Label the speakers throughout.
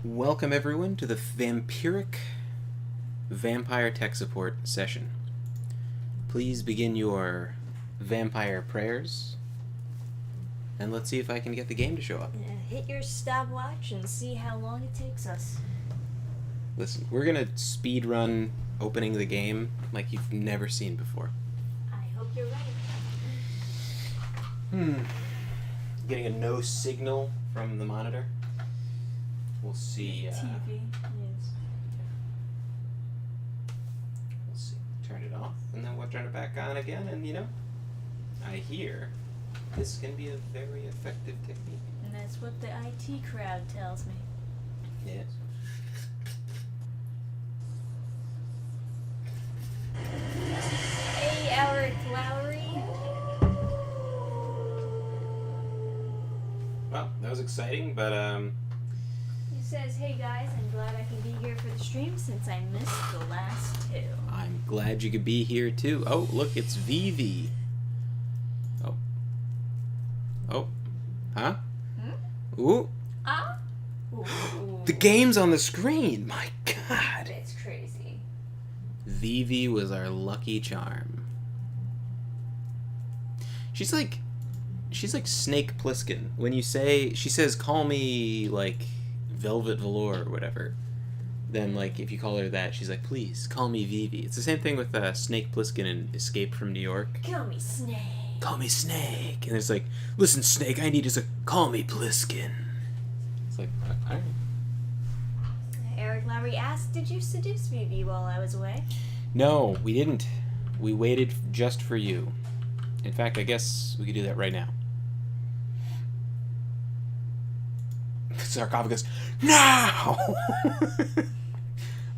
Speaker 1: Welcome everyone to the Vampiric Vampire Tech Support session. Please begin your vampire prayers, and let's see if I can get the game to show up.
Speaker 2: Hit your stopwatch and see how long it takes us.
Speaker 1: Listen, we're gonna speed run opening the game like you've never seen before.
Speaker 2: I hope you're right.
Speaker 1: Getting a no signal from the monitor. We'll see.
Speaker 2: TV, yes.
Speaker 1: We'll see. Turn it off, and then we'll turn it back on again. And I hear this can be a very effective technique.
Speaker 2: And that's what the IT crowd tells me.
Speaker 1: Yes.
Speaker 2: Hey, Eric Lowry.
Speaker 1: Well, that was exciting, but
Speaker 2: He says, hey guys, I'm glad I can be here for the stream since I missed the last two.
Speaker 1: I'm glad you could be here too. Oh, look, it's Vivi. Oh. Huh? Ooh.
Speaker 2: Ah? Ooh.
Speaker 1: The game's on the screen. My God.
Speaker 2: It's crazy.
Speaker 1: Vivi was our lucky charm. She's like Snake Plissken. When she says, call me, like, Velvet Velour or whatever. Then, like, if you call her that, she's like, please, call me Vivi. It's the same thing with Snake Plissken in Escape from New York.
Speaker 2: Call me Snake.
Speaker 1: Call me Snake. And it's like, listen, Snake, I need you to call me Plissken. It's like, all right.
Speaker 2: Eric Lowry asked, did you seduce Vivi while I was away?
Speaker 1: No, we didn't. We waited just for you. In fact, I guess we could do that right now. Sarcophagus, now!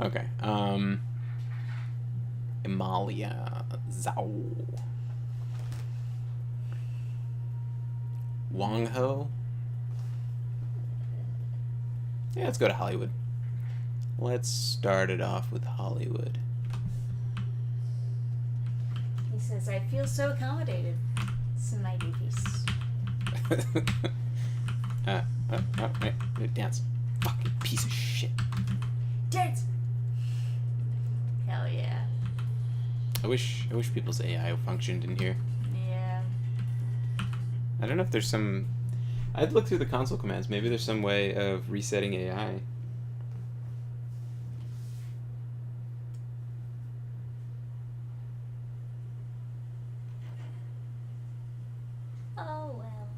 Speaker 1: Okay, Amalia, Zhao. Wang Ho? Yeah, let's go to Hollywood. Let's start it off with Hollywood.
Speaker 2: He says, I feel so accommodated. Smiley face.
Speaker 1: Right, dance. Fucking piece of shit.
Speaker 2: Dance! Hell yeah.
Speaker 1: I wish people's AI functioned in here.
Speaker 2: Yeah.
Speaker 1: I don't know if there's some... I'd look through the console commands. Maybe there's some way of resetting AI.
Speaker 2: Oh, well.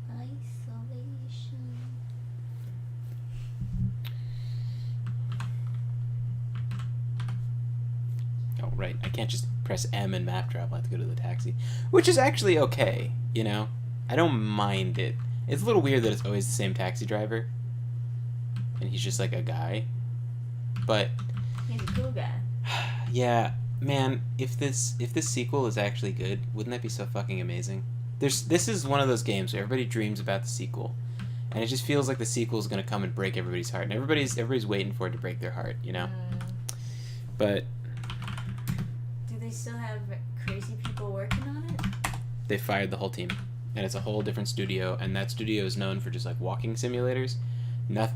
Speaker 2: Isolation.
Speaker 1: Oh, right. I can't just press M and map travel. I have to go to the taxi. Which is actually okay, I don't mind it. It's a little weird that it's always the same taxi driver. And he's just like a guy. But...
Speaker 2: He's a cool guy.
Speaker 1: yeah, man, if this sequel is actually good, wouldn't that be so fucking amazing? This is one of those games where everybody dreams about the sequel. And it just feels like the sequel is going to come and break everybody's heart. And everybody's waiting for it to break their heart, But...
Speaker 2: Do they still have crazy people working on it?
Speaker 1: They fired the whole team, and it's a whole different studio, and that studio is known for just like walking simulators.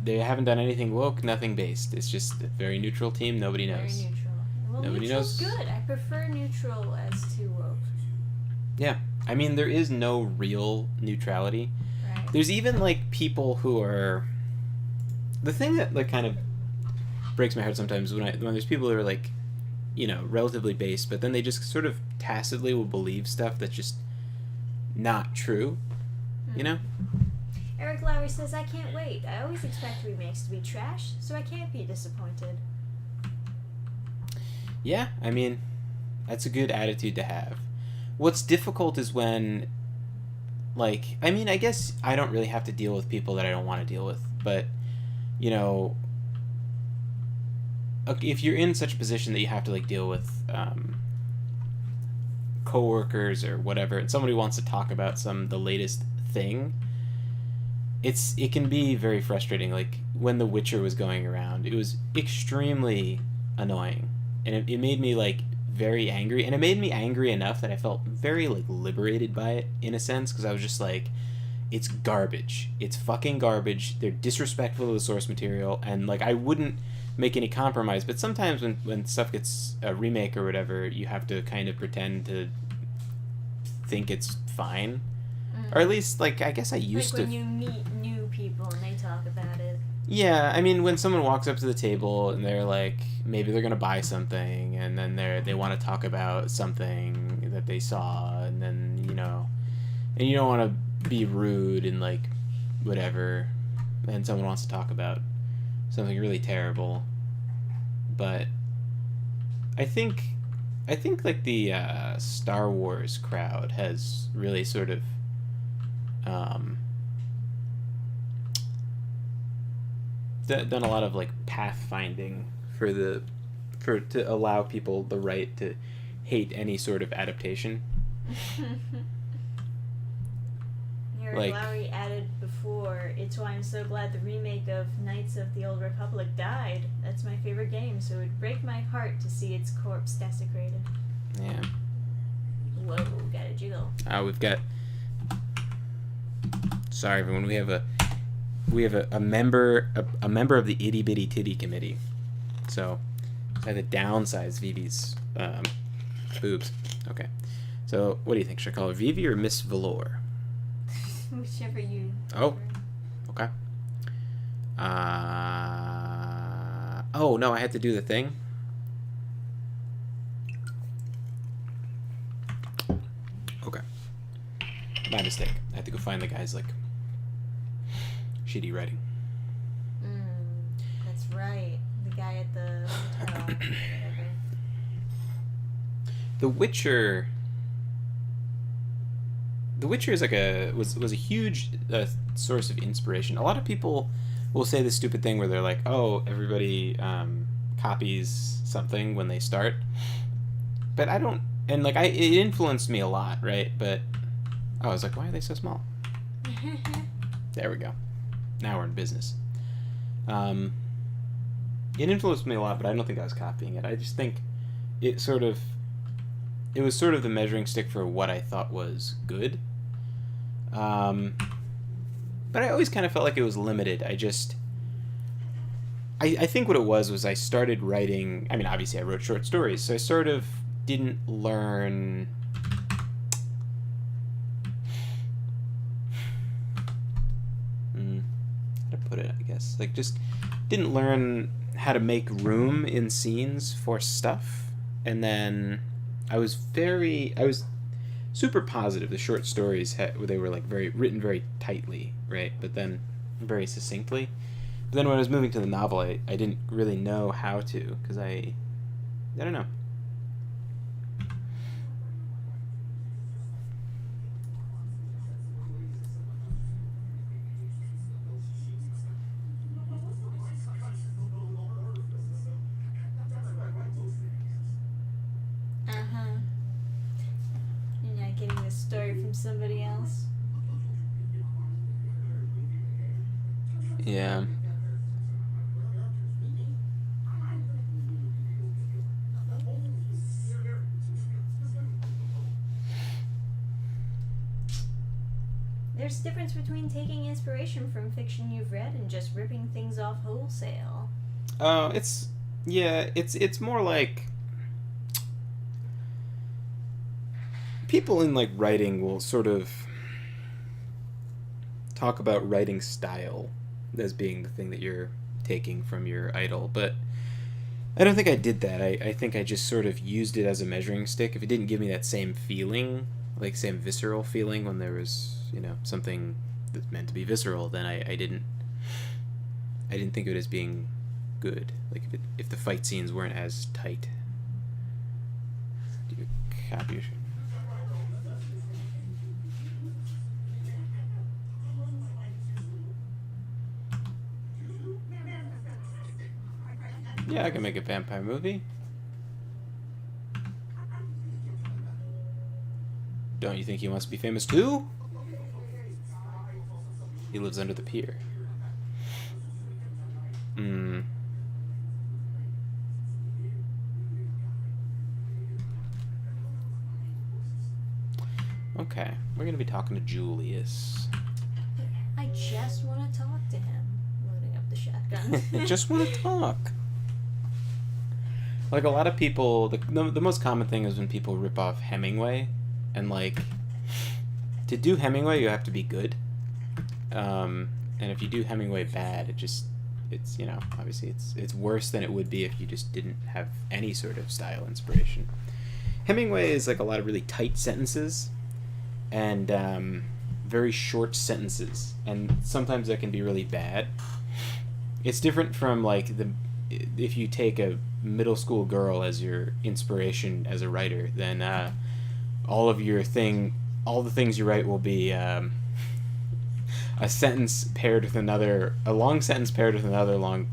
Speaker 1: They haven't done anything woke, nothing based. It's just a very neutral team. Nobody knows.
Speaker 2: Very neutral. Well,
Speaker 1: Nobody
Speaker 2: neutral's
Speaker 1: knows.
Speaker 2: good. I prefer neutral as to woke.
Speaker 1: Yeah, I mean there is no real neutrality.
Speaker 2: Right.
Speaker 1: There's even like people who are. The thing that like kind of breaks my heart sometimes when there's people who are like, relatively based, but then they just sort of tacitly will believe stuff that's just not true.
Speaker 2: Eric Lowry says, I can't wait. I always expect remakes to be trash, so I can't be disappointed.
Speaker 1: Yeah, I mean, that's a good attitude to have. What's difficult is when, like, I mean, I guess I don't really have to deal with people that I don't want to deal with, but, if you're in such a position that you have to, like, deal with coworkers or whatever, and somebody wants to talk about the latest thing, it can be very frustrating. Like when The Witcher was going around, it was extremely annoying, and it made me like very angry, and it made me angry enough that I felt very like liberated by it in a sense, because I was just like, it's garbage. It's fucking garbage. They're disrespectful to the source material, and like I wouldn't make any compromise. But sometimes when stuff gets a remake or whatever, you have to kind of pretend to think it's fine, or at least like I guess I used
Speaker 2: like
Speaker 1: to.
Speaker 2: when you meet new people and they talk about it.
Speaker 1: Yeah, I mean, when someone walks up to the table and they're like, maybe they're gonna buy something, and then they want to talk about something that they saw, and then and you don't want to be rude and like whatever, and someone wants to talk about something really terrible, but I think like the Star Wars crowd has really sort of done a lot of like pathfinding to allow people the right to hate any sort of adaptation.
Speaker 2: Eric
Speaker 1: Like-
Speaker 2: Lowry added before, it's why I'm so glad the remake of Knights of the Old Republic died. That's my favorite game, so it would break my heart to see its corpse desecrated.
Speaker 1: Yeah.
Speaker 2: Whoa, got a jiggle.
Speaker 1: We've got. Sorry, everyone. We have a member of the itty bitty titty committee, so I had to downsize Vivi's boobs. Okay, so what do you think? Should I call her Vivi or Miss Velour?
Speaker 2: Whichever you.
Speaker 1: Oh. Okay. Oh no, I had to do the thing. Okay. My mistake. I had to go find the guy's like shitty writing.
Speaker 2: That's right. The guy at the hotel. Whatever.
Speaker 1: The Witcher is like was a huge source of inspiration. A lot of people will say this stupid thing where they're like, "Oh, everybody copies something when they start," but I don't. And like it influenced me a lot, right? But I was like, "Why are they so small?" There we go. Now we're in business. It influenced me a lot, but I don't think I was copying it. I just think it was sort of the measuring stick for what I thought was good. But I always kind of felt like it was limited. I think what it was I started writing. I mean, obviously I wrote short stories, so I sort of didn't learn. How to put it? I guess like just didn't learn how to make room in scenes for stuff, and then I was super positive. The short stories they were like written very tightly, right? But then very succinctly. But then when I was moving to the novel, I didn't really know how to, because I don't know.
Speaker 2: You're not getting the story from somebody else.
Speaker 1: Yeah.
Speaker 2: There's a difference between taking inspiration from fiction you've read and just ripping things off wholesale.
Speaker 1: It's more like people in like writing will sort of talk about writing style as being the thing that you're taking from your idol, but I don't think I did that. I think I just sort of used it as a measuring stick. If it didn't give me that same feeling, like same visceral feeling when there was, something that's meant to be visceral, then I didn't think of it as being good. Like if the fight scenes weren't as tight. Do you copy your... Yeah, I can make a vampire movie. Don't you think he wants to be famous too? He lives under the pier. Okay, we're gonna be talking to Julius.
Speaker 2: I just want to talk to him. Loading up the shotgun.
Speaker 1: I just want to talk. Like, a lot of people, the most common thing is when people rip off Hemingway, and like, to do Hemingway you have to be good, and if you do Hemingway bad, it's you know, obviously it's worse than it would be if you just didn't have any sort of style inspiration. Hemingway is like a lot of really tight sentences, and very short sentences, and sometimes that can be really bad. It's different from like if you take a middle school girl as your inspiration as a writer, then all the things you write will be a sentence paired with another, a long sentence paired with another long.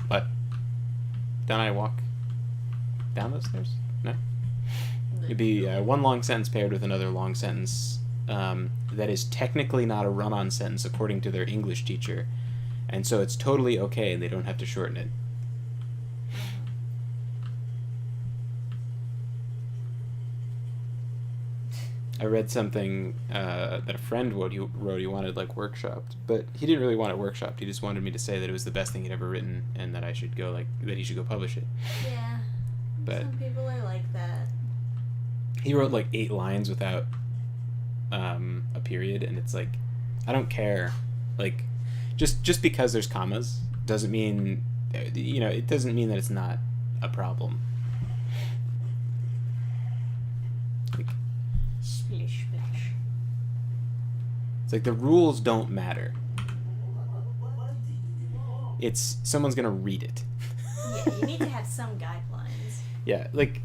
Speaker 1: What? Don't I walk down those stairs? No. It'd be one long sentence paired with another long sentence that is technically not a run-on sentence according to their English teacher, and so it's totally okay and they don't have to shorten it. I read something that a friend wrote he wanted like workshopped, but he didn't really want it workshopped. He just wanted me to say that it was the best thing he'd ever written and that I should go that he should go publish it.
Speaker 2: Yeah.
Speaker 1: But
Speaker 2: some people are like that.
Speaker 1: He wrote like 8 lines without a period, and it's like, I don't care. Like, just because there's commas doesn't mean, you know, it doesn't mean that it's not a problem. Like,
Speaker 2: Splish, splash.
Speaker 1: it's like the rules don't matter. It's someone's gonna read it.
Speaker 2: Yeah, you need to have some guidelines.
Speaker 1: Yeah, like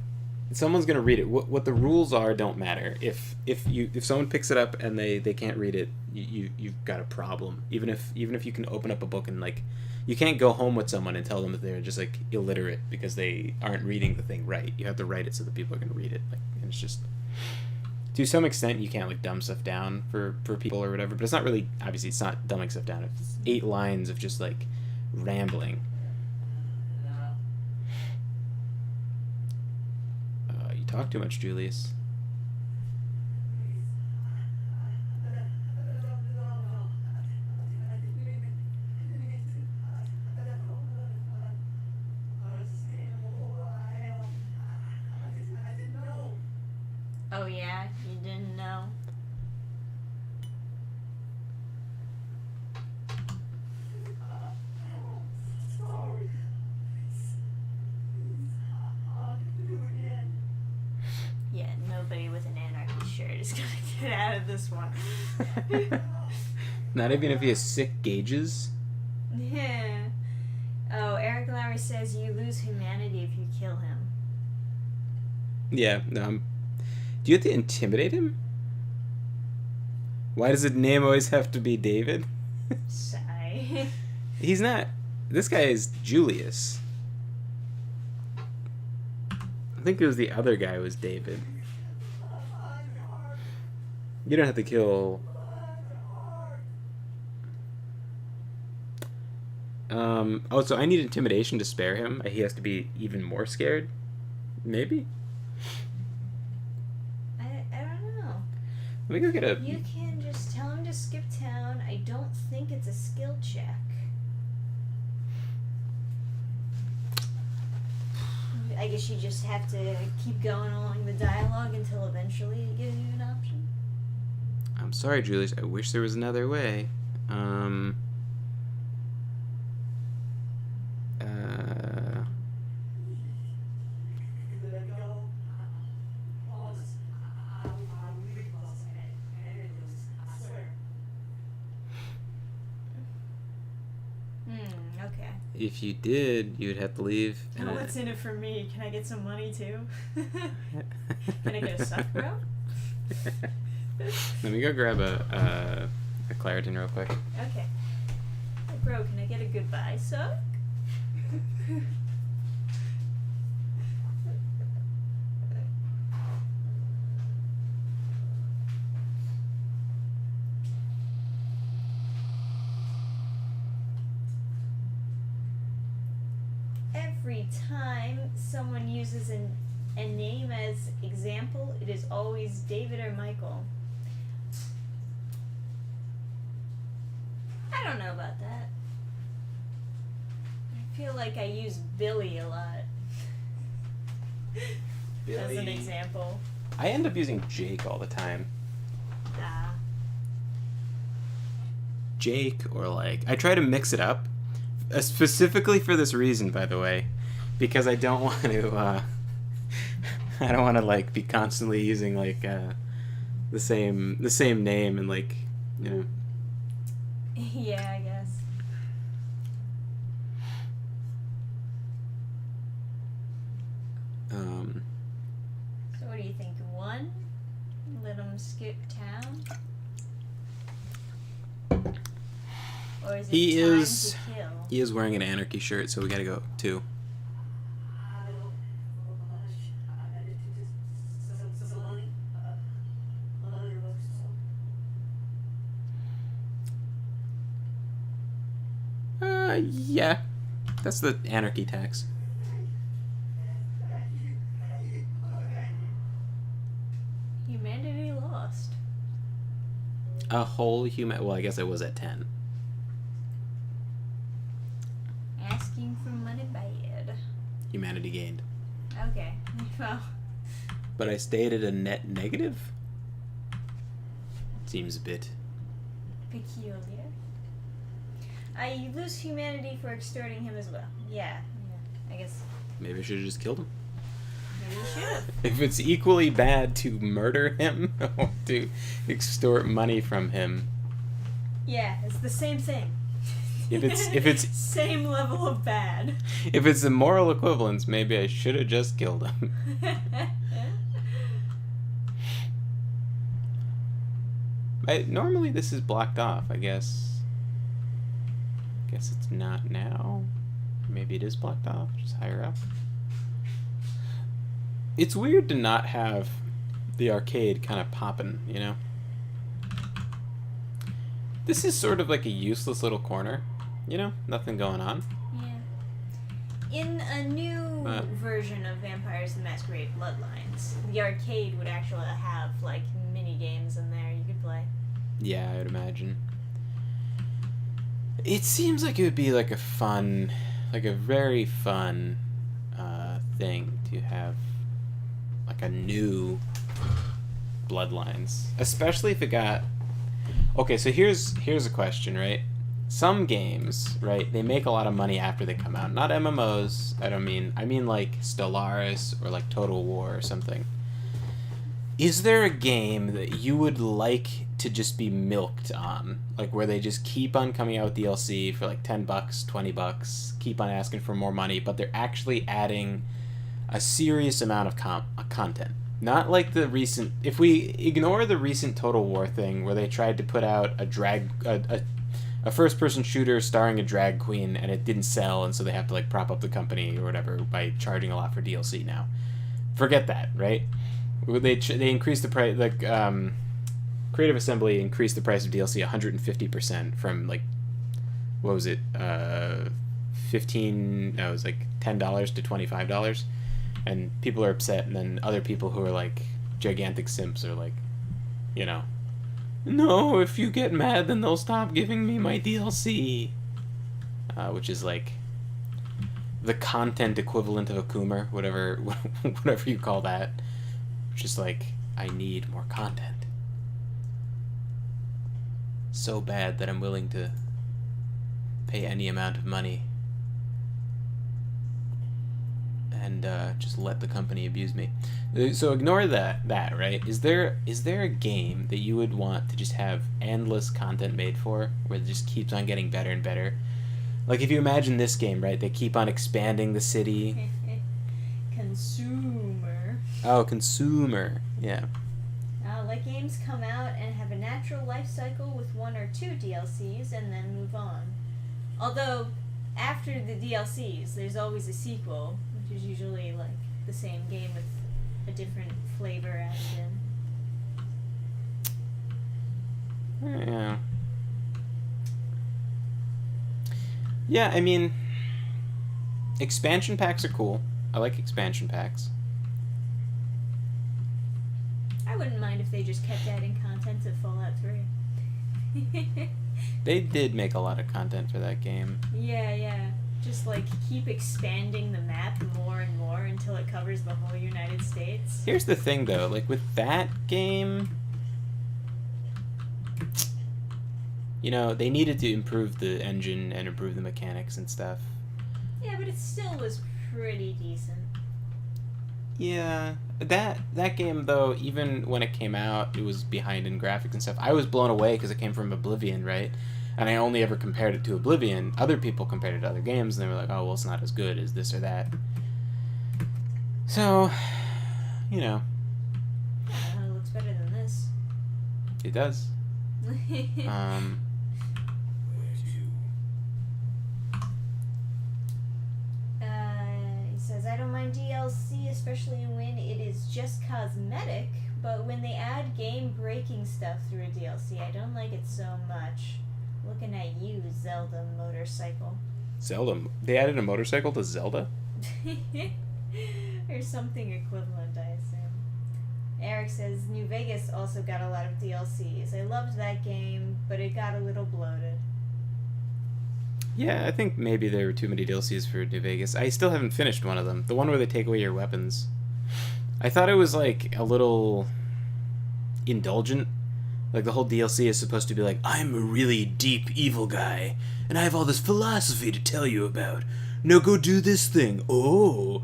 Speaker 1: someone's gonna read it. What the rules are don't matter. If someone picks it up and they can't read it, you've got a problem. Even if you can open up a book and like, you can't go home with someone and tell them that they're just like illiterate because they aren't reading the thing right. You have to write it so that people are gonna read it. Like, and it's just, to some extent you can't like dumb stuff down for people or whatever. But it's not really, obviously it's not dumbing stuff down. If it's 8 lines of just like rambling. You talk too much, Julius.
Speaker 2: Oh yeah, you didn't know. Yeah, nobody with an anarchy shirt is gonna get out of this one.
Speaker 1: Not even if he has sick gauges.
Speaker 2: Yeah. Oh, Eric Lowry says you lose humanity if you kill him.
Speaker 1: Yeah, do you have to intimidate him? Why does his name always have to be David?
Speaker 2: Sigh.
Speaker 1: He's not. This guy is Julius. I think it was the other guy was David. You don't have to kill. Oh, so I need intimidation to spare him. He has to be even more scared? Maybe?
Speaker 2: I don't know.
Speaker 1: Let me go get a...
Speaker 2: You can just tell him to skip town. I don't think it's a skill check. I guess you just have to keep going along the dialogue until eventually it gives you an option.
Speaker 1: I'm sorry, Julius. I wish there was another way.
Speaker 2: Okay.
Speaker 1: If you did, you'd have to leave.
Speaker 2: Oh, what's in it for me? Can I get some money too? Can I get a suck, bro?
Speaker 1: Let me go grab a Claritin real quick.
Speaker 2: Okay. Hey, bro, can I get a goodbye suck? Every time someone uses an and name as example, it is always David or Michael. I don't know about that. I feel like I use Billy a lot. As an example.
Speaker 1: I end up using Jake all the time.
Speaker 2: Ah.
Speaker 1: Jake, or like, I try to mix it up, specifically for this reason, by the way, because I don't want to, I don't want to like be constantly using like the same name and like, you know.
Speaker 2: Yeah, I guess. So what do you think? 1? Let them skip town? Or is it
Speaker 1: He
Speaker 2: time
Speaker 1: is-
Speaker 2: to kill?
Speaker 1: He is wearing an anarchy shirt, so we gotta go 2. Yeah. That's the anarchy tax.
Speaker 2: Humanity lost.
Speaker 1: A whole human. Well, I guess it was at 10.
Speaker 2: Asking for money bad.
Speaker 1: Humanity gained.
Speaker 2: Okay. Well,
Speaker 1: But I stayed at a net negative? Seems a bit.
Speaker 2: peculiar. You lose humanity for extorting him as well. Yeah. I guess
Speaker 1: Maybe I should have just killed him.
Speaker 2: maybe you should have.
Speaker 1: If it's equally bad to murder him or to extort money from him,
Speaker 2: Yeah, it's the same thing.
Speaker 1: if it's
Speaker 2: same level of bad.
Speaker 1: if it's the moral equivalence, maybe I should have just killed him. Normally this is blocked off, I guess. Guess it's not now. Maybe it is blocked off, just higher up. It's weird to not have the arcade kind of popping, you know? This is sort of like a useless little corner, you know? Nothing going on.
Speaker 2: Yeah. In a new version of Vampires the Masquerade Bloodlines, the arcade would actually have, like, mini games in there you could play.
Speaker 1: Yeah, I would imagine. It seems like it would be like a fun, like a very fun thing to have, like a new Bloodlines, especially if it got. Okay, so here's a question, right? Some games, right? They make a lot of money after they come out. Not MMOs. I mean like Stellaris or like Total War or something. Is there a game that you would like to just be milked on, like where they just keep on coming out with DLC for like $10, $20, keep on asking for more money, but they're actually adding a serious amount of content? Not like the recent. If we ignore the recent Total War thing where they tried to put out a first-person shooter starring a drag queen and it didn't sell, and so they have to like prop up the company or whatever by charging a lot for DLC now. Forget that, right? They increased the price, like Creative Assembly increased the price of DLC 150% from like, what was it, $15? No, it was like $10 to $25, and people are upset, and then other people who are like gigantic simps are like, you know, no, if you get mad, then they'll stop giving me my DLC, which is like the content equivalent of a Coomer, whatever you call that. Just like, I need more content. So bad that I'm willing to pay any amount of money and just let the company abuse me. So ignore that, right? Is there a game that you would want to just have endless content made for, where it just keeps on getting better and better? Like if you imagine this game, right? They keep on expanding the city.
Speaker 2: Consumer.
Speaker 1: Oh, consumer. Yeah.
Speaker 2: Let games come out and have a natural life cycle with 1 or 2 DLCs and then move on. Although, after the DLCs, there's always a sequel, which is usually like the same game with a different flavor added in.
Speaker 1: Yeah. Yeah, I mean, expansion packs are cool. I like expansion packs.
Speaker 2: they just kept adding content to Fallout 3.
Speaker 1: They did make a lot of content for that game.
Speaker 2: Yeah. Just like keep expanding the map more and more until it covers the whole United States.
Speaker 1: Here's the thing, though. Like, with that game, you know, they needed to improve the engine and improve the mechanics and stuff.
Speaker 2: Yeah, but it still was pretty decent.
Speaker 1: Yeah, that game, though, even when it came out, it was behind in graphics and stuff. I was blown away because it came from Oblivion, right? And I only ever compared it to Oblivion. Other people compared it to other games, and they were like, oh, well, it's not as good as this or that. So, you know.
Speaker 2: Yeah, it looks better than this.
Speaker 1: It does.
Speaker 2: He says, I don't mind DLC, especially when it is just cosmetic, but when they add game-breaking stuff through a DLC, I don't like it so much. Looking at you, Zelda motorcycle.
Speaker 1: Zelda? They added a motorcycle to Zelda?
Speaker 2: Or something equivalent, I assume. Eric says, New Vegas also got a lot of DLCs. I loved that game, but it got a little bloated.
Speaker 1: Yeah, I think maybe there were too many DLCs for New Vegas. I still haven't finished one of them. The one where they take away your weapons. I thought it was, like, a little indulgent. Like, the whole DLC is supposed to be like, I'm a really deep evil guy, and I have all this philosophy to tell you about. Now go do this thing. Oh,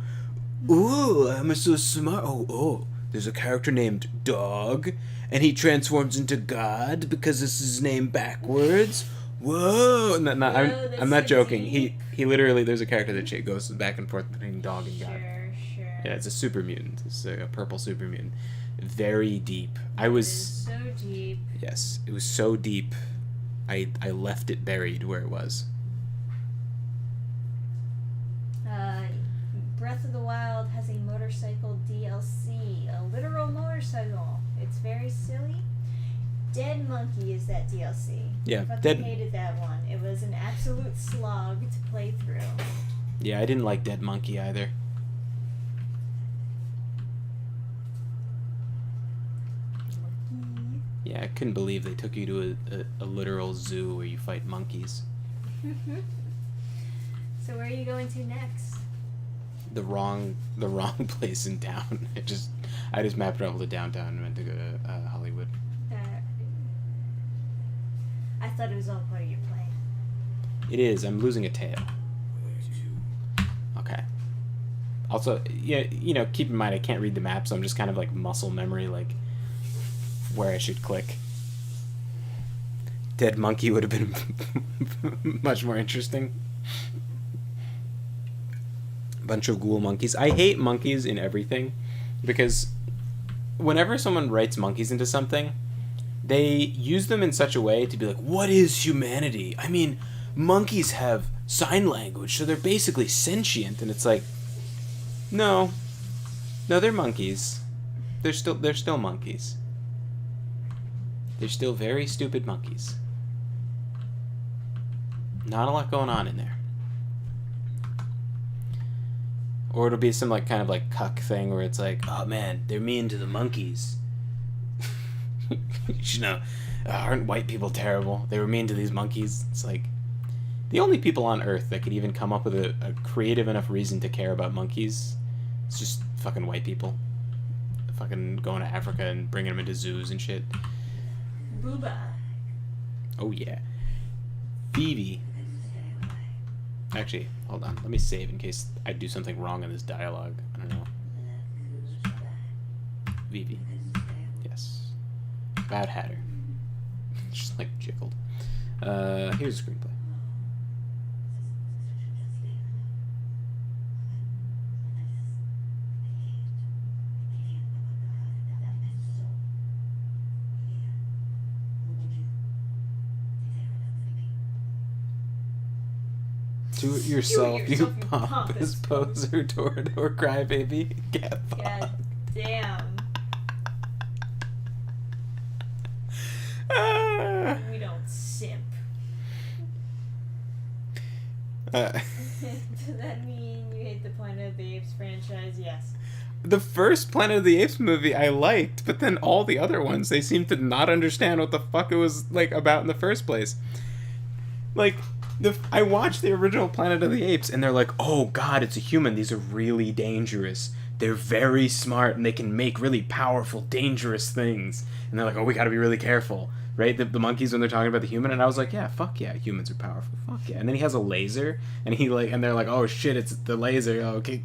Speaker 1: I'm so smart. Oh, there's a character named Dog, and he transforms into God because this is his name backwards. Whoa! I'm not joking. He literally, there's a character that goes back and forth between Dog and God.
Speaker 2: Sure.
Speaker 1: Yeah, it's a super mutant. It's a purple super mutant. Very deep.
Speaker 2: It is so deep.
Speaker 1: Yes, it was so deep. I left it buried where it was.
Speaker 2: Breath of the Wild has a motorcycle DLC, a literal motorcycle. It's very silly. Dead Monkey is that DLC.
Speaker 1: Yeah,
Speaker 2: I fucking hated that one. It was an absolute slog to play through.
Speaker 1: Yeah, I didn't like Dead Monkey either. Yeah, I couldn't believe they took you to a literal zoo where you fight monkeys.
Speaker 2: So where are you going to next?
Speaker 1: The wrong place in town. I just mapped out to downtown and went to go to Hollywood.
Speaker 2: I thought it was all part of your plan.
Speaker 1: It is. I'm losing a tail. Okay. Also, yeah, you know, keep in mind I can't read the map, so I'm just kind of like muscle memory, like where I should click. Dead Monkey would have been much more interesting. Bunch of ghoul monkeys. I hate monkeys in everything because whenever someone writes monkeys into something, they use them in such a way to be like, what is humanity? I mean, monkeys have sign language, so they're basically sentient, and it's like, no, they're monkeys. They're still monkeys. They're still very stupid monkeys. Not a lot going on in there. Or it'll be some like kind of like cuck thing where it's like, oh man, they're mean to the monkeys. You know, aren't white people terrible? They were mean to these monkeys. It's like the only people on Earth that could even come up with a creative enough reason to care about monkeys, it's just fucking white people. Fucking going to Africa and bringing them into zoos and shit.
Speaker 2: Booba.
Speaker 1: Oh yeah. Phoebe. Actually, hold on. Let me save in case I do something wrong in this dialogue. I don't know. Vivi. Yes. Mad Hatter. Just like jiggled. Here's the screenplay. Do it yourself, you pompous poser, Torador crybaby. Get fucked.
Speaker 2: God damn. We don't simp. Does that mean you hate the Planet of the Apes franchise? Yes.
Speaker 1: the first Planet of the Apes movie I liked, but then all the other ones, they seemed to not understand what the fuck it was like about in the first place. Like, I watched the original Planet of the Apes, and they're like, oh god, it's a human. These are really dangerous. They're very smart, and they can make really powerful, dangerous things. And they're like, oh, we gotta be really careful. Right? The monkeys, when they're talking about the human, and I was like, yeah, fuck yeah, humans are powerful. Fuck yeah. And then he has a laser, and they're like, oh shit, it's the laser. Oh, okay,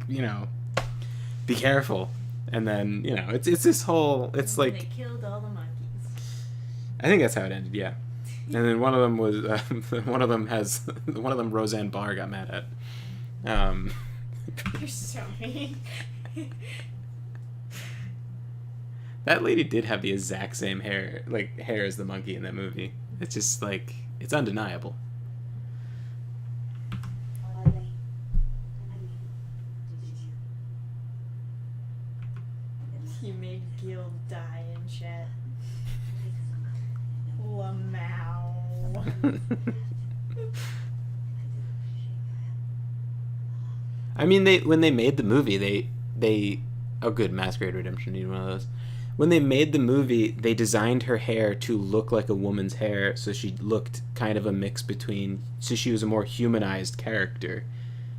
Speaker 1: be careful. And then, it's this whole, it's like...
Speaker 2: They killed all the monkeys.
Speaker 1: I think that's how it ended, yeah. And then one of them was, one of them Roseanne Barr got mad at.
Speaker 2: You're so mean.
Speaker 1: That lady did have the exact same hair as the monkey in that movie. It's just like, it's undeniable.
Speaker 2: You made Gil die in chat. Lamau.
Speaker 1: I mean, when they made the movie, they oh good, Masquerade Redemption, need one of those. When they made the movie, they designed her hair to look like a woman's hair, so she looked kind of a mix between, so she was a more humanized character.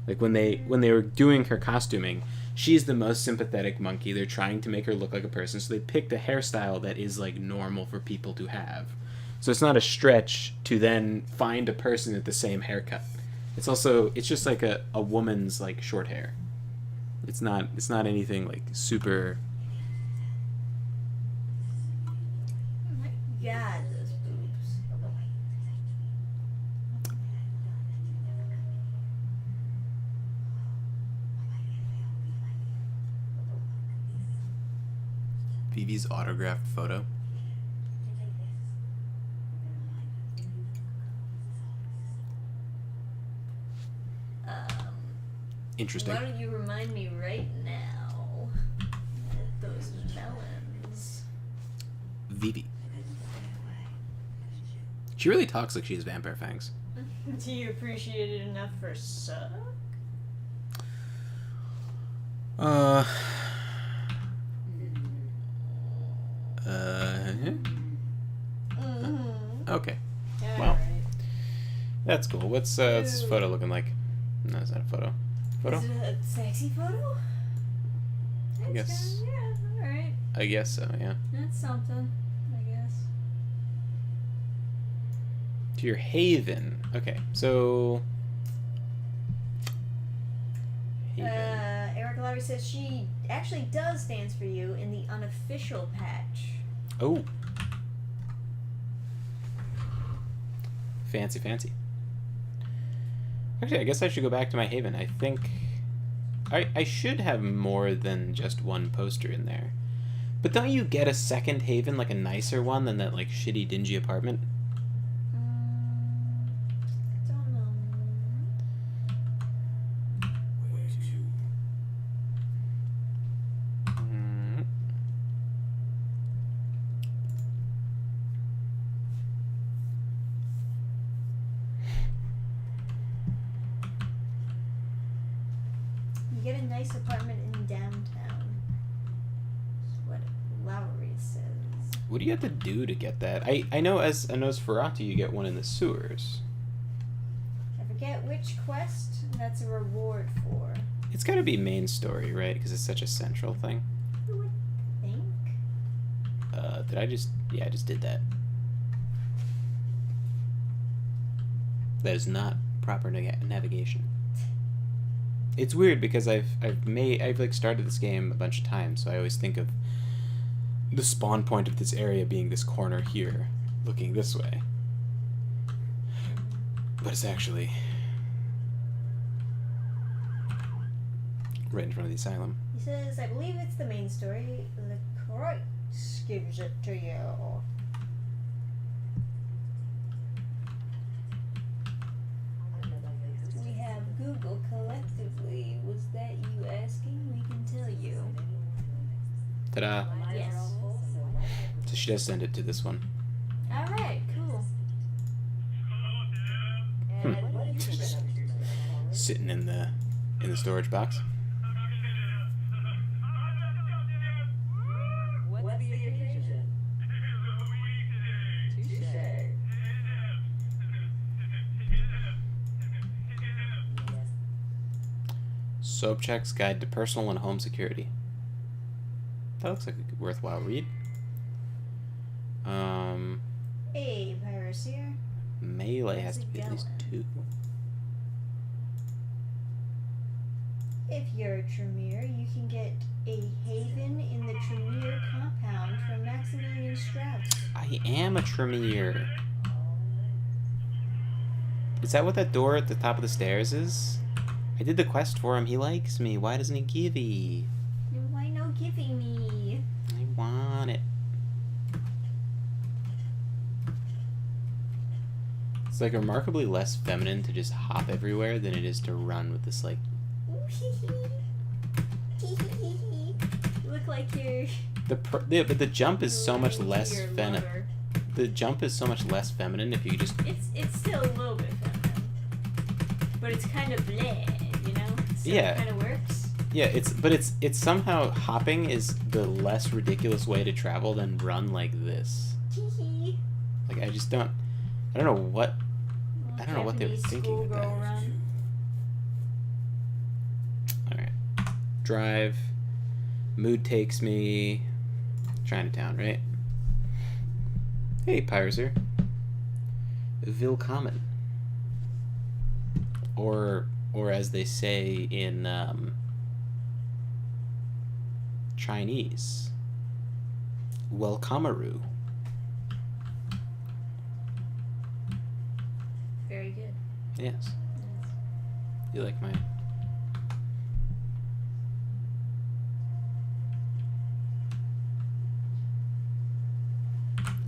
Speaker 1: Like when they were doing her costuming, she's the most sympathetic monkey. They're trying to make her look like a person, so they picked a hairstyle that is like normal for people to have. So it's not a stretch to then find a person with the same haircut. It's just like a woman's like short hair. It's not anything like super.
Speaker 2: Oh my god, those boobs.
Speaker 1: Vivi's autographed photo. Interesting.
Speaker 2: Why don't you remind me right now? Those melons.
Speaker 1: Vivi. She really talks like she has vampire fangs.
Speaker 2: Do you appreciate it enough for suck?
Speaker 1: Okay.
Speaker 2: All
Speaker 1: Well,
Speaker 2: right.
Speaker 1: that's cool. What's this photo looking like? No, it's not a photo. Photo?
Speaker 2: Is it a sexy photo?
Speaker 1: I guess.
Speaker 2: Yeah, alright.
Speaker 1: I guess so, yeah.
Speaker 2: That's something, I guess.
Speaker 1: To your haven. Okay, so... Haven.
Speaker 2: Eric Lowry says she actually does dance for you in the unofficial patch.
Speaker 1: Oh. Fancy, fancy. Actually, I guess I should go back to my haven. I think... I should have more than just one poster in there. But don't you get a second haven, like a nicer one than that, like, shitty, dingy apartment?
Speaker 2: I don't know. You get a nice apartment in downtown. That's what Lowry says.
Speaker 1: What do you have to do to get that? I know as a Nosferatu you get one in the sewers.
Speaker 2: I forget which quest that's a reward for.
Speaker 1: It's gotta be main story, right? Because it's such a central thing.
Speaker 2: I would think.
Speaker 1: Did I just... Yeah, I just did that. That is not proper navigation. It's weird because I've like started this game a bunch of times, so I always think of the spawn point of this area being this corner here, looking this way. But it's actually right in front of the asylum.
Speaker 2: He says, I believe it's the main story. The Kreutz gives it to you. We have Google collectively. Was that you asking? We can tell you.
Speaker 1: Ta-da!
Speaker 2: Yes.
Speaker 1: So she does send it to this one.
Speaker 2: Alright, cool.
Speaker 1: Just sitting in the storage box. Sobchak's Guide to Personal and Home Security. That looks like a worthwhile read.
Speaker 2: Hey, Piracy.
Speaker 1: Melee has to be at least 2.
Speaker 2: If you're a Tremere, you can get a haven in the Tremere compound from Maximilian Strauss.
Speaker 1: I am a Tremere. Is that what that door at the top of the stairs is? I did the quest for him. He likes me. Why doesn't he give me?
Speaker 2: Why no giving me?
Speaker 1: I want it. It's like remarkably less feminine to just hop everywhere than it is to run with this like.
Speaker 2: You look like you're.
Speaker 1: But the jump is so much
Speaker 2: running to
Speaker 1: less
Speaker 2: your
Speaker 1: feminine.
Speaker 2: lover.
Speaker 1: The jump is so much less feminine if you just.
Speaker 2: It's still a little bit feminine, but it's kind of bleh, you know. So
Speaker 1: Yeah.
Speaker 2: It kind of works.
Speaker 1: Yeah, it's somehow hopping is the less ridiculous way to travel than run like this. Like I just don't. I don't know what. I don't know what they were thinking with that.
Speaker 2: Run.
Speaker 1: Alright. Drive. Mood takes me. Chinatown, right? Hey, Piracer. Willkommen. Or as they say in Chinese. Welcomeru.
Speaker 2: Very good.
Speaker 1: Yes. You like my...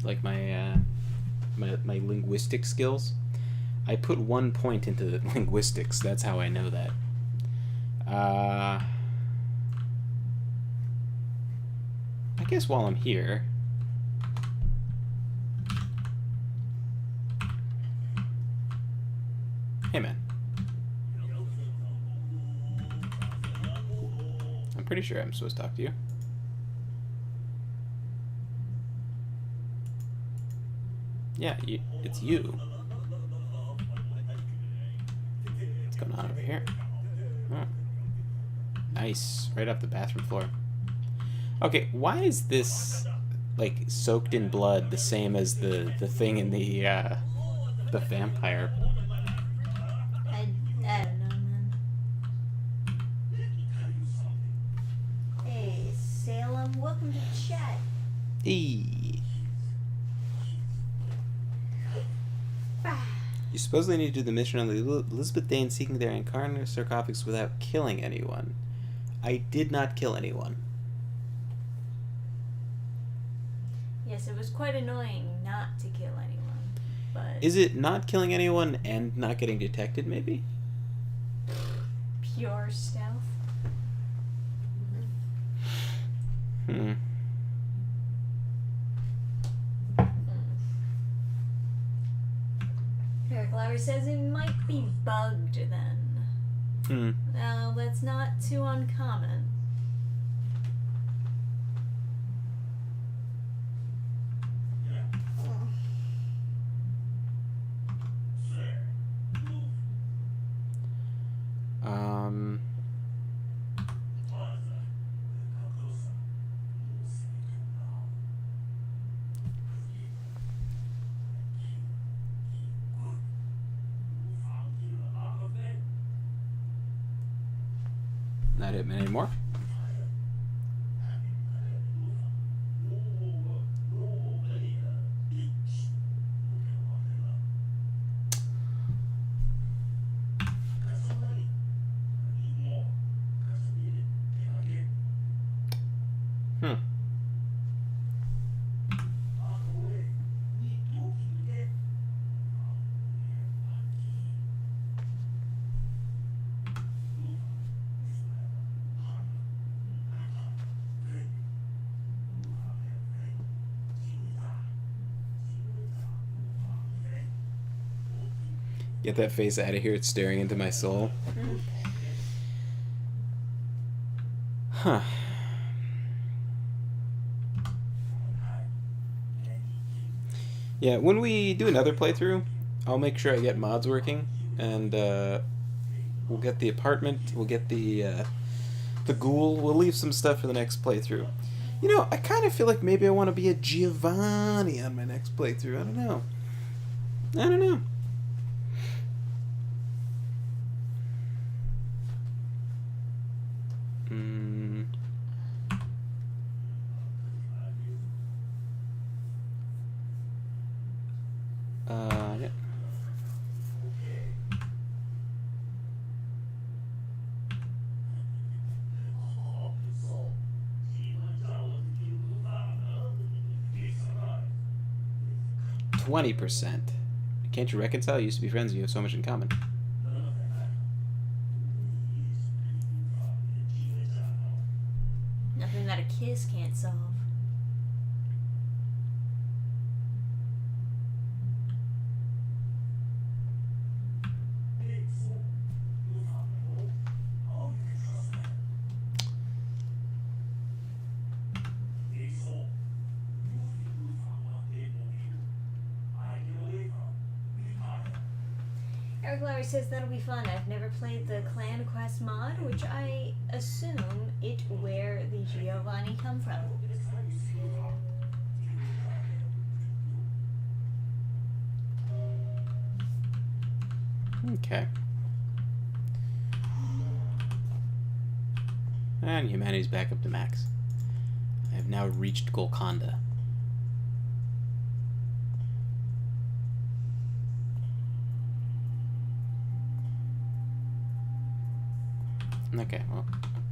Speaker 1: Like my linguistic skills? I put 1 point into the linguistics. That's how I know that. I guess while I'm here... Hey, man. I'm pretty sure I'm supposed to talk to you. Yeah, it's you. What's going on over here? Oh. Nice. Right off the bathroom floor. Okay, why is this, like, soaked in blood the same as the thing in the vampire?
Speaker 2: I don't know, man. Hey, Salem, welcome to chat.
Speaker 1: Hey. You supposedly need to do the mission on the Elizabeth Dane seeking their incarnate sarcophagus without killing anyone. I did not kill anyone.
Speaker 2: Yes, it was quite annoying not to kill anyone, but...
Speaker 1: Is it not killing anyone and not getting detected, maybe?
Speaker 2: Pure stealth?
Speaker 1: Hmm.
Speaker 2: Eric Lauer says it might be bugged then.
Speaker 1: Hmm.
Speaker 2: Now, that's not too uncommon.
Speaker 1: Um... Not hit me anymore. Hmm. Get that face out of here, it's staring into my soul. Huh. Yeah, when we do another playthrough, I'll make sure I get mods working, and We'll get the apartment. We'll get the ghoul. We'll leave some stuff for the next playthrough. You know, I kind of feel like maybe I want to be a Giovanni on my next playthrough. I don't know. Yeah. 20%. Can't you reconcile? You used to be friends and you have so much in common.
Speaker 2: Nothing that a kiss can't solve. Eric Lowry says that'll be fun. I've never played the Clan Quest mod, which I assume it where the Giovanni come from.
Speaker 1: Okay. And humanity's back up to max. I have now reached Golconda. Okay, well,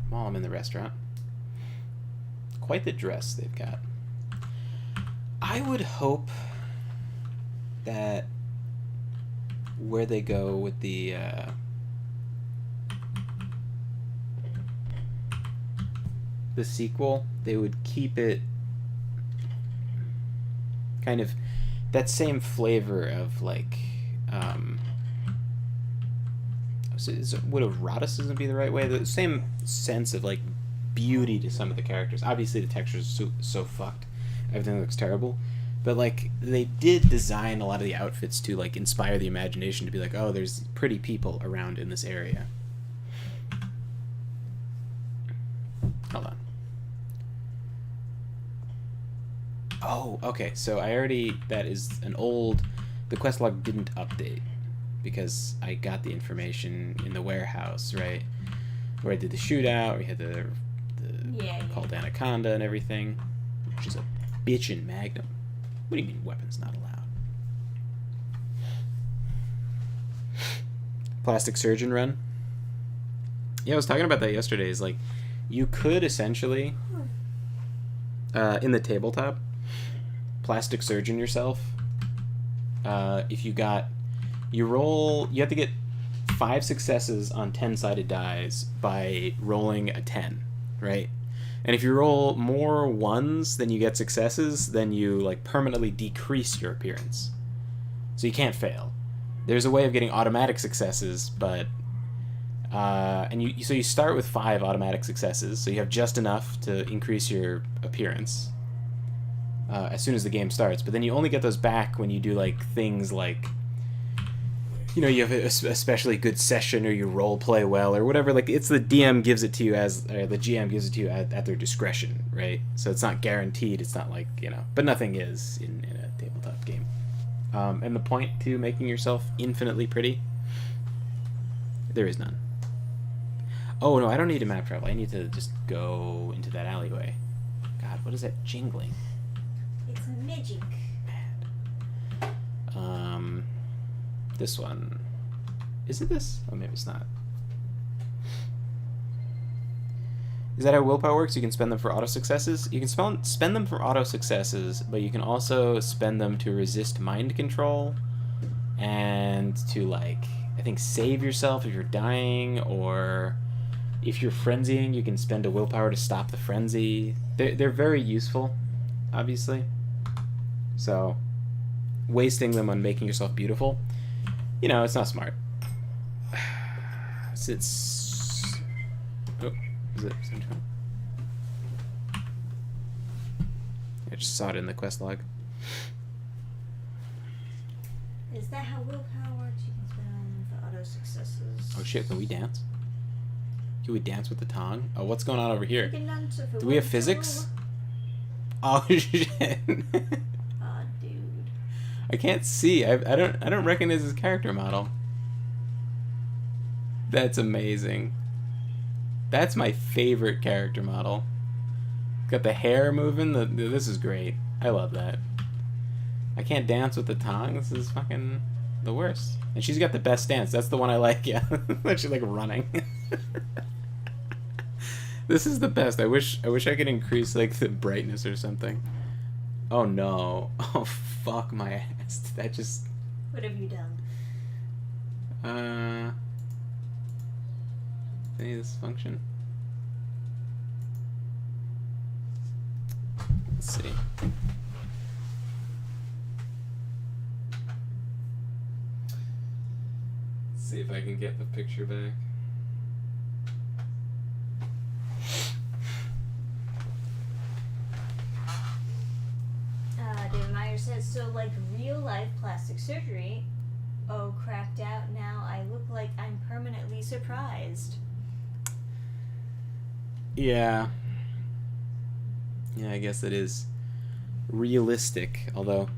Speaker 1: while I'm in the restaurant, quite the dress they've got. I would hope that where they go with the sequel, they would keep it kind of that same flavor of like would eroticism be the right way? The same sense of like beauty to some of the characters. Obviously the textures are so fucked, everything looks terrible, but like they did design a lot of the outfits to like inspire the imagination to be like, oh, there's pretty people around in this area. Hold on. Oh, okay, so that is an old, the quest log didn't update because I got the information in the warehouse, right? Where I did the shootout, we had the called Anaconda and everything, which is a bitchin' Magnum. What do you mean weapons not allowed? Plastic surgeon run? Yeah, I was talking about that yesterday. Is like, you could essentially, in the tabletop, plastic surgeon yourself. If you have to get 5 successes on 10-sided dice by rolling a 10, right? And if you roll more ones than you get successes, then you like permanently decrease your appearance. So you can't fail. There's a way of getting automatic successes, but so you start with 5 automatic successes, so you have just enough to increase your appearance as soon as the game starts. But then you only get those back when you do like things like, you know, you have a especially good session, or you role play well, or whatever. Like, it's the DM gives it to you the GM gives it to you at their discretion, right? So it's not guaranteed. It's not like, you know, but nothing is in a tabletop game. And the point to making yourself infinitely pretty, there is none. Oh no, I don't need a map travel. I need to just go into that alleyway. God, what is that jingling?
Speaker 2: It's magic.
Speaker 1: Mad. This one. Is it this? Oh, maybe it's not. Is that how willpower works? You can spend them for auto successes? You can spend them for auto successes, but you can also spend them to resist mind control and to, like, I think save yourself if you're dying, or if you're frenzying, you can spend a willpower to stop the frenzy. They're very useful, obviously. So, wasting them on making yourself beautiful, you know, it's not smart. Oh, is it same time? I just saw it in the quest log.
Speaker 2: Is that how willpower works? You can spend auto successes.
Speaker 1: Oh shit, can we dance? Can we dance with the tongue? Oh, what's going on over here?
Speaker 2: You can dance if you
Speaker 1: Do we have
Speaker 2: want
Speaker 1: physics?
Speaker 2: to.
Speaker 1: Oh shit.
Speaker 2: Aw, dude.
Speaker 1: I can't see. I don't recognize his character model. That's amazing. That's my favorite character model. Got the hair moving. This is great. I love that. I can't dance with the tongue. This is fucking the worst. And she's got the best dance. That's the one I like. Yeah, she's like running. This is the best. I wish I could increase like the brightness or something. Oh no. Oh fuck my ass. That just.
Speaker 2: What have you done?
Speaker 1: Any of this function? Let's see. Let's see if I can get the picture back.
Speaker 2: David Meyer says, so like real life plastic surgery. Oh, cracked out now. I look like I'm permanently surprised.
Speaker 1: Yeah. Yeah, I guess it is realistic, although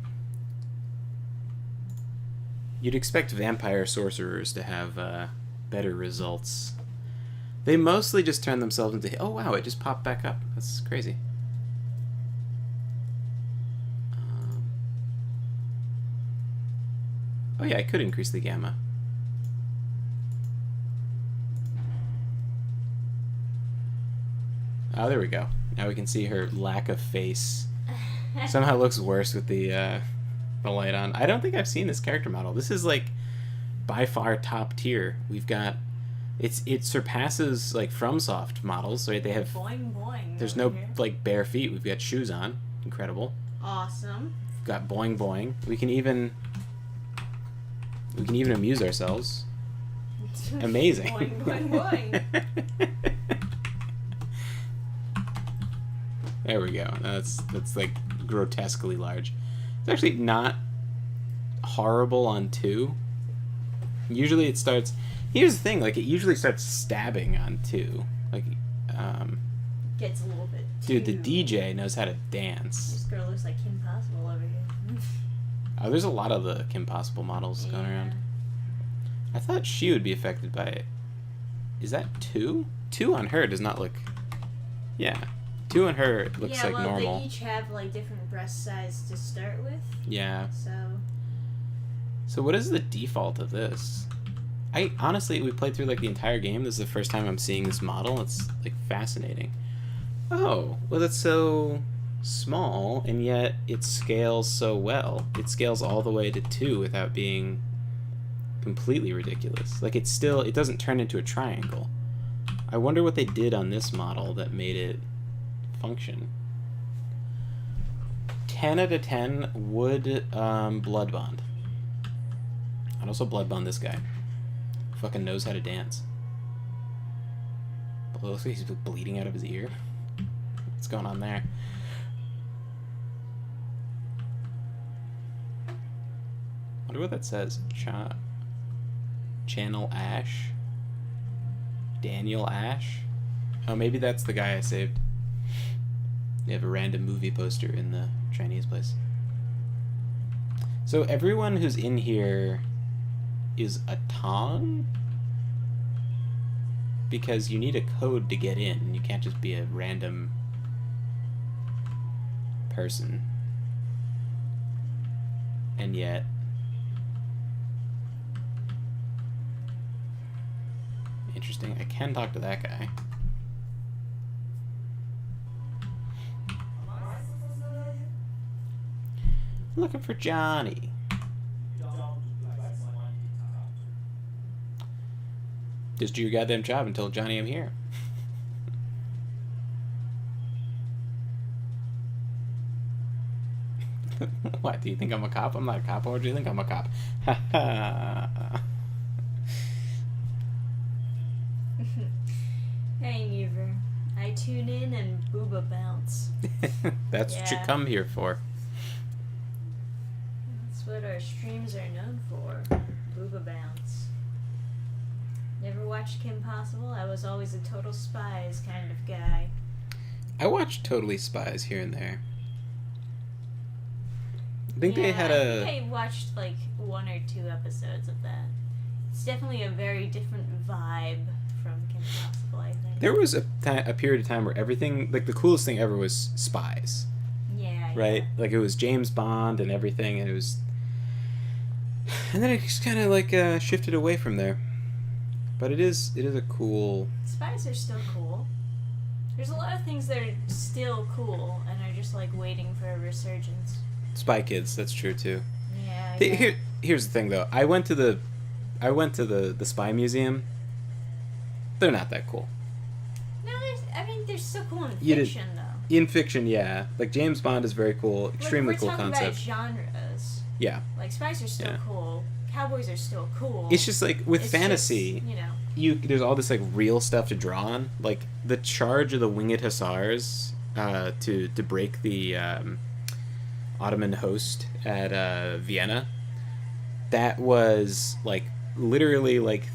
Speaker 1: you'd expect vampire sorcerers to have better results. They mostly just turn themselves into... Oh wow, it just popped back up. That's crazy. Oh yeah, I could increase the gamma. Oh, there we go. Now we can see her lack of face. Somehow looks worse with the light on. I don't think I've seen this character model. This is like by far top tier. We've got it surpasses like FromSoft models, right? They have
Speaker 2: boing boing.
Speaker 1: There's no like bare feet. We've got shoes on. Incredible.
Speaker 2: Awesome.
Speaker 1: We've got boing boing. We can even amuse ourselves. Amazing.
Speaker 2: Boing boing boing.
Speaker 1: There we go. That's like grotesquely large. It's actually not horrible on 2. Usually it starts... Here's the thing, like it usually starts stabbing on 2. Like,
Speaker 2: Gets a little bit
Speaker 1: dude,
Speaker 2: too...
Speaker 1: the DJ knows how to dance.
Speaker 2: This girl looks like Kim Possible over here.
Speaker 1: Oh, there's a lot of the Kim Possible models going around. I thought she would be affected by it. Is that 2? 2 on her does not look... Yeah. 2 on her looks like normal.
Speaker 2: They each have like different breast size to start with.
Speaker 1: Yeah.
Speaker 2: So
Speaker 1: what is the default of this? I honestly, we played through like the entire game. This is the first time I'm seeing this model. It's like fascinating. Oh, well that's so small and yet it scales so well. It scales all the way to 2 without being completely ridiculous. Like it doesn't turn into a triangle. I wonder what they did on this model that made it function. 10 out of 10 would blood bond. I'd also blood bond this guy. Fucking knows how to dance. But looks like he's bleeding out of his ear. What's going on there? Wonder what that says. Channel Ash. Daniel Ash. Oh, maybe that's the guy I saved. They have a random movie poster in the Chinese place. So everyone who's in here is a Tong? Because you need a code to get in. You can't just be a random person. And yet... Interesting. I can talk to that guy. Looking for Johnny. Just do your goddamn job and tell Johnny I'm here. What, do you think I'm a cop? I'm not a cop. Or do you think I'm a cop? Ha ha.
Speaker 2: Hey, Never. I tune in and booba bounce.
Speaker 1: That's what you come here for.
Speaker 2: That's what our streams are known for. Booba bounce. Never watched Kim Possible? I was always a Total Spies kind of guy.
Speaker 1: I watched Totally Spies here and there. I think they had
Speaker 2: I think I watched like 1 or 2 episodes of that. It's definitely a very different vibe from Kim Possible, I think.
Speaker 1: There was a period of time where everything, like the coolest thing ever was spies.
Speaker 2: Yeah.
Speaker 1: Right? Like it was James Bond and everything, and it was... And then it just kind of like shifted away from there. But it is a cool...
Speaker 2: Spies are still cool. There's a lot of things that are still cool and are just like waiting for a resurgence.
Speaker 1: Spy Kids, that's true too.
Speaker 2: Yeah.
Speaker 1: Here's the thing though. I went to the Spy Museum. They're not that cool.
Speaker 2: No, they're still cool in fiction though.
Speaker 1: In fiction, yeah. Like James Bond is very cool, extremely cool concept.
Speaker 2: We're talking about genres.
Speaker 1: Yeah.
Speaker 2: Like spies are still cool. Cowboys are still cool.
Speaker 1: It's just like with fantasy,
Speaker 2: just,
Speaker 1: there's all this like real stuff to draw on. Like the charge of the winged hussars to break the Ottoman host at Vienna. That was like literally like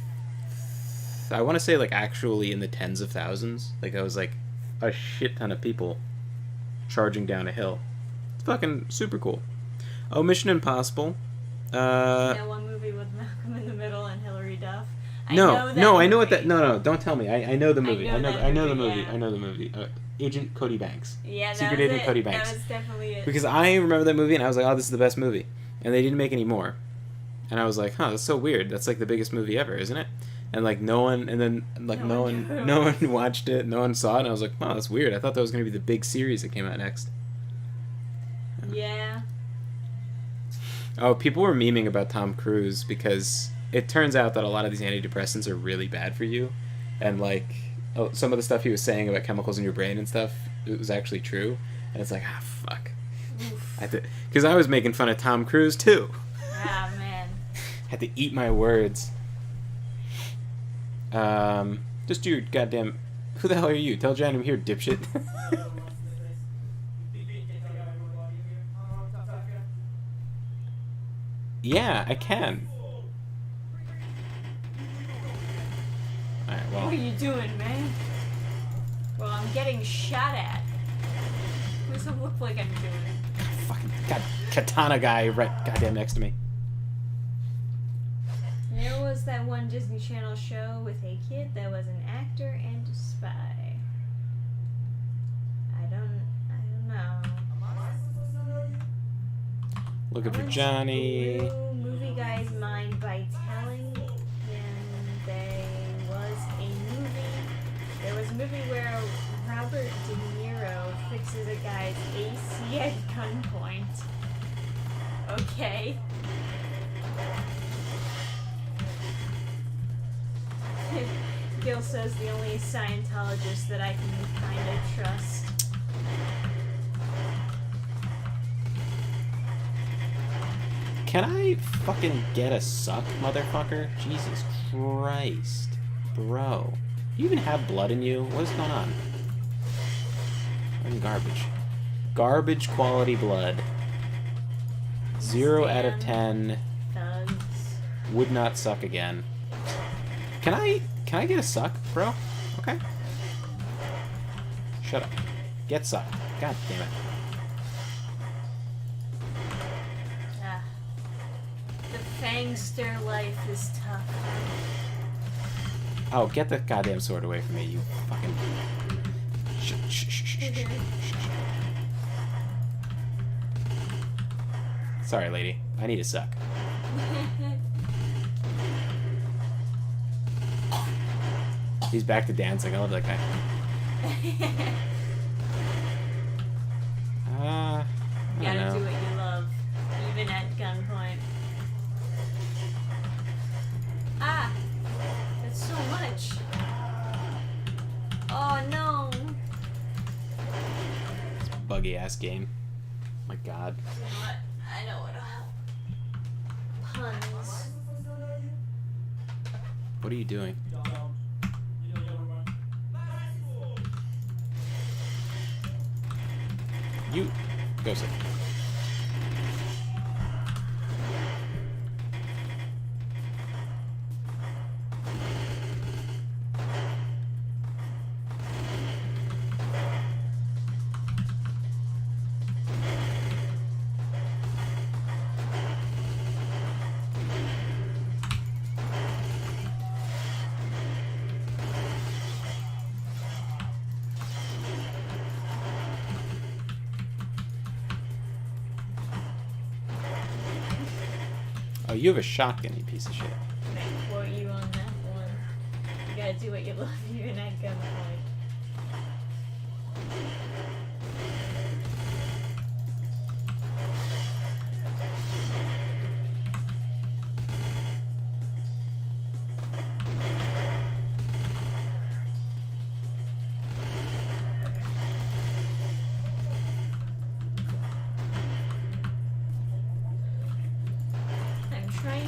Speaker 1: I want to say like actually in the tens of thousands. Like that was like a shit ton of people charging down a hill. It's fucking super cool. Oh, Mission Impossible.
Speaker 2: One movie with Malcolm in the Middle and Hilary Duff.
Speaker 1: I know what that. No, don't tell me. I know the movie. I know the movie.
Speaker 2: Yeah.
Speaker 1: I know the movie. Agent Cody Banks.
Speaker 2: Yeah,
Speaker 1: Secret Agent Cody Banks.
Speaker 2: That was definitely it.
Speaker 1: Because I remember that movie and I was like, oh, this is the best movie, and they didn't make any more, and I was like, huh, that's so weird. That's like the biggest movie ever, isn't it? And like no one watched it. No one saw it, and I was like, wow, that's weird. I thought that was gonna be the big series that came out next.
Speaker 2: Yeah.
Speaker 1: Oh, people were memeing about Tom Cruise because it turns out that a lot of these antidepressants are really bad for you, and like some of the stuff he was saying about chemicals in your brain and stuff, it was actually true, and it's like, fuck. Because I was making fun of Tom Cruise too.
Speaker 2: Ah, man.
Speaker 1: Had to eat my words. Just do your goddamn... Who the hell are you? Tell Jan I'm here, dipshit. Yeah, I can. Alright, well...
Speaker 2: What are you doing, man? Well, I'm getting shot at. What does it look like I'm doing?
Speaker 1: Fucking katana guy right goddamn next to me.
Speaker 2: There was that one Disney Channel show with a kid that was an actor and a spy. I don't know.
Speaker 1: Looking for Johnny.
Speaker 2: Blew movie guy's mind by telling him there was a movie where Robert De Niro fixes a guy's AC at gunpoint. Okay. Gil says the only Scientologist that I can kind of trust.
Speaker 1: Can I fucking get a suck, motherfucker? Jesus Christ. Bro. You even have blood in you? What is going on? I'm garbage. Garbage quality blood. 0 out of 10.
Speaker 2: Thugs.
Speaker 1: Would not suck again. Can I get a suck, bro? Okay. Shut up. Get sucked. God damn it.
Speaker 2: The Fangster life is tough.
Speaker 1: Oh, get the goddamn sword away from me, you fucking... Shh. Sorry, lady. I need a suck. He's back to dancing. I love that guy. I don't
Speaker 2: Gotta
Speaker 1: know.
Speaker 2: do what you love, even at gunpoint. Ah! That's so much. Oh no!
Speaker 1: This buggy ass game. My god.
Speaker 2: You know what? I know what'll help. Puns.
Speaker 1: What are you doing? You go sit. Oh, you have a shotgun, you piece of shit.
Speaker 2: Can I quote you on that one? You gotta do what you love even at gunpoint.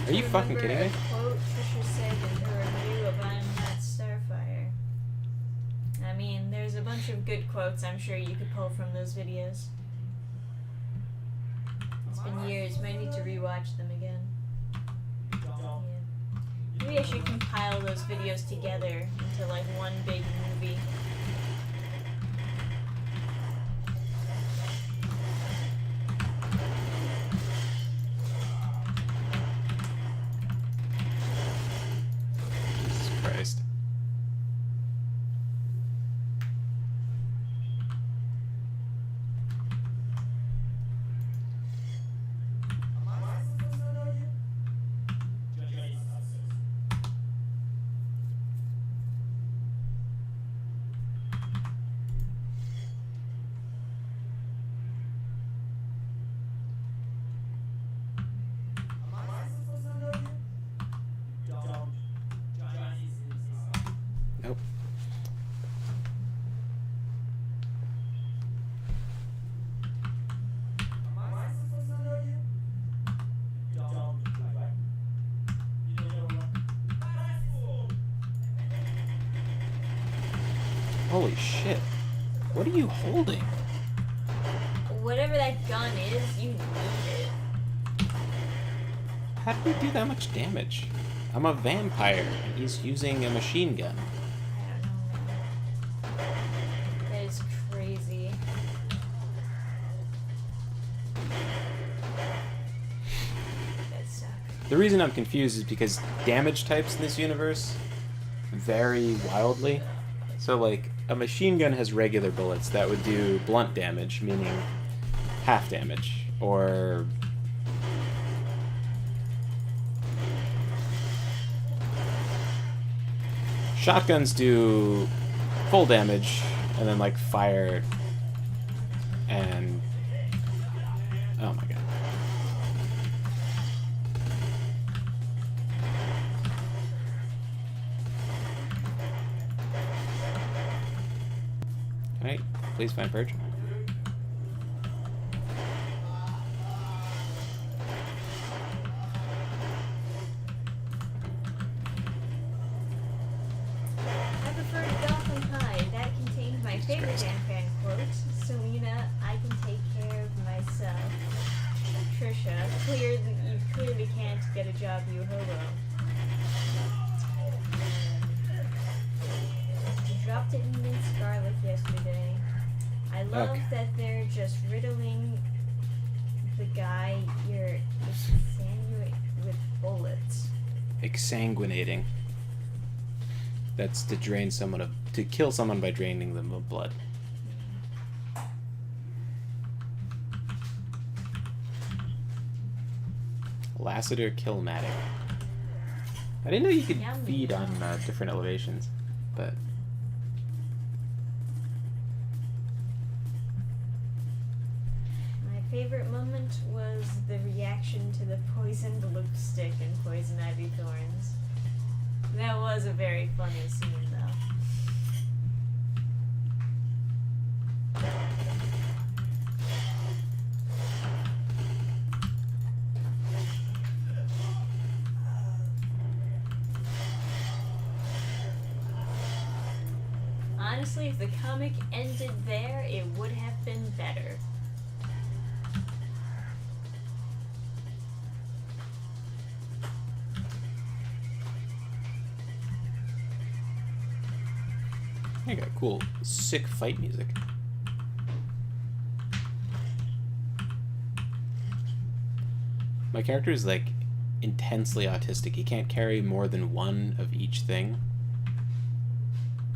Speaker 1: Are you fucking kidding me?
Speaker 2: A quote Trisha said in her review of I'm Not Starfire. I mean, there's a bunch of good quotes I'm sure you could pull from those videos. It's been years. Might need to rewatch them again. Yeah. Maybe I should compile those videos together into like one big movie.
Speaker 1: Christ. Nope. Holy shit. What are you holding?
Speaker 2: Whatever that gun is, you need it.
Speaker 1: How did he do that much damage? I'm a vampire, and he's using a machine gun.
Speaker 2: I don't know, man. That is crazy. That sucks.
Speaker 1: The reason I'm confused is because damage types in this universe vary wildly. So, like, a machine gun has regular bullets that would do blunt damage, meaning half damage, or shotguns do full damage and then like fire and oh my god. Alright, please find Purge.
Speaker 2: Favorite fan quote, Selena, I can take care of myself. Trisha, you clearly can't get a job, you hobo. You dropped it in Mint Scarlet yesterday. I love that they're just riddling the guy you're exsanguinating with bullets.
Speaker 1: Exsanguinating. That's to drain someone of to kill someone by draining them of blood. Lassiter Killmatic. I didn't know you could feed on different elevations, but
Speaker 2: my favorite moment was the reaction to the poisoned lipstick in Poison Ivy Thorns. That was a very funny scene, though. Honestly, if the comic ended there, it would have been better.
Speaker 1: I got cool, sick fight music. My character is like intensely autistic. He can't carry more than one of each thing.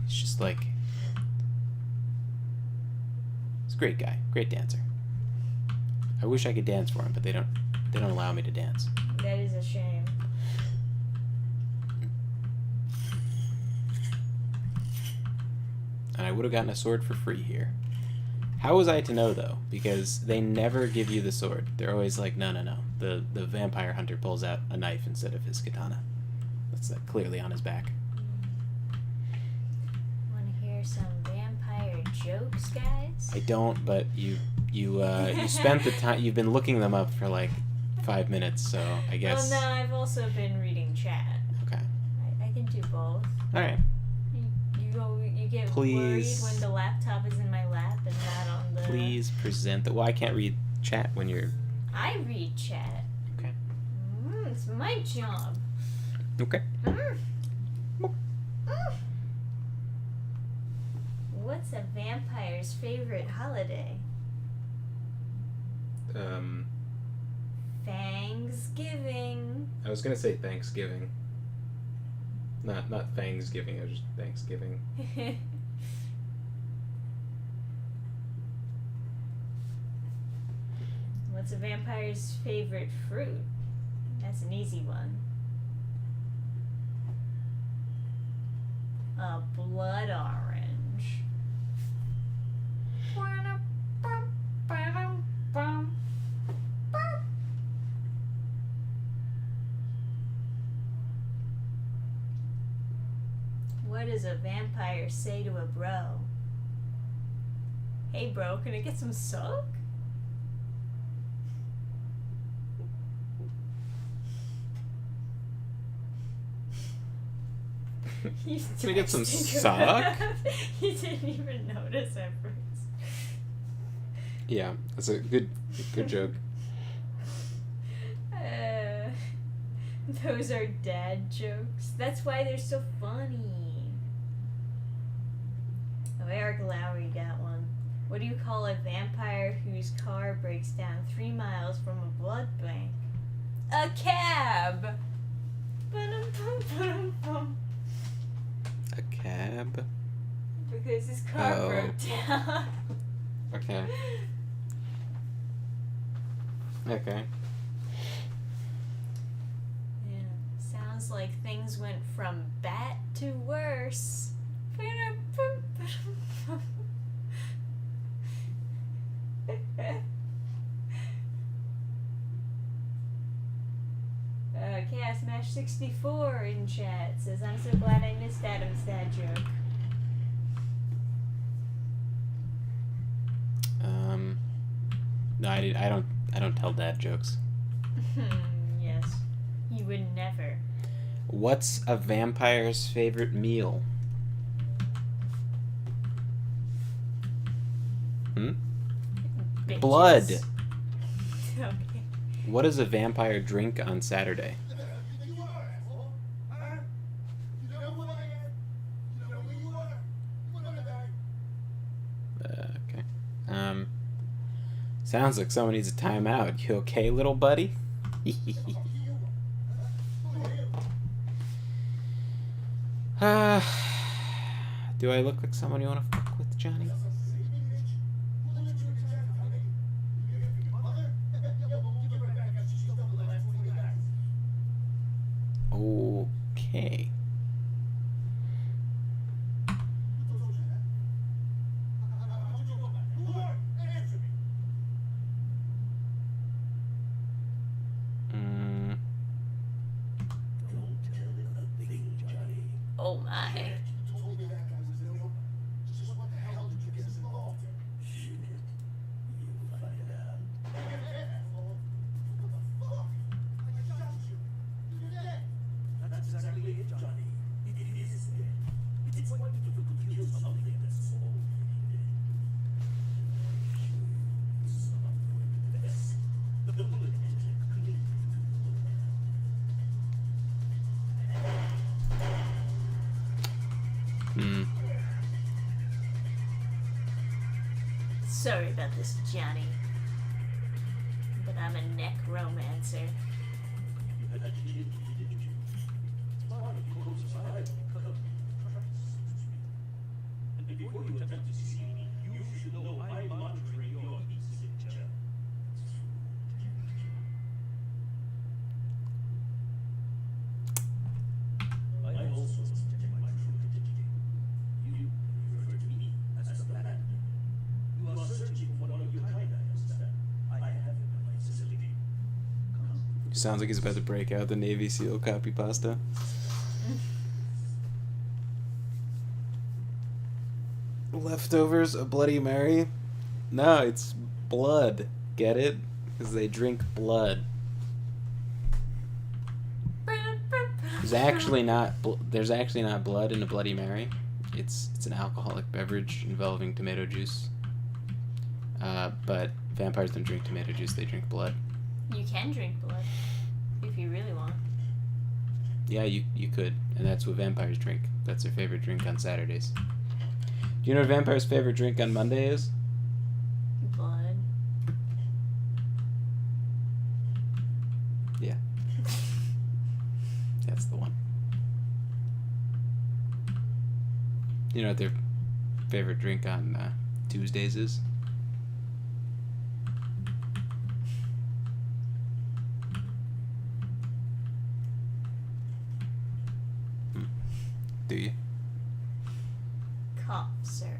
Speaker 1: It's just like, he's a great guy, great dancer. I wish I could dance for him, but they don't allow me to dance.
Speaker 2: That is a shame.
Speaker 1: And I would have gotten a sword for free here. How was I to know, though? Because they never give you the sword. They're always like, no, no, no. The vampire hunter pulls out a knife instead of his katana. That's clearly on his back.
Speaker 2: Want to hear some vampire jokes, guys?
Speaker 1: I don't, but you spent the time. You've been looking them up for like 5 minutes, so I guess.
Speaker 2: Well, no, I've also been reading chat.
Speaker 1: Okay.
Speaker 2: I can do both.
Speaker 1: All right.
Speaker 2: You get
Speaker 1: Please.
Speaker 2: worried when the laptop is in my lap and not on the...
Speaker 1: Please present the... Well, I can't read chat when you're...
Speaker 2: I read chat.
Speaker 1: Okay.
Speaker 2: It's my job.
Speaker 1: Okay.
Speaker 2: What's a vampire's favorite holiday? Thanksgiving.
Speaker 1: I was gonna say Thanksgiving. Not Thanksgiving. It was just Thanksgiving.
Speaker 2: What's a vampire's favorite fruit? That's an easy one. A blood orange. What does a vampire say to a bro? Hey bro, can I get some soak?
Speaker 1: Can I get some sock?
Speaker 2: You didn't even notice at first.
Speaker 1: Yeah, that's a good joke.
Speaker 2: Those are dad jokes. That's why they're so funny. Oh, Eric Lowry got one. What do you call a vampire whose car breaks down 3 miles from a blood bank? A cab! Ba-dum-bum-ba-dum-bum.
Speaker 1: A cab?
Speaker 2: Because his car broke down.
Speaker 1: Okay. Okay.
Speaker 2: Yeah. Sounds like things went from bad to worse. Chaos Smash 64 in chat says, I'm so glad I missed Adam's dad joke.
Speaker 1: No, I don't tell dad jokes.
Speaker 2: Yes. You would never.
Speaker 1: What's a vampire's favorite meal?
Speaker 2: Bitches.
Speaker 1: Blood.
Speaker 2: Okay.
Speaker 1: What does a vampire drink on Saturday? Okay. Sounds like someone needs a timeout. You okay, little buddy? Do I look like someone you want to fuck with, Johnny? Okay.
Speaker 2: Oh my. Sorry about this, Johnny. But I'm a necromancer.
Speaker 1: Sounds like he's about to break out the Navy SEAL copy pasta. Leftovers, a Bloody Mary? No, it's blood. Get it? Because they drink blood. There's actually not blood in a Bloody Mary. It's an alcoholic beverage involving tomato juice. But vampires don't drink tomato juice; they drink blood.
Speaker 2: You can drink blood if you really want.
Speaker 1: Yeah, you could, and that's what vampires drink. That's their favorite drink on Saturdays. Do you know what a vampire's favorite drink on Monday is?
Speaker 2: Blood.
Speaker 1: Yeah. That's the one. You know what their favorite drink on Tuesdays is? Do you?
Speaker 2: Cough syrup.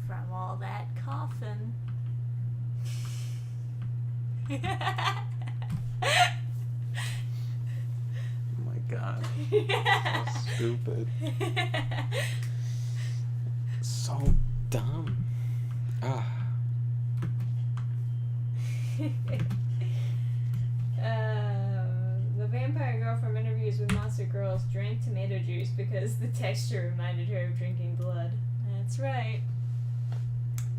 Speaker 2: From all that coughing.
Speaker 1: Oh my god. So stupid. So dumb. Ah.
Speaker 2: The vampire girl from interviews with Monster Girls drank tomato juice because the texture reminded her of drinking blood. That's right.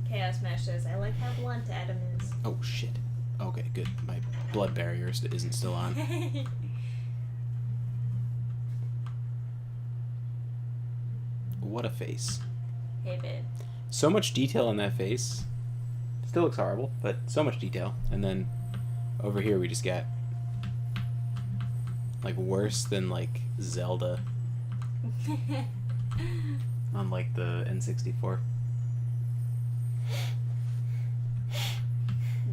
Speaker 2: Chaos Mash says, I like how blunt Adam is.
Speaker 1: Oh shit. Okay, good. My blood barrier isn't still on. What a face.
Speaker 2: Hey, babe.
Speaker 1: So much detail on that face. Still looks horrible, but so much detail. And then over here we just got like worse than like Zelda on like the N64.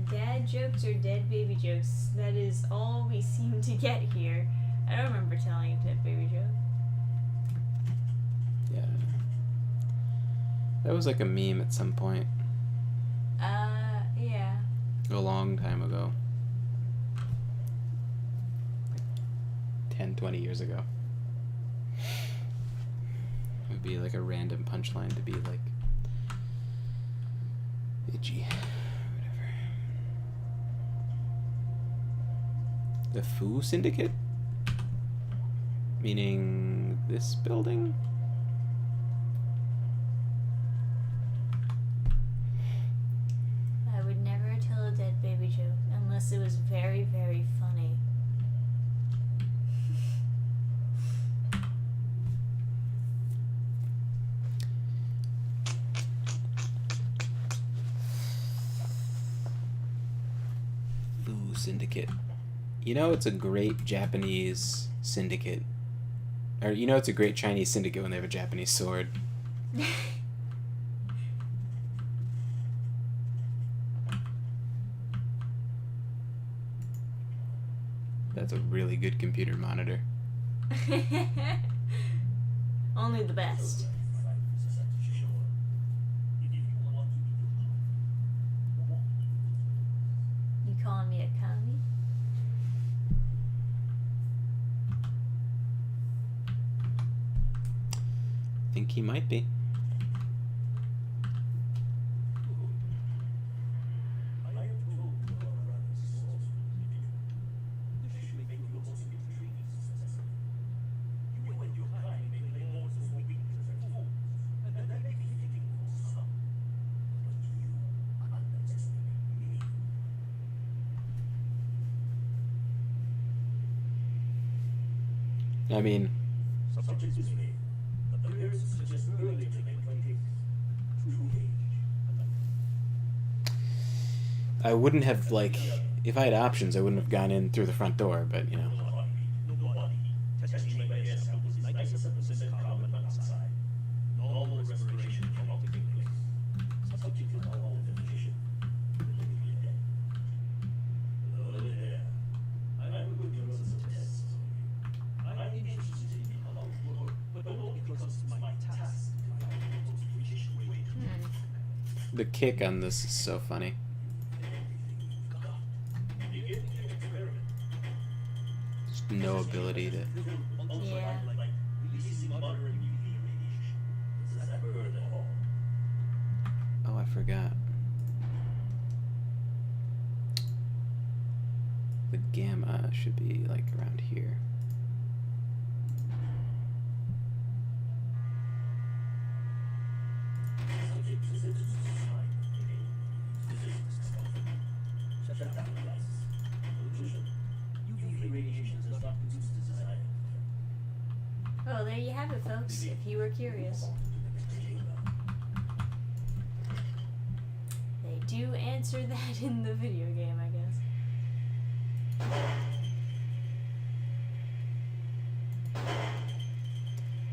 Speaker 2: Dad jokes or dead baby jokes. That is all we seem to get here. I don't remember telling a dead baby joke.
Speaker 1: Yeah. That was like a meme at some point.
Speaker 2: Yeah.
Speaker 1: A long time ago. 10, 20 years ago. It would be like a random punchline to be like itchy. Whatever. The Foo Syndicate? Meaning this building?
Speaker 2: I would never tell a dead baby joke unless it was very, very funny.
Speaker 1: Foo Syndicate. You know it's a great Japanese syndicate. Or you know it's a great Chinese syndicate when they have a Japanese sword. That's a really good computer monitor.
Speaker 2: Only the best. You calling me a commie?
Speaker 1: I think he might be. I mean, I wouldn't have, like, if I had options, I wouldn't have gone in through the front door, but, you know. The kick on this is so funny. no ability to.
Speaker 2: Yeah.
Speaker 1: Oh, I forgot. The gamma should be like around here.
Speaker 2: Oh, there you have it, folks, if you were curious. They do answer that in the video game, I guess.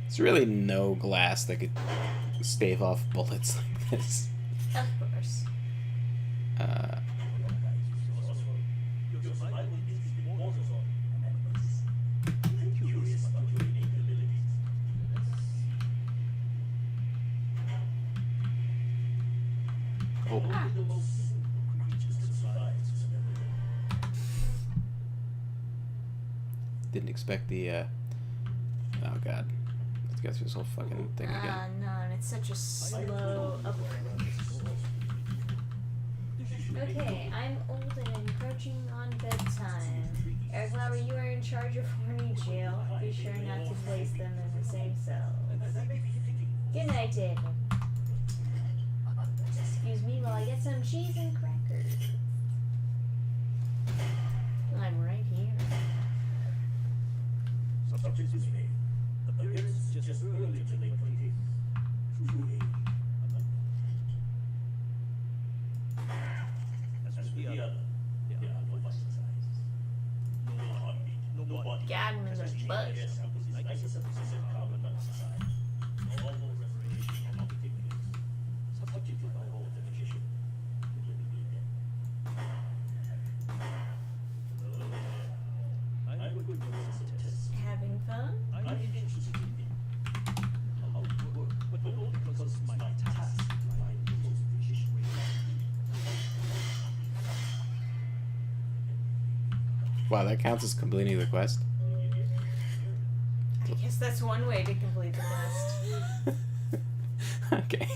Speaker 1: There's really no glass that could stave off bullets like this.
Speaker 2: Of course.
Speaker 1: Oh.
Speaker 2: Ah.
Speaker 1: Didn't expect the, oh god. Let's go through this whole fucking thing again.
Speaker 2: Ah, no, and it's such a slow upload. Okay, I'm old and encroaching on bedtime. Eric Lauer, you are in charge of horny jail. Be sure not to place them in the same cells. Good night, David. Excuse me while I get some cheese and crackers. I'm right here. Got him in the butt. Having fun?
Speaker 1: Wow, that counts as completing the quest?
Speaker 2: I guess that's one way to complete the quest.
Speaker 1: Okay.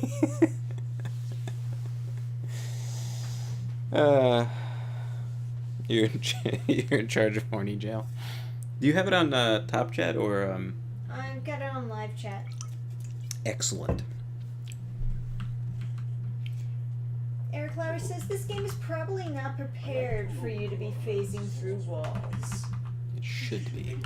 Speaker 1: You're in charge of horny jail. Do you have it on Top Chat or
Speaker 2: I've got it on live chat.
Speaker 1: Excellent.
Speaker 2: Eric Lauer says this game is probably not prepared for you to be phasing through walls.
Speaker 1: It should be.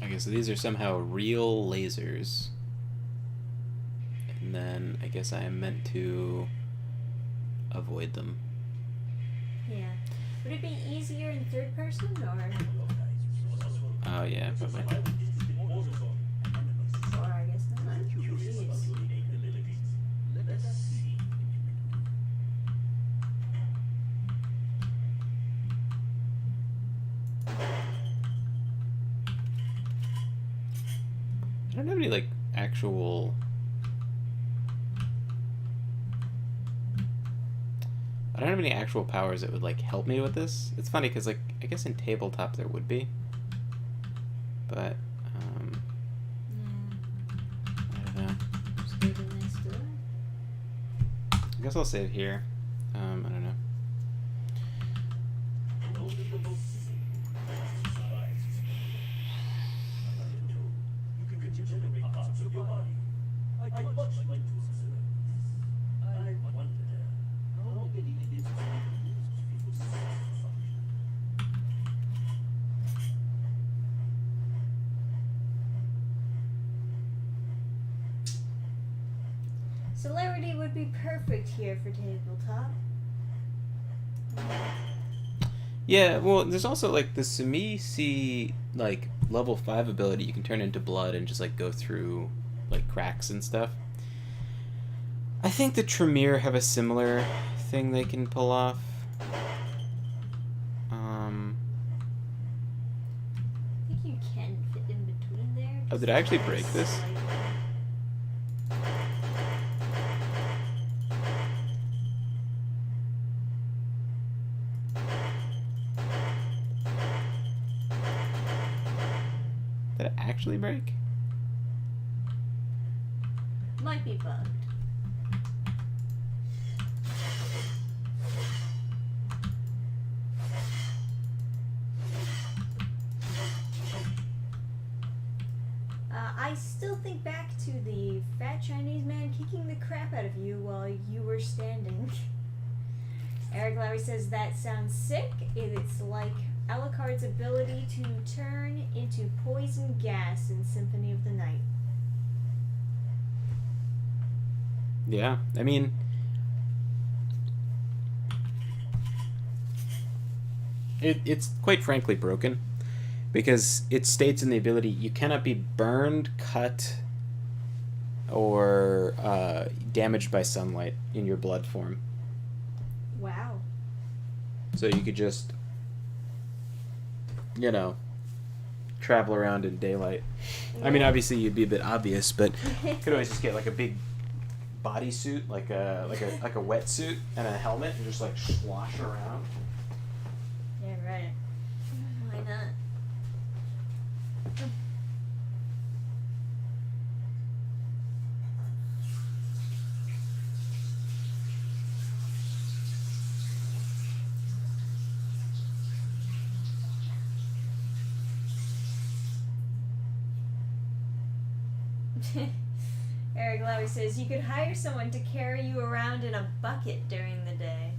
Speaker 1: Okay, so these are somehow real lasers. And then I guess I am meant to avoid them.
Speaker 2: Yeah. Would it be easier in third person or?
Speaker 1: Oh yeah, probably.
Speaker 2: Or I guess not. Jeez.
Speaker 1: I don't have any like actual I don't have any actual powers that would like help me with this. It's funny because like I guess in tabletop there would be, but I don't know.
Speaker 2: Just go to the next door.
Speaker 1: I guess I'll save here. I don't know.
Speaker 2: Celerity would be perfect here for tabletop.
Speaker 1: Yeah, well, there's also like the Sumisi like level 5 ability. You can turn into blood and just like go through like cracks and stuff. I think the Tremere have a similar thing they can pull off.
Speaker 2: I think you can fit in between there.
Speaker 1: Oh, did I actually break this?
Speaker 2: Slightly.
Speaker 1: Did it actually break?
Speaker 2: Might be bugged. I still think back to the fat Chinese man kicking the crap out of you while you were standing. Eric Lowry says that sounds sick. It's like Alucard's ability to turn into poison gas in Symphony of the Night.
Speaker 1: Yeah, I mean, it's quite frankly broken because it states in the ability you cannot be burned, cut, or damaged by sunlight in your blood form.
Speaker 2: Wow.
Speaker 1: So you could just, you know, travel around in daylight. I mean, obviously you'd be a bit obvious, but you could always just get like a big bodysuit, like a wetsuit and a helmet, and just like slosh around.
Speaker 2: Yeah, right. Why not? Eric Lowy says you could hire someone to carry you around in a bucket during the day.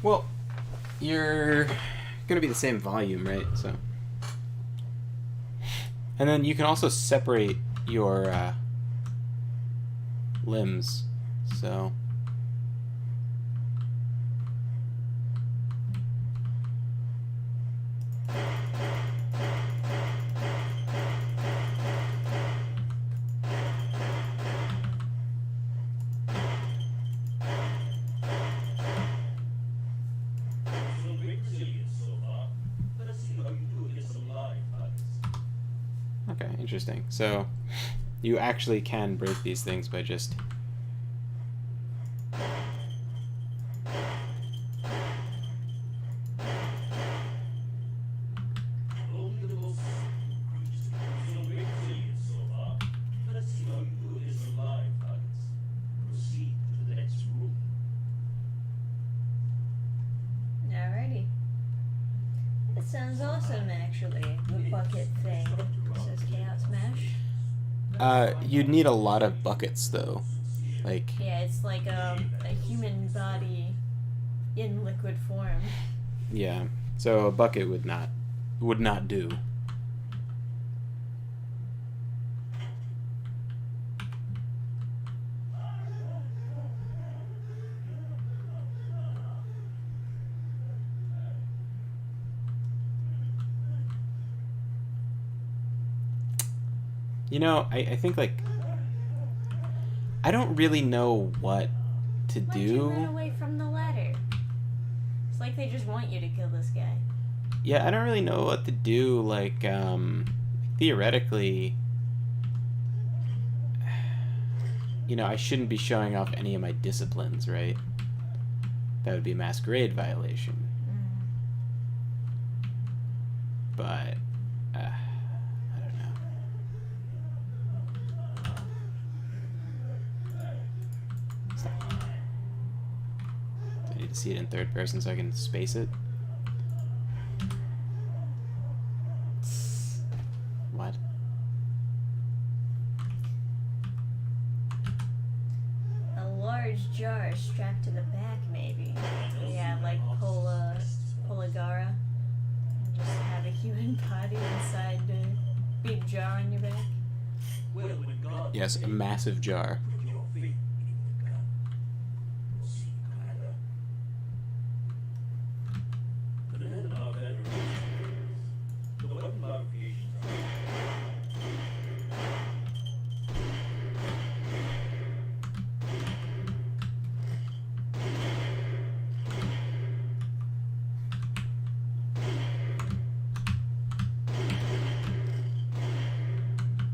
Speaker 1: Well, you're gonna be the same volume, right? So, and then you can also separate your limbs. So. Okay, interesting. So, you actually can break these things by just...
Speaker 2: Alrighty. That sounds awesome, actually. The bucket thing. Says Chaos Smash.
Speaker 1: You'd need a lot of buckets, though. Like...
Speaker 2: Yeah, it's like a human body in liquid form.
Speaker 1: Yeah. So a bucket would not do. You know, I think, like, I don't really know what to
Speaker 2: Why'd
Speaker 1: do.
Speaker 2: you run away from the ladder? It's like they just want you to kill this guy.
Speaker 1: Yeah, I don't really know what to do, like, theoretically, you know, I shouldn't be showing off any of my disciplines, right? That would be a Masquerade violation. But I don't know. Do I need to see it in third person so I can space it? What?
Speaker 2: A large jar strapped to the back, maybe. Yeah, like Polagara. Just have a human body inside the big jar on your back.
Speaker 1: Yes, a massive jar.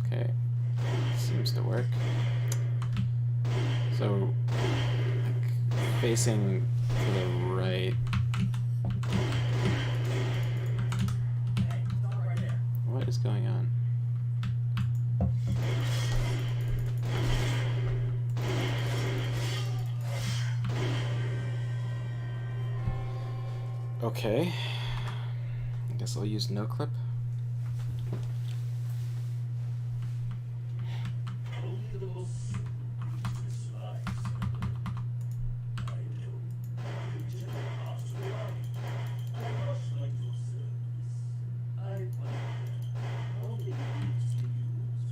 Speaker 1: Okay, seems to work. So, like, facing to the right. What is going on? Okay. I guess I'll use no clip.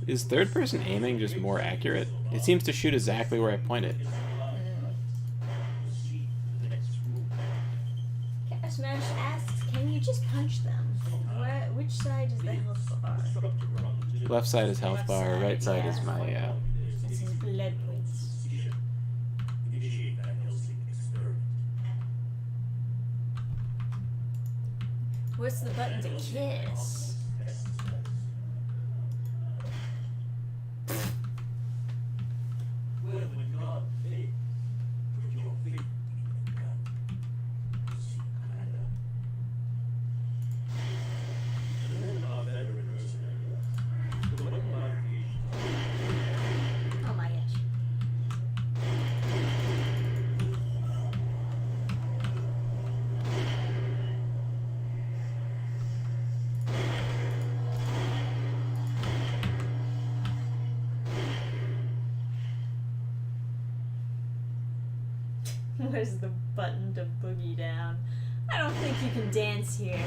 Speaker 1: Is third person aiming just more accurate? It seems to shoot exactly where I point it.
Speaker 2: Smash asks, can you just punch them? Which side is the health bar?
Speaker 1: Left side is health bar, right side is my,
Speaker 2: This is blood points. What's the button to kiss? Oh my gosh. Where's the button to boogie down? I don't think you can dance here.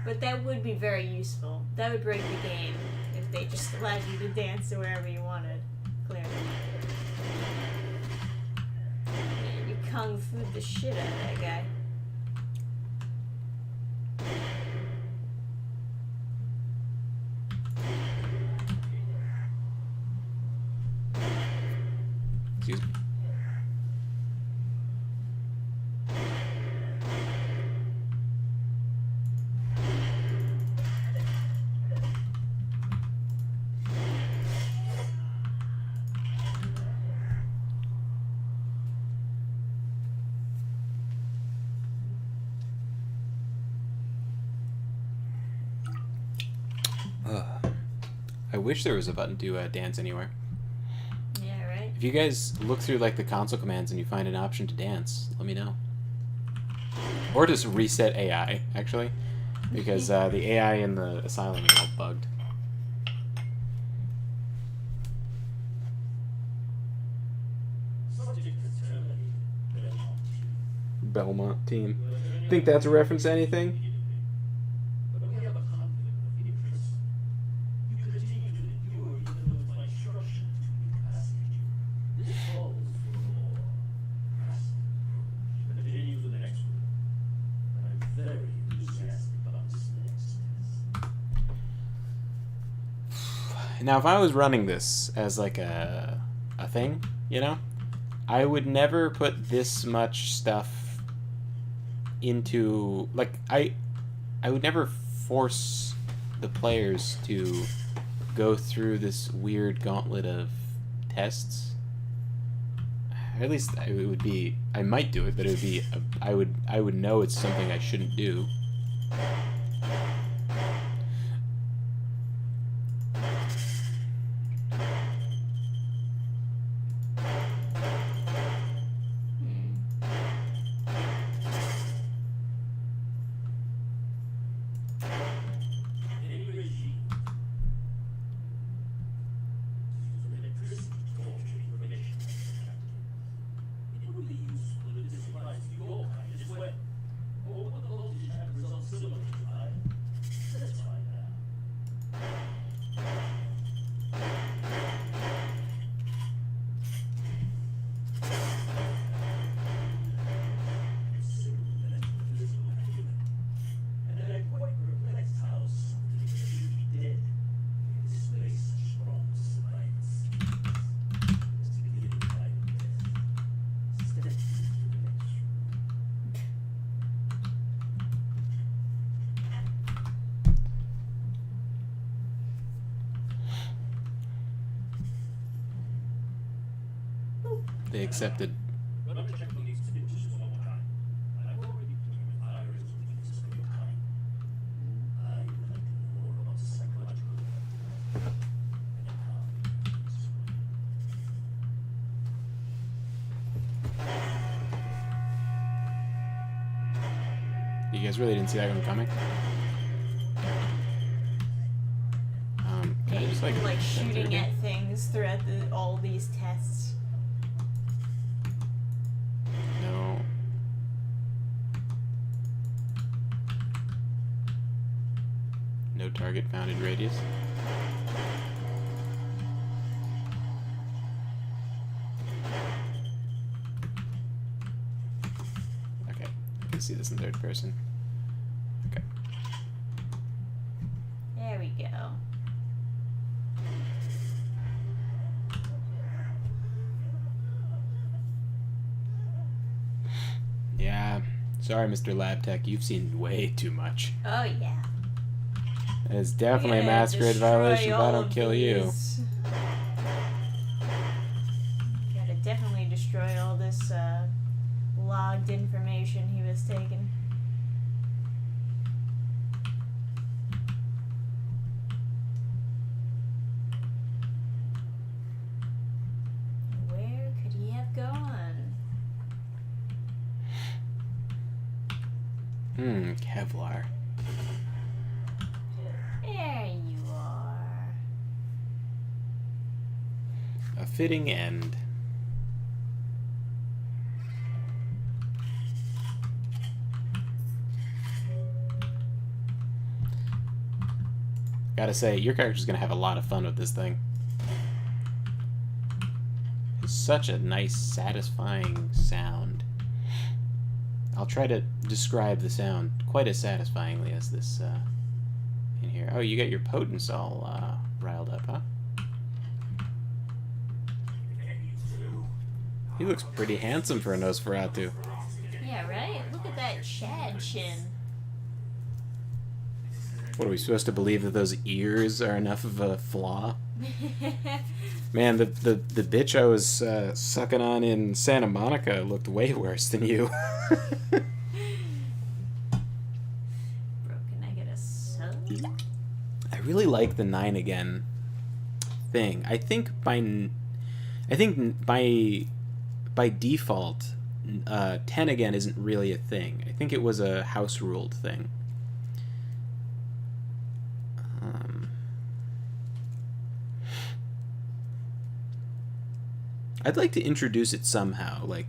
Speaker 2: But that would be very useful. That would break the game if they just allowed you to dance to wherever you wanted. Clearly. Man, you kung fu the shit out of that guy.
Speaker 1: excuse me. I wish there was a button to dance anywhere.
Speaker 2: Yeah, right?
Speaker 1: If you guys look through like the console commands and you find an option to dance, let me know. Or just reset AI, actually, because the AI in the asylum is all bugged. Belmont team. Think that's a reference to anything? Now, if I was running this as like a thing, you know, I would never put this much stuff into, like, I would never force the players to go through this weird gauntlet of tests. Or at least it would be. I might do it, but it would be. I would know it's something I shouldn't do. They accepted. You guys really didn't see that one coming? Can I just
Speaker 2: like shooting at things throughout all these tests.
Speaker 1: No. No target found in radius. Okay, I can see this in third person. Okay.
Speaker 2: There we go.
Speaker 1: Yeah. Sorry, Mr. Lab Tech, you've seen way too much.
Speaker 2: Oh yeah.
Speaker 1: It's definitely a Masquerade violation if I don't kill you.
Speaker 2: Gotta definitely destroy all this logged information he was taking. Where could he have gone?
Speaker 1: Kevlar.
Speaker 2: There you are.
Speaker 1: A fitting end. Gotta say, your character's gonna have a lot of fun with this thing. It's such a nice, satisfying sound. I'll try to describe the sound quite as satisfyingly as this in here. Oh, you got your potence all riled up, huh? He looks pretty handsome for a Nosferatu.
Speaker 2: Yeah, right? Look at that Chad chin.
Speaker 1: What, are we supposed to believe that those ears are enough of a flaw? Man, the bitch I was sucking on in Santa Monica looked way worse than you.
Speaker 2: Bro, can I get a sub?
Speaker 1: I really like the 9 again thing. I think by default, 10 again isn't really a thing. I think it was a house ruled thing. I'd like to introduce it somehow, like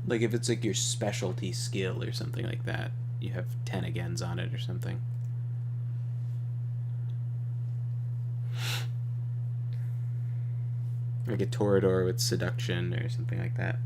Speaker 1: if it's like your specialty skill or something like that. You have 10 agains on it or something. Like a Toreador with seduction or something like that.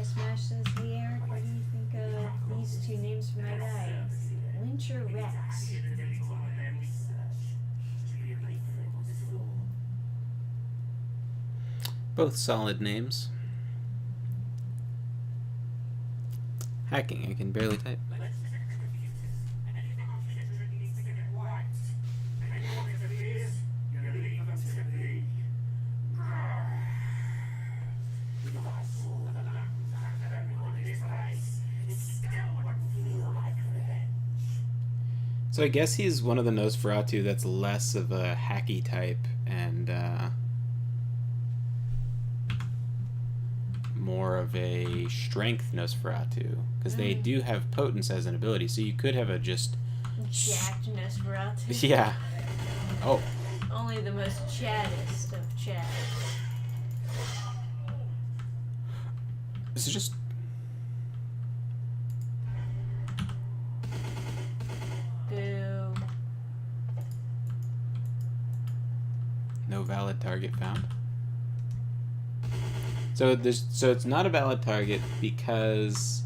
Speaker 2: Smash says, hey Eric, what do you think of these two names for my guy? Lynch
Speaker 1: Both solid names. Hacking, I can barely type. So I guess he's one of the Nosferatu that's less of a hacky type and more of a strength Nosferatu. Because they do have potence as an ability, so you could have a just...
Speaker 2: Jacked Nosferatu.
Speaker 1: Yeah. Oh.
Speaker 2: Only the most chaddest of chads.
Speaker 1: This is just...
Speaker 2: Boo.
Speaker 1: No valid target found. So it's not a valid target because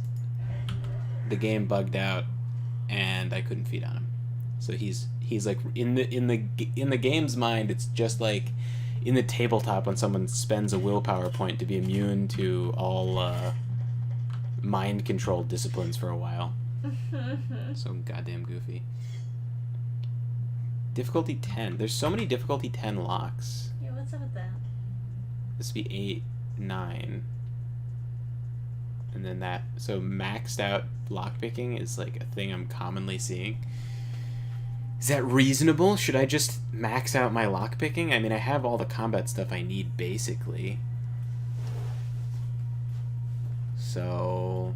Speaker 1: the game bugged out and I couldn't feed on him. So he's like in the game's mind, it's just like in the tabletop when someone spends a willpower point to be immune to all mind control disciplines for a while. So goddamn goofy. Difficulty 10. There's so many difficulty 10 locks.
Speaker 2: Yeah, what's up with that?
Speaker 1: This would be 8, 9. And then that. So maxed out lockpicking is like a thing I'm commonly seeing. Is that reasonable? Should I just max out my lockpicking? I mean, I have all the combat stuff I need basically. So...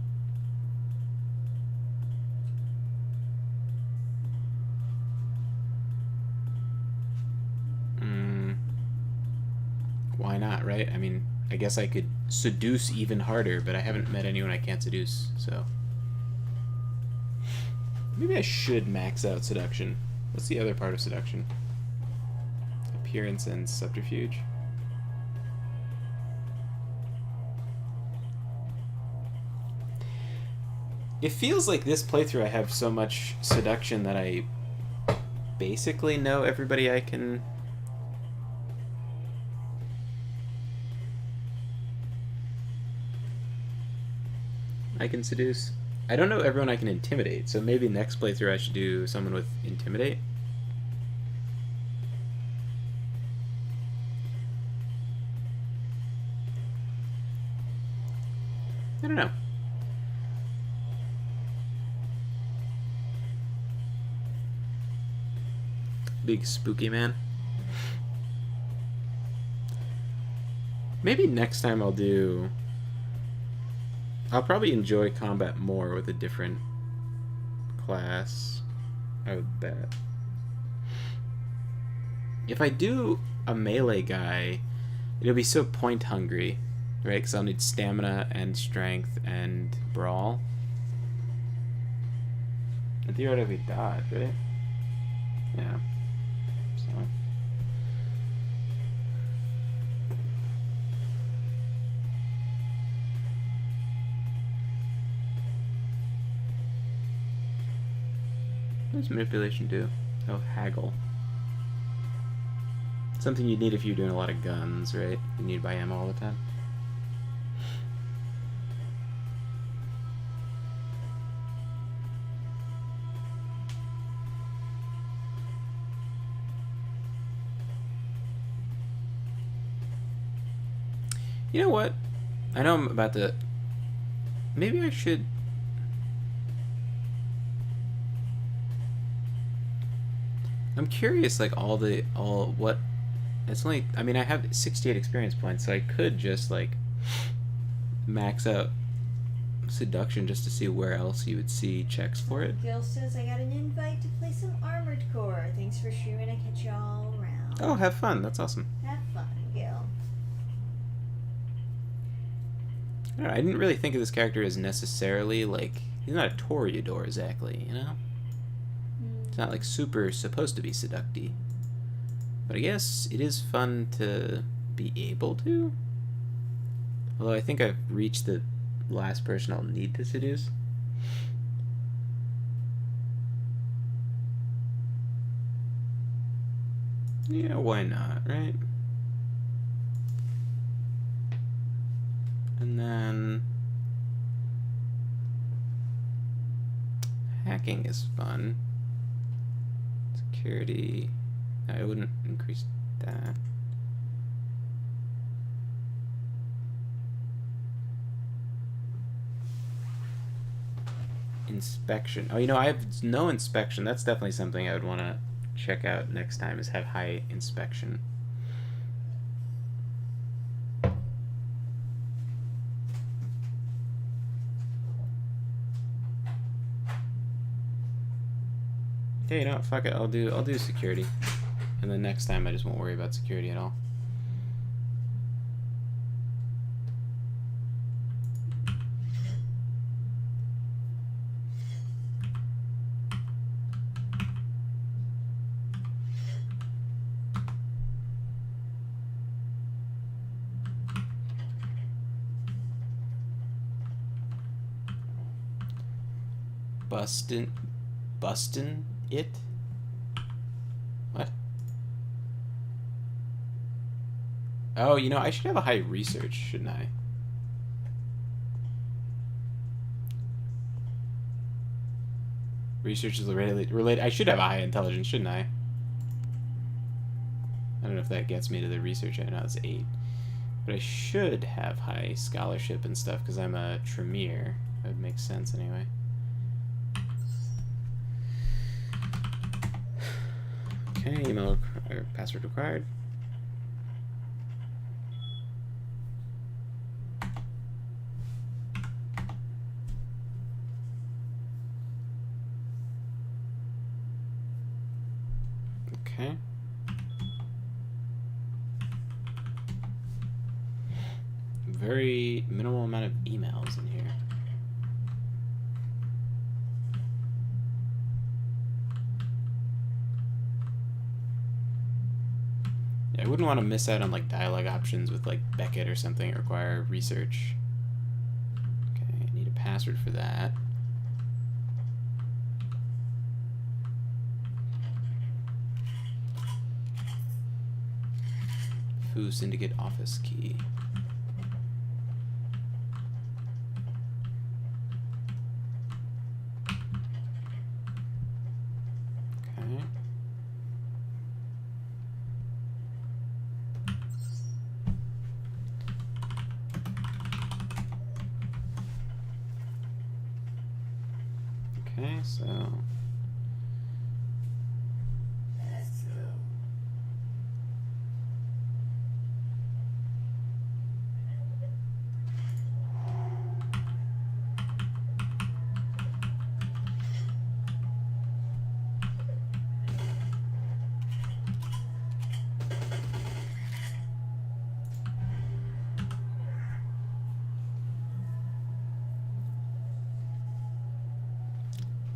Speaker 1: why not, right? I mean, I guess I could seduce even harder, but I haven't met anyone I can't seduce, so... Maybe I should max out seduction. What's the other part of seduction? Appearance and subterfuge. It feels like this playthrough I have so much seduction that I basically know everybody I can... seduce. I don't know everyone I can intimidate, so maybe next playthrough I should do someone with intimidate. I don't know. Big spooky man. Maybe next time I'll probably enjoy combat more with a different class, I would bet. If I do a melee guy, it'll be so point hungry, right? Because I'll need stamina and strength and brawl. And theoretically dodge, right? Yeah. So... what does manipulation do? Oh, haggle. Something you'd need if you're doing a lot of guns, right? You need to buy ammo all the time. You know what? I know I'm about to... Maybe I should... I'm curious, like, what... It's only... I mean, I have 68 experience points, so I could just, like, max out seduction just to see where else you would see checks for it.
Speaker 2: Gil says, I got an invite to play some Armored Core. Thanks for streaming. I catch you all around.
Speaker 1: Oh, have fun. That's awesome.
Speaker 2: Have fun, Gil.
Speaker 1: I don't know, I didn't really think of this character as necessarily, like... He's not a Toreador, exactly, you know? It's not like super supposed to be seducty. But I guess it is fun to be able to. Although I think I've reached the last person I'll need to seduce. Yeah, why not, right? And then hacking is fun. Security. No, I wouldn't increase that. Inspection. Oh, you know, I have no inspection. That's definitely something I would want to check out next time, is have high inspection. Yeah, you know what? Fuck it. I'll do security. And then next time I just won't worry about security at all. Bustin' it? What? Oh, you know, I should have a high research, shouldn't I? Research is related. I should have a high intelligence, shouldn't I? I don't know if that gets me to the research. I know it's 8. But I should have high scholarship and stuff because I'm a Tremere. That would make sense anyway. Okay, email or password required. Okay. Very minimal amount of emails in here. I wouldn't want to miss out on like dialogue options with like Beckett or something that require research. Okay, I need a password for that. Foo Syndicate office key. Okay. Okay, so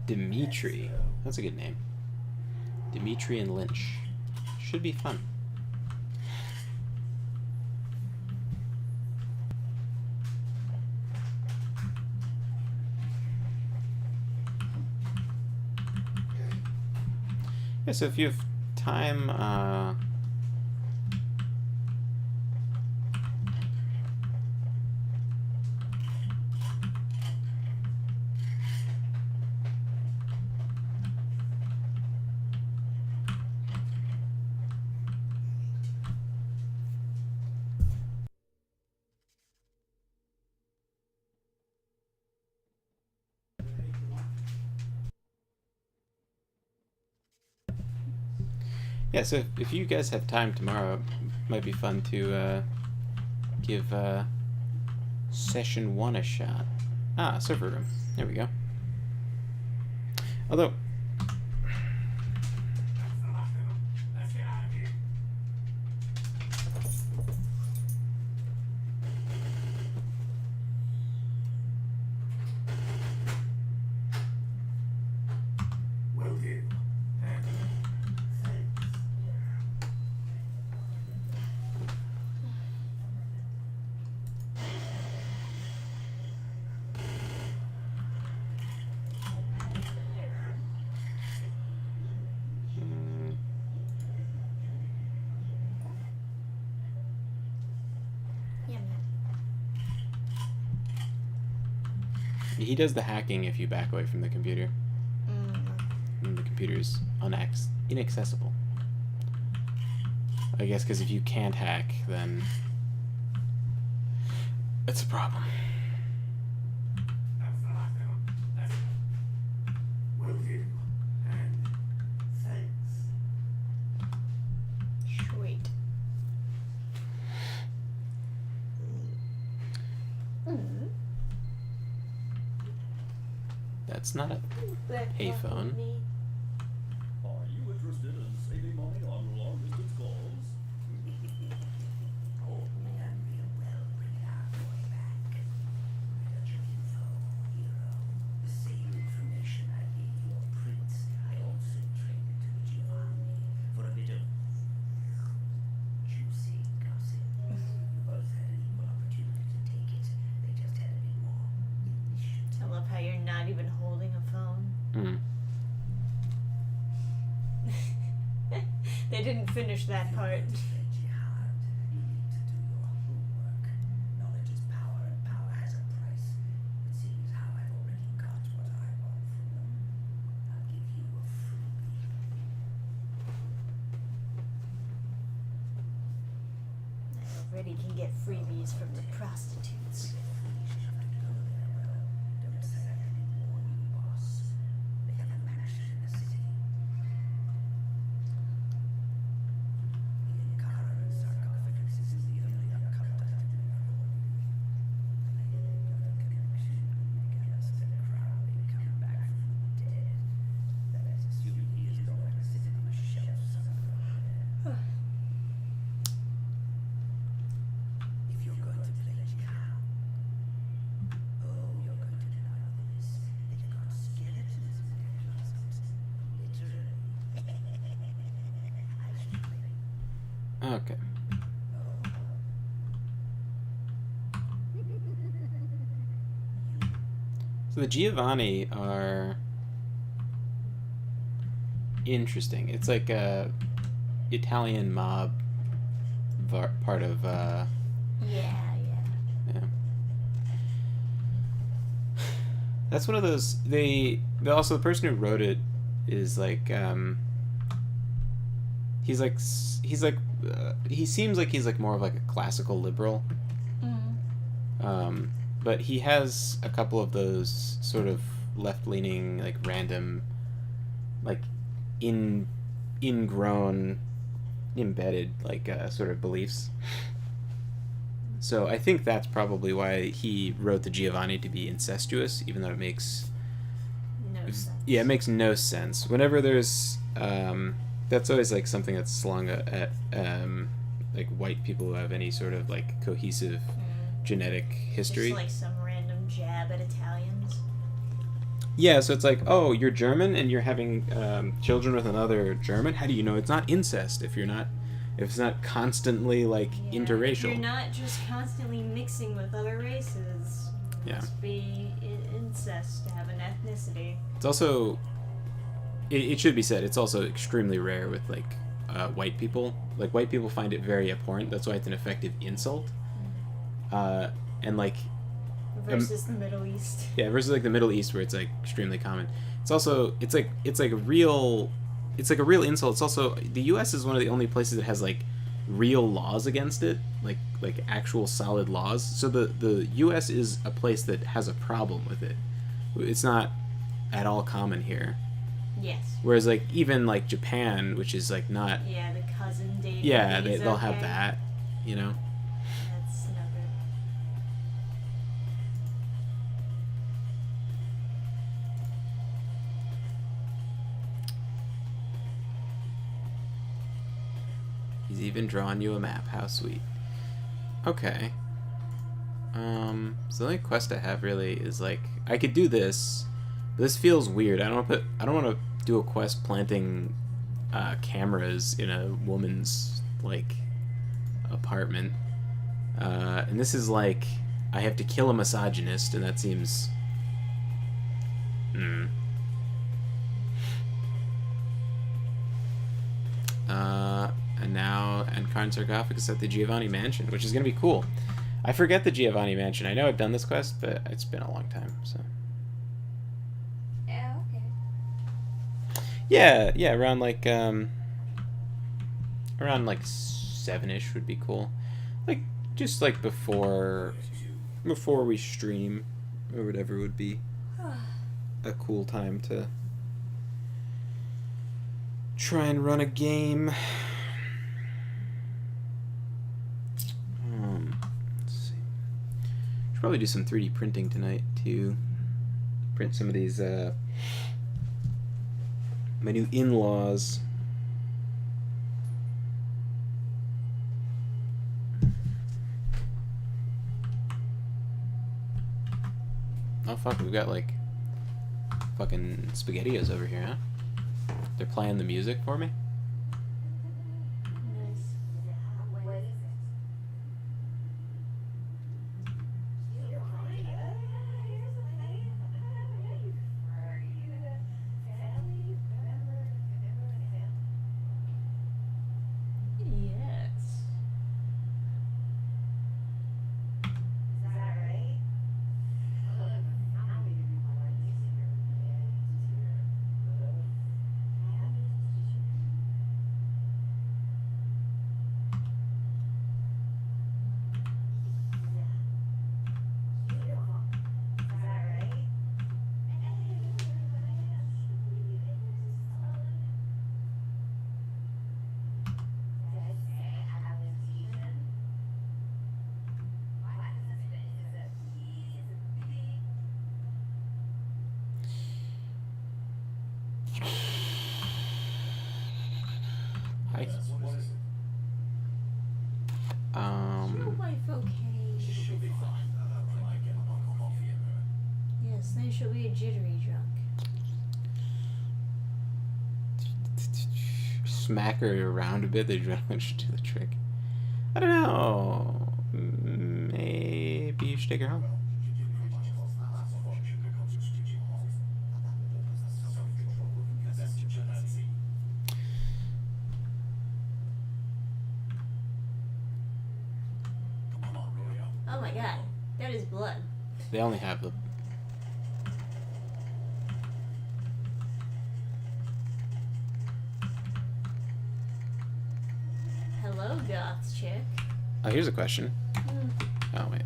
Speaker 1: Dimitri. That's a good name. Dimitri and Lynch. Should be fun. Yeah, so if you have time, yeah, so if you guys have time tomorrow, it might be fun to give session 1 a shot. Ah, server room. There we go. Although, He does the hacking if you back away from the computer. And the computer's inaccessible. I guess because if you can't hack, then it's a problem.
Speaker 3: Will do. And thanks.
Speaker 2: Sweet.
Speaker 1: That's not a
Speaker 2: Black
Speaker 1: payphone.
Speaker 2: coffee.
Speaker 4: Are you interested in saving money on long-distance calls?
Speaker 3: Hold me and we'll bring our boy back. I got your info, hero. The same information I gave your prince. I also traded to the Giovanni for a bit of juicy gossip. You both had an equal opportunity to take it. They just had a bit more initiative.
Speaker 2: I love how you're not even holding a phone.
Speaker 1: Mm.
Speaker 2: They didn't finish that part.
Speaker 3: Jihad, you need to do your homework. Knowledge is power, and power has a price. It seems how I've already got what I want from them. I'll give you a freebie.
Speaker 2: I already can get freebies from the prostitutes.
Speaker 3: Foolish enough to go there, well, don't say I didn't warn you, boss. They have a mansion in the city. The Ankara and sarcophagus is the only occult item in the world. I hear they've got a connection with Aleister Crowley come back from the dead. That is assuming he is not sitting on a shelf somewhere over there. If you're going to play jihad, oh, you're going to deny this. They've got skeletons in their closets. Literally. I should play.
Speaker 1: Okay. So the Giovanni are interesting. It's like a Italian mob part of
Speaker 2: Yeah.
Speaker 1: yeah. That's one of those. They also, the person who wrote it is like he seems like he's like more of like a classical liberal. But he has a couple of those sort of left-leaning, like random, like ingrown, embedded, like sort of beliefs. So I think that's probably why he wrote the Giovanni to be incestuous, even though it makes
Speaker 2: No sense.
Speaker 1: yeah, it makes no sense. Whenever there's that's always like something that's slung at like white people who have any sort of like cohesive genetic history.
Speaker 2: Just like some random jab at Italians.
Speaker 1: Yeah, so it's like, oh, you're German and you're having children with another German. How do you know it's not incest if it's not constantly like
Speaker 2: Yeah,
Speaker 1: interracial?
Speaker 2: You're not just constantly mixing with other races. It
Speaker 1: Yeah.
Speaker 2: must be incest to have an ethnicity.
Speaker 1: It's also, it should be said, it's also extremely rare with like white people. Like white people find it very abhorrent. That's why it's an effective insult. And like
Speaker 2: Versus the Middle East.
Speaker 1: yeah, versus like the Middle East where it's like extremely common. It's also it's like a real insult. It's also the U.S. is one of the only places that has like real laws against it, like actual solid laws. So the U.S. is a place that has a problem with it. It's not at all common here.
Speaker 2: Yes.
Speaker 1: Whereas like even like Japan, which is like not
Speaker 2: Yeah, the cousin dating.
Speaker 1: yeah,
Speaker 2: thing is
Speaker 1: they'll
Speaker 2: okay.
Speaker 1: have that, you know.
Speaker 2: That's no good.
Speaker 1: He's even drawn you a map. How sweet. Okay. So the only quest I have really is like I could do this. But this feels weird. I don't want to do a quest planting cameras in a woman's like apartment. And this is like I have to kill a misogynist, and that seems. And now Encarn Sarcophagus at the Giovanni Mansion, which is going to be cool. I forget the Giovanni Mansion. I know I've done this quest, but it's been a long time, so Yeah, around like around like 7ish would be cool. Like just like before we stream or whatever would be a cool time to try and run a game. Let's see. Should probably do some 3D printing tonight to print some of these my new in-laws. Oh fuck, we've got like fucking SpaghettiOs over here, huh? They're playing the music for me?
Speaker 2: Yes.
Speaker 1: Hi.
Speaker 2: Your wife okay? Yes, then she'll be a jittery drunk.
Speaker 1: Smack her around a bit, the adrenaline should do the trick. I don't know. Maybe you should take her home.
Speaker 2: Oh my god, that is blood.
Speaker 1: They only have the...
Speaker 2: Hello, goth chick.
Speaker 1: Oh, here's a question. Oh, wait.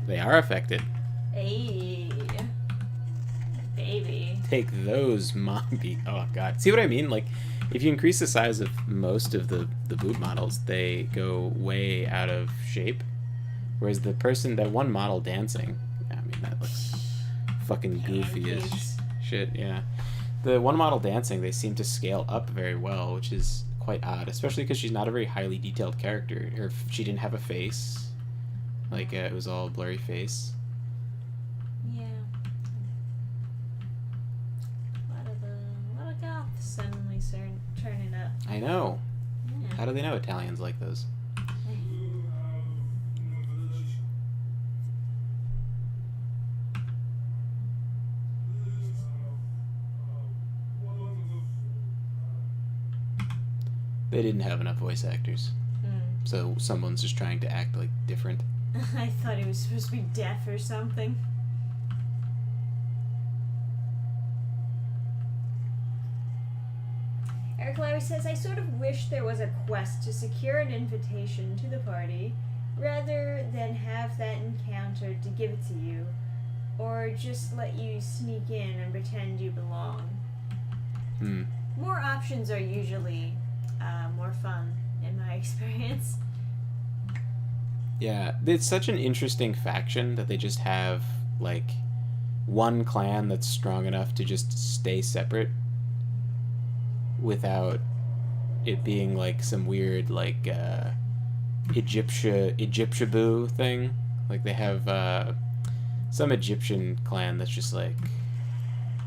Speaker 1: They are affected.
Speaker 2: Hey. Baby.
Speaker 1: Take those, Mombi. Oh, God. See what I mean? Like, if you increase the size of most of the boot models, they go way out of shape. Whereas the person, that one model dancing, yeah, I mean, that looks fucking goofy as
Speaker 2: Pancakes.
Speaker 1: shit, yeah. The one model dancing, they seem to scale up very well, which is quite odd, especially because she's not a very highly detailed character. She didn't have a face. Like, it was all blurry face.
Speaker 2: Yeah. A lot of goths suddenly turning up.
Speaker 1: I know.
Speaker 2: Yeah.
Speaker 1: How do they know Italians like those? They didn't have enough voice actors. So someone's just trying to act like different.
Speaker 2: I thought he was supposed to be deaf or something. Eric Lowry says, I sort of wish there was a quest to secure an invitation to the party rather than have that encounter to give it to you, or just let you sneak in and pretend you belong. More options are usually more fun, in my experience.
Speaker 1: Yeah, it's such an interesting faction that they just have, like, one clan that's strong enough to just stay separate without it being, like, some weird, like, Egyptiaboo thing. Like, they have some Egyptian clan that's just, like,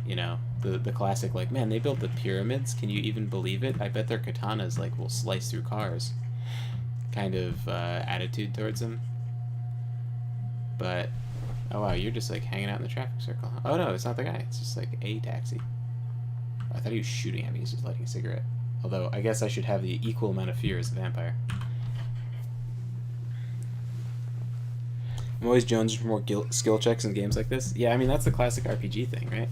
Speaker 1: you know, the classic, like, man, they built the pyramids, can you even believe it? I bet their katanas, like, will slice through cars kind of attitude towards them. But, oh wow, you're just, like, hanging out in the traffic circle. Oh no, it's not the guy, it's just, like, a taxi. I thought he was shooting at me, he's just lighting a cigarette. Although, I guess I should have the equal amount of fear as a vampire. I'm always jonesing for more skill checks in games like this. Yeah, I mean, that's the classic RPG thing, right?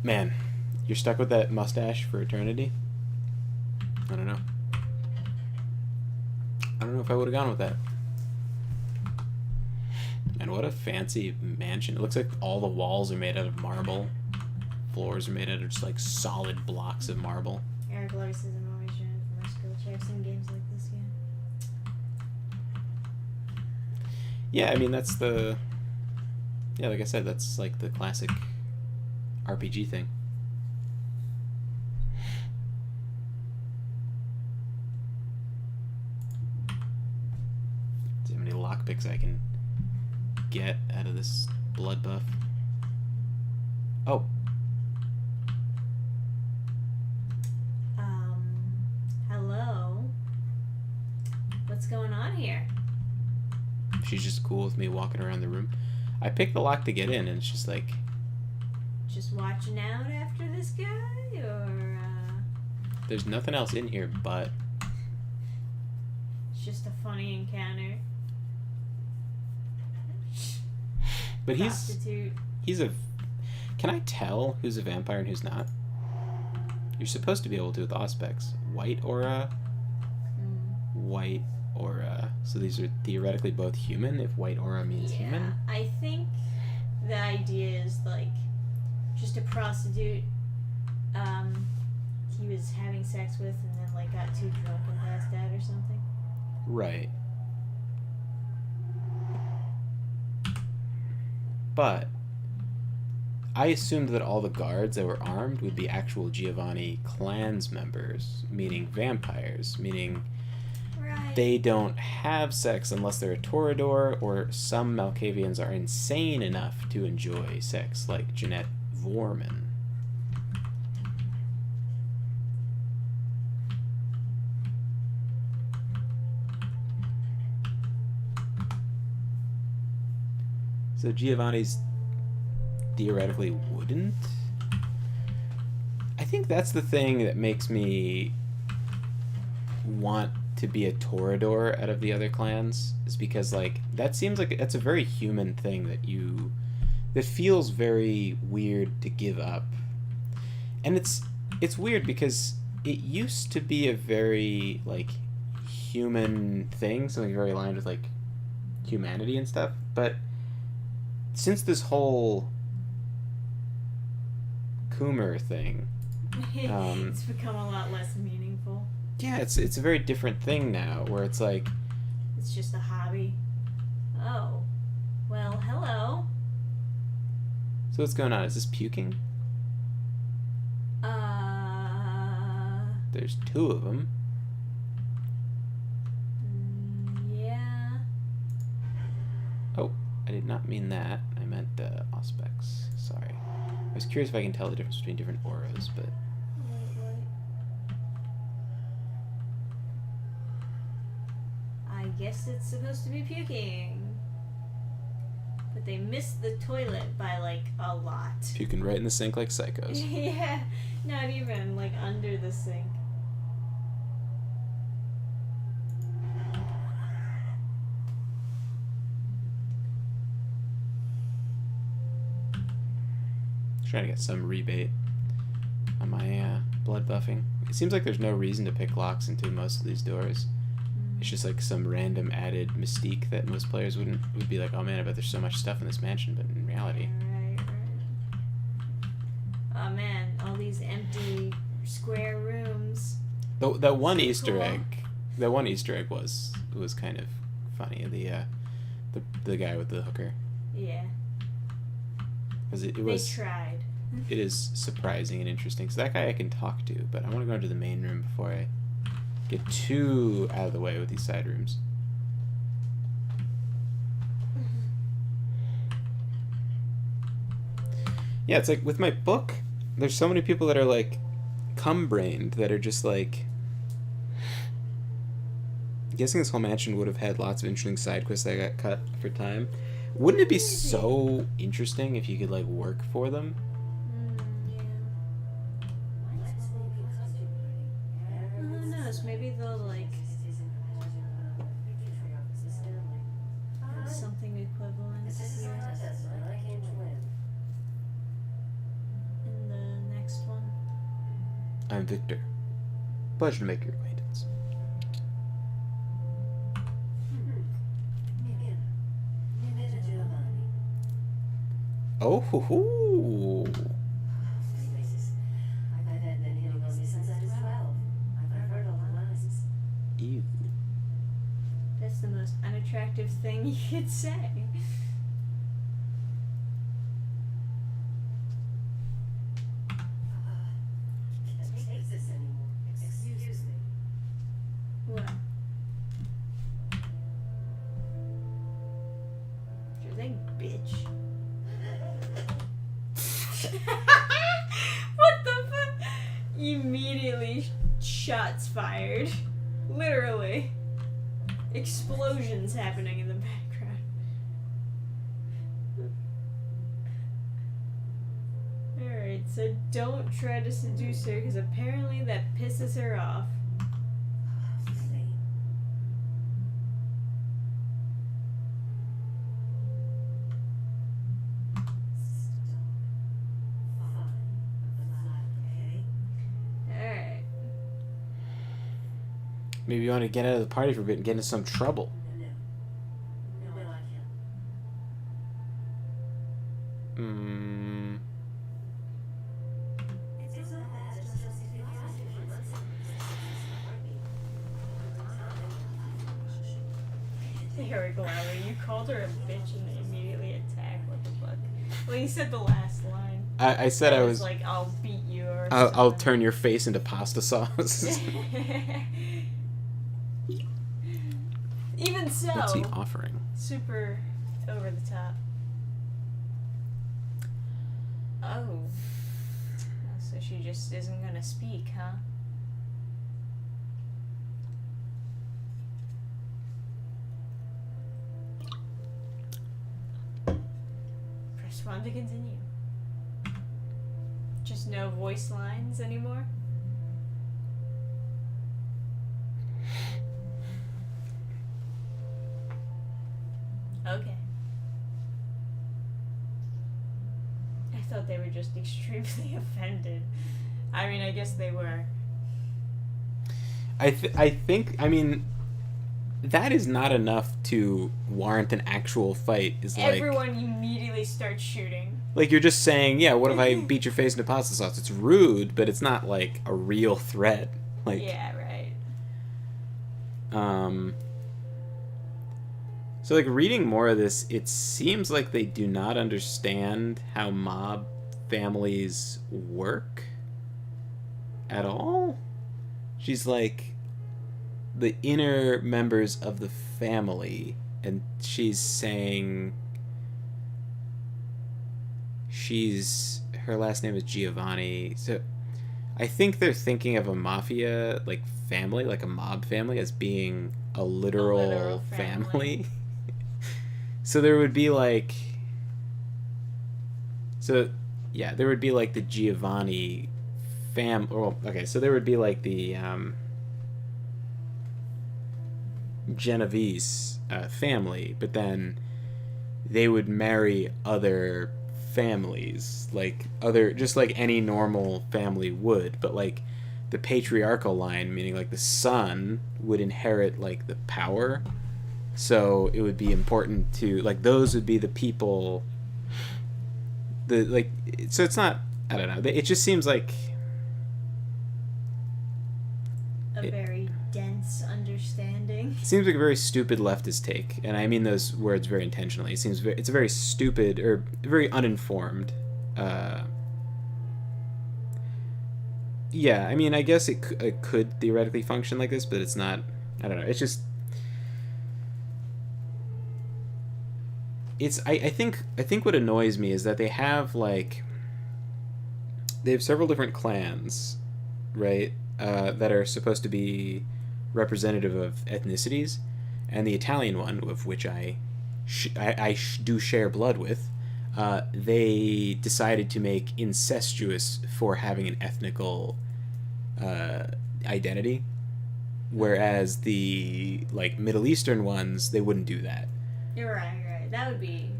Speaker 1: Man, you're stuck with that mustache for eternity? I don't know. I don't know if I would have gone with that. And what a fancy mansion. It looks like all the walls are made out of marble. Floors are made out of just like solid blocks of marble.
Speaker 2: Eric Lowy says I'm always trying for my skill checks in games like this, yeah.
Speaker 1: Yeah, I mean, that's the... Yeah, like I said, that's like the classic RPG thing. See how many lockpicks I can get out of this blood buff. Oh,
Speaker 2: Hello? What's going on here?
Speaker 1: she's just cool with me walking around the room. I picked the lock to get in, and it's just like...
Speaker 2: Just watching out after this guy, or,
Speaker 1: There's nothing else in here but...
Speaker 2: it's just a funny encounter?
Speaker 1: But he's
Speaker 2: Prostitute.
Speaker 1: a... Can I tell who's a vampire and who's not? You're supposed to be able to with Auspex. White aura, white aura. So these are theoretically both human if white aura means human.
Speaker 2: I think the idea is like just a prostitute he was having sex with and then like got too drunk and passed out or something.
Speaker 1: Right. But I assumed that all the guards that were armed would be actual Giovanni clans members, meaning vampires, meaning
Speaker 2: Right.
Speaker 1: they don't have sex unless they're a Toreador, or some Malkavians are insane enough to enjoy sex, like Jeanette Vorman. So Giovanni's theoretically wouldn't. I think that's the thing that makes me want to be a Toreador out of the other clans, is because like that seems like that's a very human thing that feels very weird to give up. And it's weird because it used to be a very like human thing, something very aligned with like humanity and stuff, but since this whole Coomer thing,
Speaker 2: It's become a lot less meaningful.
Speaker 1: yeah, it's a very different thing now, where it's like,
Speaker 2: It's just a hobby. Oh. Well, hello.
Speaker 1: so what's going on? Is this puking? There's two of them.
Speaker 2: Yeah.
Speaker 1: Oh, I did not mean that. I meant Auspex. Sorry. I was curious if I can tell the difference between different auras, but...
Speaker 2: Wait. I guess it's supposed to be puking. But they missed the toilet by like a lot.
Speaker 1: Puking right in the sink like psychos.
Speaker 2: Yeah, not even like under the sink.
Speaker 1: Trying to get some rebate on my blood buffing. It seems like there's no reason to pick locks into most of these doors. It's just like some random added mystique that most players would be like, oh man, I bet there's so much stuff in this mansion, but in reality...
Speaker 2: Right. Oh man, all these empty square rooms.
Speaker 1: That one
Speaker 2: So
Speaker 1: Easter
Speaker 2: cool.
Speaker 1: egg, that one Easter egg was kind of funny. The guy with the hooker,
Speaker 2: Yeah.
Speaker 1: because it
Speaker 2: They
Speaker 1: was
Speaker 2: tried.
Speaker 1: it is surprising and interesting. So that guy I can talk to, but I want to go into the main room before I get too out of the way with these side rooms. Yeah, it's like with my book, there's so many people that are like cum-brained that are just like... I'm guessing this whole mansion would have had lots of interesting side quests that got cut for time. Wouldn't it be so interesting if you could like work for them?
Speaker 2: Yeah. Who knows? Maybe they'll like have something equivalent here in the
Speaker 1: I'm Victor. Pleasure to make your acquaintance. Oh, hoo, hoo. Ew.
Speaker 2: That's the most unattractive thing you could say. What? Sure thing, bitch. What the fuck? Immediately shots fired. Literally. Explosions happening in the background. Alright, so don't try to seduce her because apparently that pisses her off. Alright.
Speaker 1: Maybe you want to get out of the party for a bit and get into some trouble. Hmm.
Speaker 2: Here we go, Ellie. You called her a bitch and they immediately attacked. What the fuck? Well, you said the last line.
Speaker 1: I said I was
Speaker 2: like, I'll beat you or
Speaker 1: I'll
Speaker 2: something.
Speaker 1: turn your face into pasta sauce.
Speaker 2: Even so,
Speaker 1: What's he offering?
Speaker 2: super over the top. Oh. So she just isn't gonna speak, huh? Press 1 to continue. Just no voice lines anymore? Okay. I thought they were just extremely offended. I mean, I guess they were.
Speaker 1: I think, I mean, that is not enough to warrant an actual fight. Is like
Speaker 2: Everyone immediately starts shooting.
Speaker 1: Like you're just saying, yeah, what if I beat your face into pasta sauce? It's rude, but it's not like a real threat. Like
Speaker 2: Yeah, right.
Speaker 1: So like reading more of this, it seems like they do not understand how mob families work at all. She's like the inner members of the family, and she's saying her last name is Giovanni. So I think they're thinking of a mafia like family, like a mob family, as being a literal family. So there would be like there would be like the Giovanni so there would be like the Genovese family, but then they would marry other families, like just like any normal family would, but like the patriarchal line, meaning like the son would inherit like the power. So it would be important to like those would be the people so it's not, I don't know, it just seems like
Speaker 2: a very dense understanding.
Speaker 1: It seems like a very stupid leftist take, and I mean those words very intentionally. It's a very stupid or very uninformed. Yeah, I mean, I guess it could theoretically function like this, but it's not. I don't know. It's just. I think what annoys me is that they have several different clans, right? That are supposed to be representative of ethnicities, and the Italian one, of which I do share blood with, they decided to make incestuous for having an ethnical identity, whereas the Middle Eastern ones, they wouldn't do that.
Speaker 2: You're right. That would be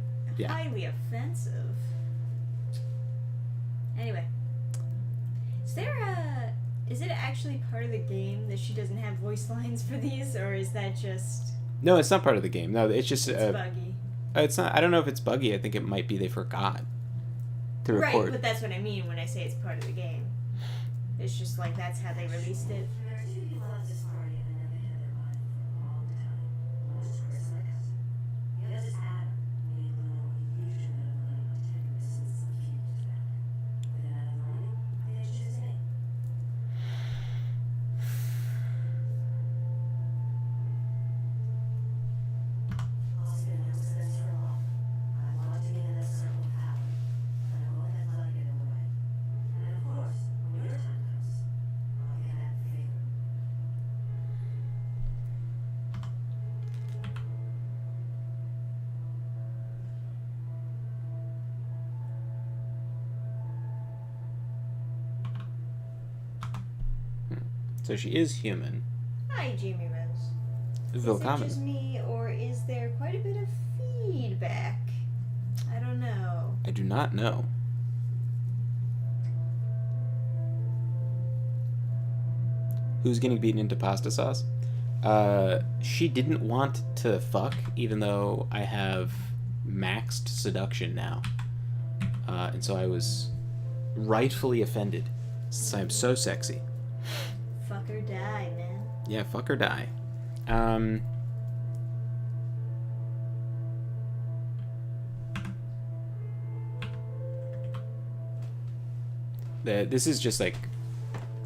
Speaker 2: highly offensive. Anyway, Is it actually part of the game that she doesn't have voice lines for these, or is that just
Speaker 1: No, it's not part of the game. No, it's just
Speaker 2: it's buggy?
Speaker 1: it's not. I don't know if it's buggy. I think it might be they forgot to
Speaker 2: Right,
Speaker 1: record.
Speaker 2: but that's what I mean when I say it's part of the game. It's just like that's how they released it.
Speaker 3: There are two people at this party and I never had their mind for a long time. One is Chris Lickus. The other is Adam, a little illusion of my tenuous and suffused back. Within that morning, I changed his name. I'll spin no sense for long. I want to be in that circle of power, but I won't let love get in the way. And of course, when your time comes, I'll get that favor.
Speaker 1: So she is human.
Speaker 2: Hi, Jamie Rose. Is it
Speaker 1: Willkommen.
Speaker 2: just me, or is there quite a bit of feedback? I don't know.
Speaker 1: I do not know. Who's getting beaten into pasta sauce? She didn't want to fuck, even though I have maxed seduction now. And so I was rightfully offended, since I'm so sexy.
Speaker 2: Fuck or die, man.
Speaker 1: Yeah, fuck or die. This is just like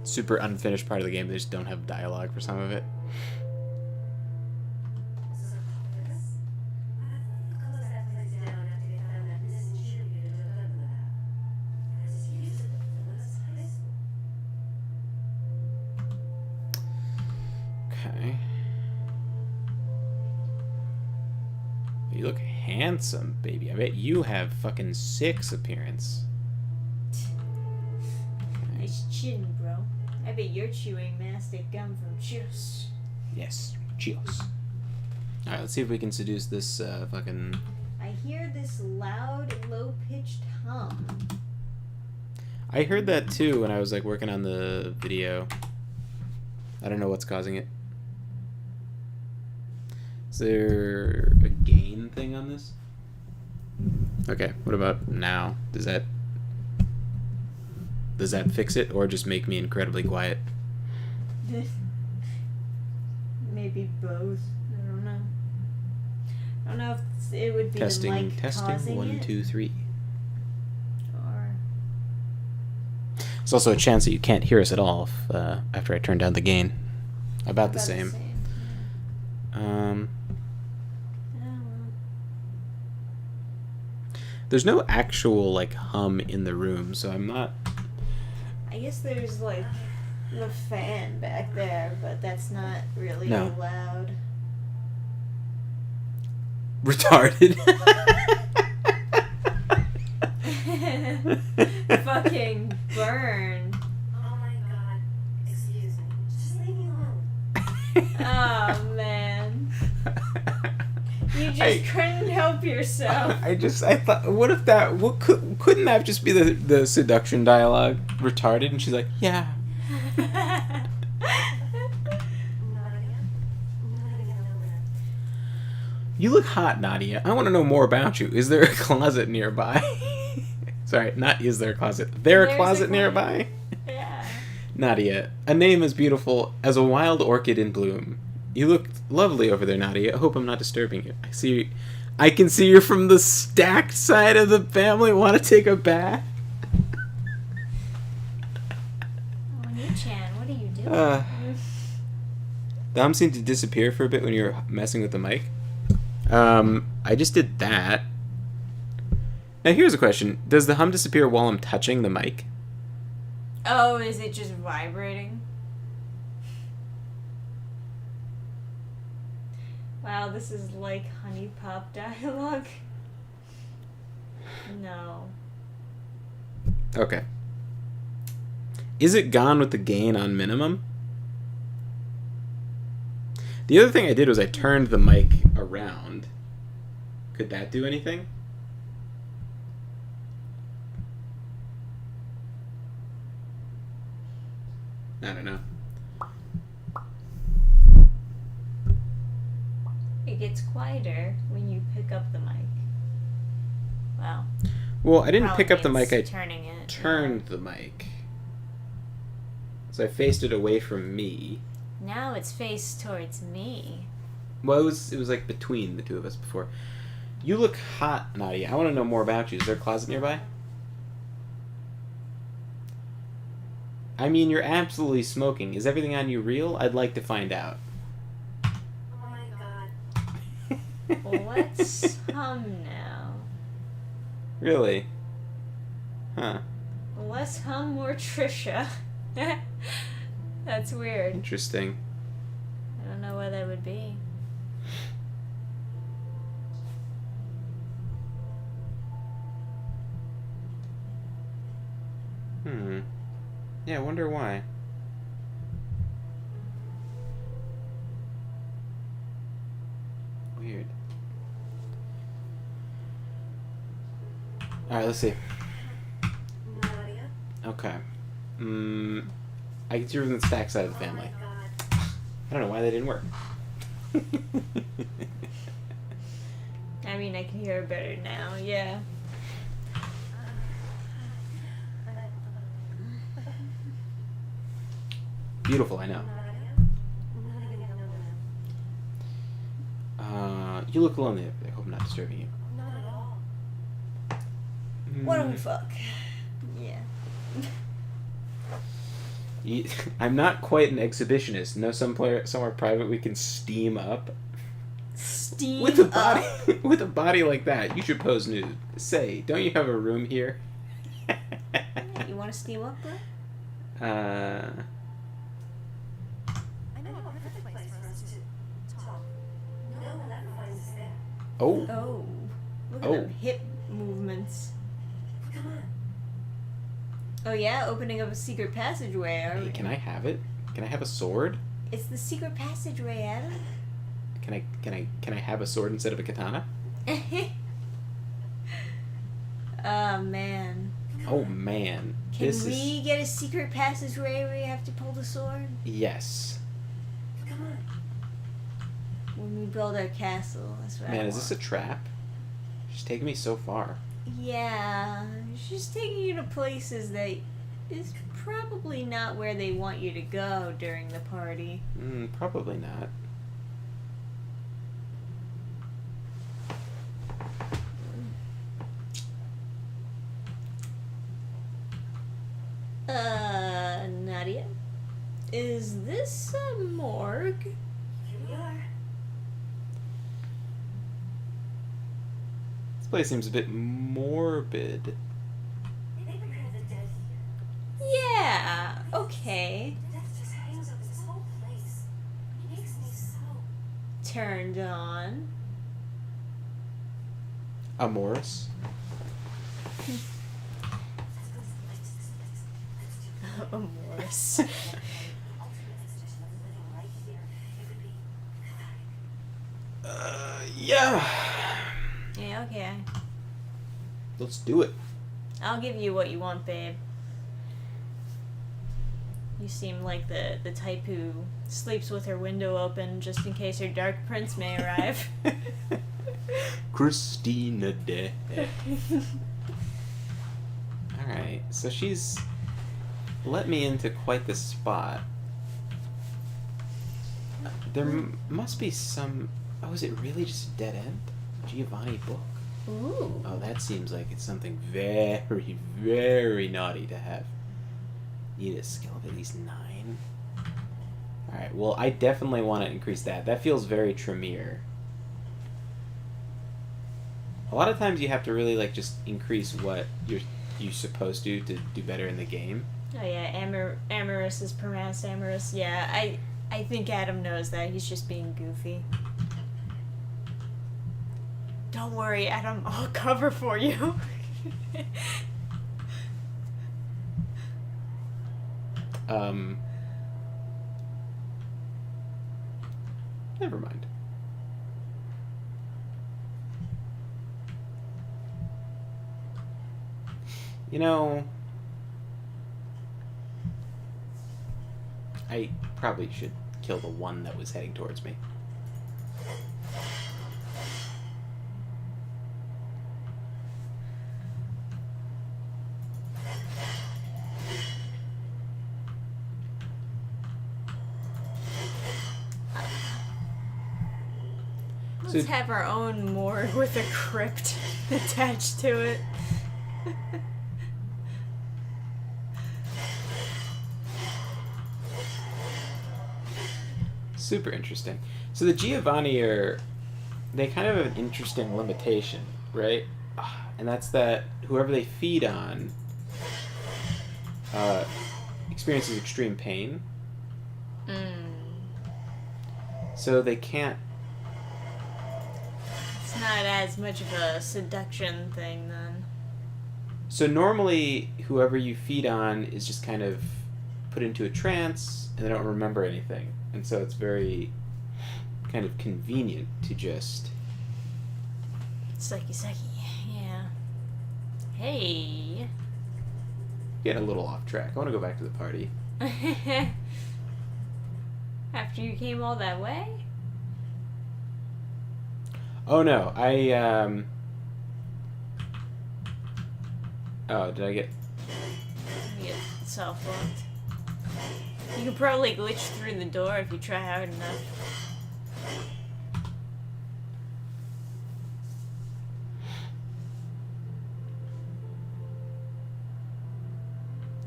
Speaker 1: super unfinished part of the game. They just don't have dialogue for some of it.
Speaker 3: So, Chris, I closed that place down after they found that missing cheerleader to hook up with that. I just used it for this high school.
Speaker 1: Okay. You look handsome, baby. I bet you have fucking 6 appearance. Okay.
Speaker 2: Nice chin, bro. I bet you're chewing mastic gum from Cheers.
Speaker 1: Yes. Cheers. Alright, let's see if we can seduce this fucking...
Speaker 2: I hear this loud, low-pitched hum.
Speaker 1: I heard that too when I was like working on the video. I don't know what's causing it. Is there a gain thing on this? Okay, what about now? Does that fix it, or just make me incredibly quiet?
Speaker 2: Maybe both. I don't know. I don't know if it would be the
Speaker 1: Testing,
Speaker 2: mic
Speaker 1: testing.
Speaker 2: causing
Speaker 1: 1,
Speaker 2: it,
Speaker 1: 2, 3.
Speaker 2: or
Speaker 1: There's also a chance that you can't hear us at all if, after I turn down the gain. About the same. Um,
Speaker 2: Yeah, well,
Speaker 1: there's no actual like hum in the room, so I'm not.
Speaker 2: I guess there's like the fan back there, but that's not really
Speaker 1: No.
Speaker 2: loud.
Speaker 1: Retarded.
Speaker 2: Fucking burn.
Speaker 3: Oh my god, excuse me. Just leave me alone.
Speaker 2: Oh man. You just
Speaker 1: I-
Speaker 2: couldn't help yourself.
Speaker 1: I thought, what if that? Couldn't that just be the seduction dialogue? Retarded, and she's like, yeah.
Speaker 3: Not again. Not again, Nadia.
Speaker 1: You look hot, Nadia. I want to know more about you. Is there a closet nearby? Sorry, not is there a closet. There a
Speaker 2: There's a
Speaker 1: closet
Speaker 2: closet.
Speaker 1: nearby?
Speaker 2: Yeah.
Speaker 1: Nadia, a name as beautiful as a wild orchid in bloom. You look lovely over there, Nadia. I hope I'm not disturbing you. I can see you're from the stacked side of the family. Want to take a bath?
Speaker 2: Oh, Nichan, what are you doing?
Speaker 1: The hum seemed to disappear for a bit when you were messing with the mic. I just did that. Now here's a question. Does the hum disappear while I'm touching the mic?
Speaker 2: Oh, is it just vibrating? Wow, this is like honey pop dialogue. No.
Speaker 1: Okay. Is it gone with the gain on minimum? The other thing I did was I turned the mic around. Could that do anything? I don't know.
Speaker 2: It gets quieter when you pick up the mic. Wow.
Speaker 1: Well, I didn't
Speaker 2: Probably
Speaker 1: pick up the mic.
Speaker 2: means
Speaker 1: I
Speaker 2: turning it.
Speaker 1: turned the mic. So I faced it away from me.
Speaker 2: Now it's faced towards me.
Speaker 1: Well, it was like between the two of us before. You look hot, Nadia. I want to know more about you. Is there a closet nearby? I mean, you're absolutely smoking. Is everything on you real? I'd like to find out.
Speaker 3: Oh my god.
Speaker 2: Let's hum now.
Speaker 1: Really? Huh.
Speaker 2: Let's hum more Trisha. That's weird.
Speaker 1: Interesting.
Speaker 2: I don't know why that would be.
Speaker 1: Yeah, I wonder why. Weird. Alright, let's see.
Speaker 3: Nadia?
Speaker 1: Okay. I get you from the stack side of the
Speaker 3: Oh
Speaker 1: family.
Speaker 3: my god.
Speaker 1: I don't know why that didn't work.
Speaker 2: I mean, I can hear her better now, yeah.
Speaker 1: Beautiful, I know. You look lonely up there. Hope I'm not disturbing you.
Speaker 3: Not at all.
Speaker 2: Why don't we fuck? Yeah.
Speaker 1: I'm not quite an exhibitionist. No, somewhere private we can steam up.
Speaker 2: Steam
Speaker 1: With a body,
Speaker 2: up.
Speaker 1: with a body like that, you should pose nude. Say, don't you have a room here?
Speaker 2: You want to steam up, bro?
Speaker 3: I know a perfect place for us to talk. No one ever finds us there.
Speaker 1: Oh,
Speaker 2: Oh. Look at
Speaker 1: Oh.
Speaker 2: them hip movements.
Speaker 3: Come on.
Speaker 2: Oh yeah, opening up a secret passageway, are
Speaker 1: hey,
Speaker 2: we?
Speaker 1: can I have it? Can I have a sword?
Speaker 2: It's the secret passageway, Adam.
Speaker 1: Can I have a sword instead of a katana?
Speaker 2: Oh man.
Speaker 1: Oh man,
Speaker 2: Can
Speaker 1: this
Speaker 2: we
Speaker 1: is
Speaker 2: get a secret passageway where you have to pull the sword?
Speaker 1: yes.
Speaker 3: Come on.
Speaker 2: When we build our castle, that's what I
Speaker 1: Man, is this a
Speaker 2: want.
Speaker 1: trap? She's taking me so far.
Speaker 2: Yeah, she's taking you to places that is probably not where they want you to go during the party.
Speaker 1: Probably not.
Speaker 2: Nadia? Is this a morgue?
Speaker 3: Here we are.
Speaker 1: This place seems a bit morbid.
Speaker 3: They prepared the dead here.
Speaker 2: Yeah, okay.
Speaker 3: Death just hangs over this whole place. It makes me so...
Speaker 2: Turned on.
Speaker 1: A Morris?
Speaker 3: Let's go to the lights of this place. Let's do it.
Speaker 2: A Morse.
Speaker 3: Ultimate suggestion of living right here. It would be cathartic.
Speaker 1: Yeah.
Speaker 2: Yeah, okay.
Speaker 1: Let's do it.
Speaker 2: I'll give you what you want, babe. You seem like the type who sleeps with her window open just in case her dark prince may arrive.
Speaker 1: Christina de. Alright, so she's let me into quite the spot. There must be some... Oh, is it really just a dead end? Giovanni book.
Speaker 2: Ooh.
Speaker 1: Oh, that seems like it's something very, very naughty to have. Need a skill of at least 9. Alright, well, I definitely want to increase that. That feels very Tremere. A lot of times you have to really, like, just increase what you're supposed to do better in the game.
Speaker 2: Oh yeah, Amorous is pronounced Amorous. Yeah, I think Adam knows that. He's just being goofy. Don't worry, Adam. I'll cover for you.
Speaker 1: Never mind. You know, I probably should kill the one that was heading towards me.
Speaker 2: Let's have our own morgue with a crypt attached to it.
Speaker 1: Super interesting. So the Giovanni they kind of have an interesting limitation, right? And that's that whoever they feed on experiences extreme pain. So they can't.
Speaker 2: It's not as much of a seduction thing then.
Speaker 1: So normally, whoever you feed on is just kind of put into a trance, and they don't remember anything, and so it's very kind of convenient to just.
Speaker 2: Sucky, yeah. Hey.
Speaker 1: Get a little off track. I want to go back to the party.
Speaker 2: After you came all that way?
Speaker 1: Oh no, Oh, did I get...
Speaker 2: You get self-locked. You could probably glitch through the door if you try hard enough.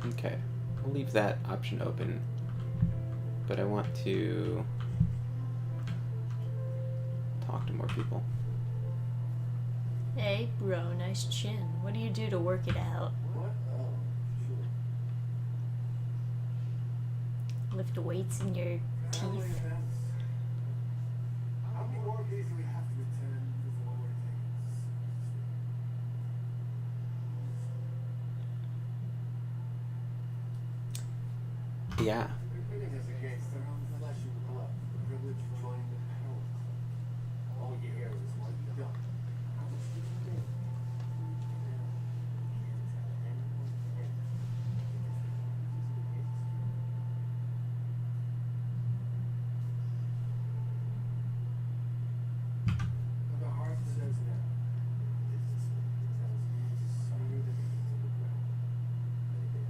Speaker 1: Okay, we'll leave that option open, but I want to talk to more people.
Speaker 2: Hey, bro, nice chin. What do you do to work it out?
Speaker 5: What? Oh, sure.
Speaker 2: Lift weights in your
Speaker 5: Family
Speaker 2: teeth?
Speaker 5: events. How many more days do we have to attend before we're taken?
Speaker 1: Yeah.
Speaker 5: It is against their own flesh and blood, the privilege of joining the power club. All you hear is what you done. How much did you do? The heart says now. It tells me to smear the meat to the ground. They did.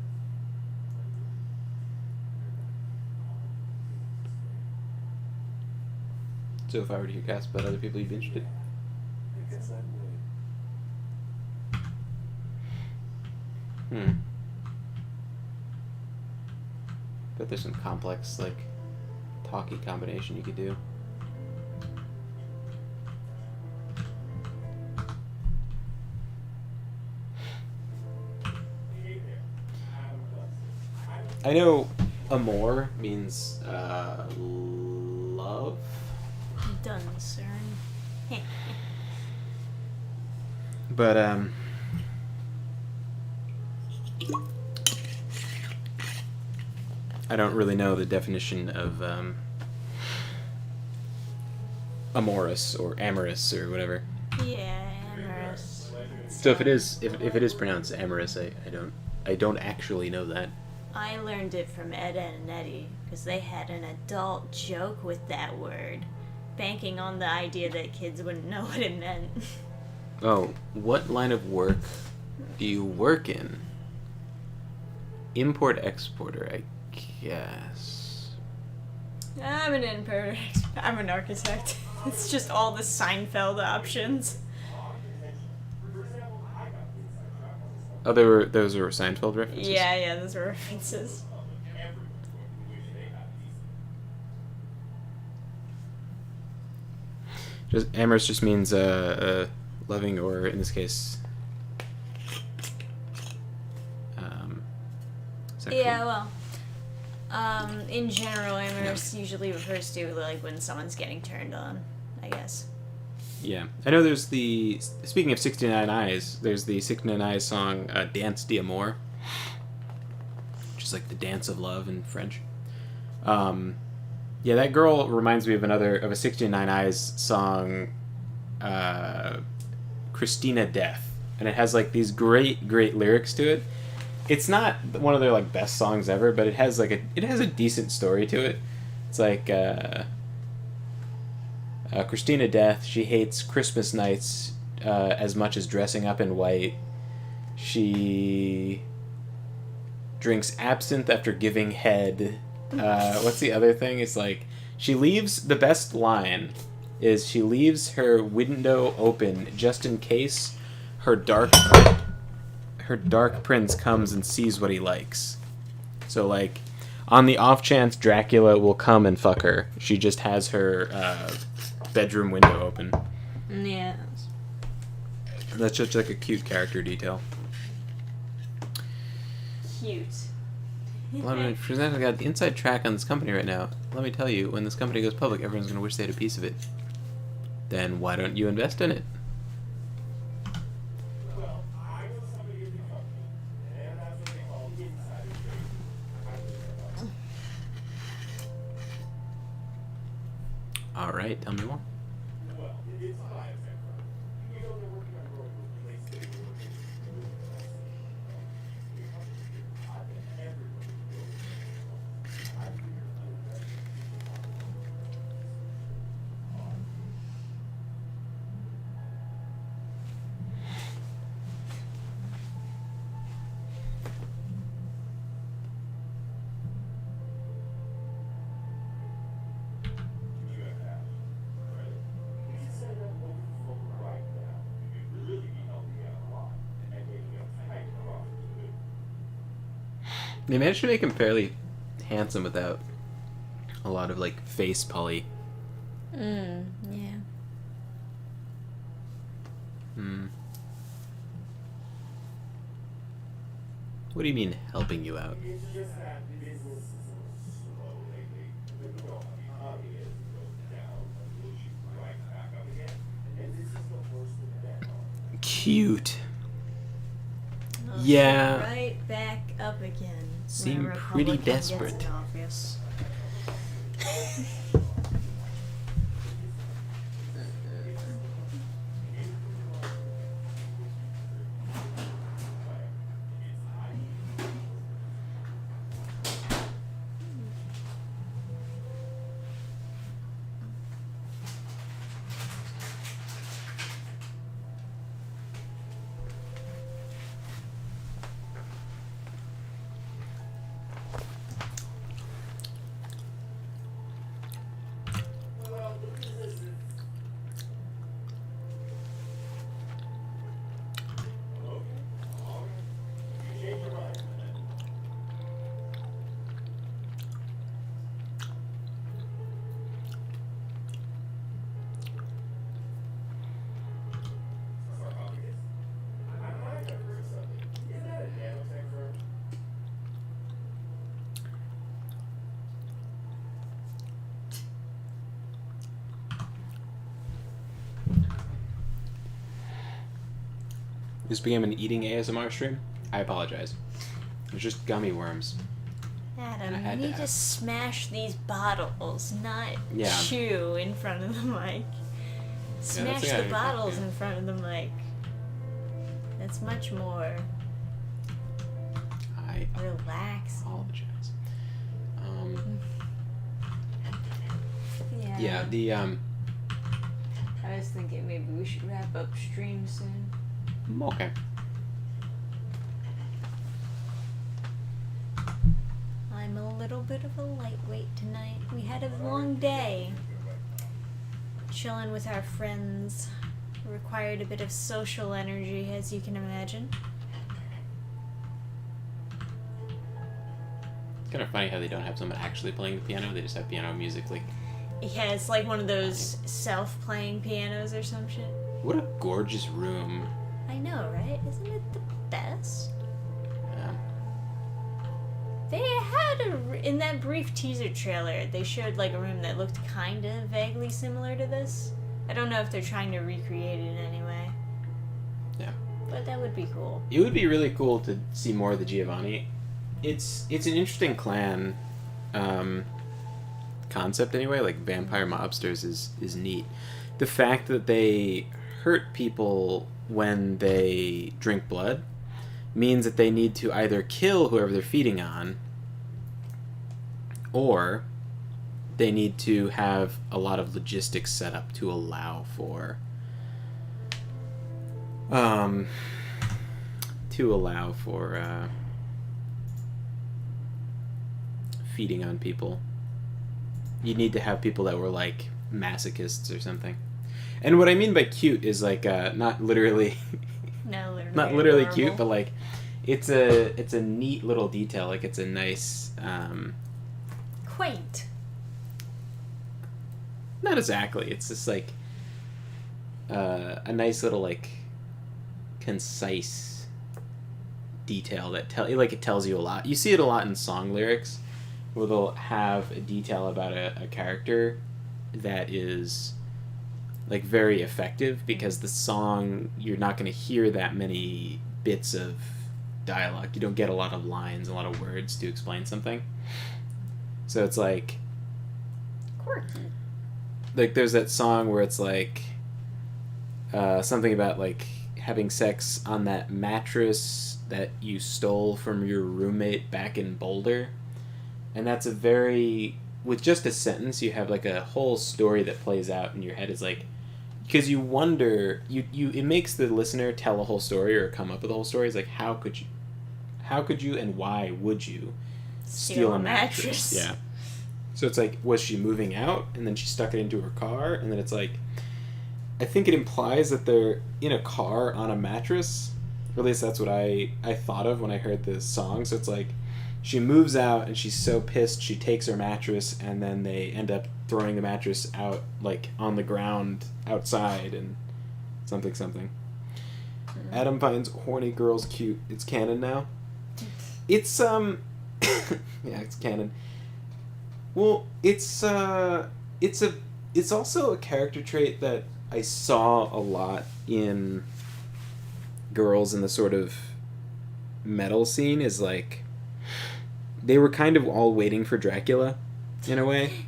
Speaker 1: So if I were to hear cast about other people, you'd be interested?
Speaker 5: I guess I would.
Speaker 1: But there's some complex, like, talky combination you could do. I know amor means love.
Speaker 2: Done, sir.
Speaker 1: But I don't really know the definition of amorous or amorous or whatever.
Speaker 2: Yeah, amorous.
Speaker 1: So if it is pronounced amorous, I don't actually know that.
Speaker 2: I learned it from Ed and Eddie because they had an adult joke with that word, banking on the idea that kids wouldn't know what it meant.
Speaker 1: Oh, what line of work do you work in? Import-exporter, I guess.
Speaker 2: I'm an importer. I'm an architect. It's just all the Seinfeld options.
Speaker 1: Oh, those were Seinfeld references?
Speaker 2: Yeah, those are references.
Speaker 1: Just amorous just means loving, or in this case, sexual.
Speaker 2: Yeah, well, in general, amorous usually refers to like when someone's getting turned on, I guess.
Speaker 1: Yeah, I know. There's speaking of 69 Eyes, there's the 69 Eyes song "Dance d'Amour," which is like the dance of love in French. Yeah, that girl reminds me of a 69 Eyes song, Christina Death, and it has like these great lyrics to it. it's not one of their like best songs ever, but it has a decent story to it. It's like Christina Death. She hates Christmas nights as much as dressing up in white. She drinks absinthe after giving head. What's the other thing? It's like she leaves. The best line is she leaves her window open just in case her dark prince comes and sees what he likes. So like, on the off chance Dracula will come and fuck her, she just has her bedroom window open.
Speaker 2: Yeah.
Speaker 1: That's just like a cute character detail.
Speaker 2: Cute.
Speaker 1: Well, I got the inside track on this company right now. Let me tell you, when this company goes public, everyone's going to wish they had a piece of it. Then why don't you invest in it?
Speaker 5: Well, I know somebody in the company, and that's what they call insider trading.
Speaker 1: All right, tell me more.
Speaker 5: Well, it's a biotech firm. You know they're working on growing replaceable organs. I bet everybody knows. I figured I would bet you have that, right? You should set up over the phone right now. You could really be helping out a lot and making a tight profit too.
Speaker 1: They managed to make him fairly handsome without a lot of like face poly.
Speaker 2: Yeah.
Speaker 1: What do you mean helping you out?
Speaker 5: It's just that business is a little slow lately. The economy is going down and will shoot right back up again. And this is the worst of that.
Speaker 1: Cute.
Speaker 2: I'll
Speaker 1: Yeah.
Speaker 2: shoot right back up again.
Speaker 1: Seem
Speaker 2: when a
Speaker 1: pretty
Speaker 2: Republican gets
Speaker 1: desperate.
Speaker 2: in office.
Speaker 1: This became an eating ASMR stream. I apologize. It's just gummy worms.
Speaker 2: Adam,
Speaker 1: I had
Speaker 2: you
Speaker 1: to
Speaker 2: need to
Speaker 1: ask.
Speaker 2: smash these bottles, not
Speaker 1: Yeah.
Speaker 2: chew in front of the mic. Smash
Speaker 1: the
Speaker 2: the
Speaker 1: idea,
Speaker 2: bottles
Speaker 1: yeah.
Speaker 2: in front of the mic. That's much more
Speaker 1: I
Speaker 2: relaxed.
Speaker 1: apologize.
Speaker 2: Yeah.
Speaker 1: Yeah,
Speaker 2: I was thinking maybe we should wrap up stream soon.
Speaker 1: okay.
Speaker 2: I'm a little bit of a lightweight tonight. We had a long day. Chilling with our friends required a bit of social energy, as you can imagine.
Speaker 1: It's kind of funny how they don't have someone actually playing the piano. They just have piano music. Like,
Speaker 2: Yeah, it's like one of those self-playing pianos or some shit.
Speaker 1: what a gorgeous room.
Speaker 2: I know, right? Isn't it the best?
Speaker 1: Yeah.
Speaker 2: They had in that brief teaser trailer, they showed like a room that looked kind of vaguely similar to this. I don't know if they're trying to recreate it in any way.
Speaker 1: Yeah.
Speaker 2: But that would be cool.
Speaker 1: It would be really cool to see more of the Giovanni. It's an interesting clan concept anyway. Like vampire mobsters is neat. The fact that they hurt people when they drink blood means that they need to either kill whoever they're feeding on, or they need to have a lot of logistics set up to allow for feeding on people. You need to have people that were like masochists or something. And what I mean by cute is like not literally
Speaker 2: No, literally.
Speaker 1: not literally
Speaker 2: adorable.
Speaker 1: cute, but like it's a neat little detail. Like it's a nice
Speaker 2: Quaint.
Speaker 1: not exactly. It's just like a nice little like concise detail that it tells you a lot. You see it a lot in song lyrics where they'll have a detail about a character that is like very effective because the song, you're not going to hear that many bits of dialogue. You don't get a lot of lines, a lot of words to explain something. So it's like
Speaker 2: Quirky.
Speaker 1: there's that song where it's like something about like having sex on that mattress that you stole from your roommate back in Boulder. And that's a very, with just a sentence, you have like a whole story that plays out in your head. Is like, because you wonder, it makes the listener tell a whole story or come up with a whole story. It's like, how could you and why would you steal a mattress? Yeah. So it's like, was she moving out and then she stuck it into her car? And then it's like, I think it implies that they're in a car on a mattress. Or at least that's what I thought of when I heard this song. So it's like, she moves out and she's so pissed she takes her mattress and then they end up throwing the mattress out like on the ground outside and something. Adam finds horny girls cute. It's canon now. It's yeah, it's canon. Well, it's also a character trait that I saw a lot in girls in the sort of metal scene. Is like they were kind of all waiting for Dracula in a way.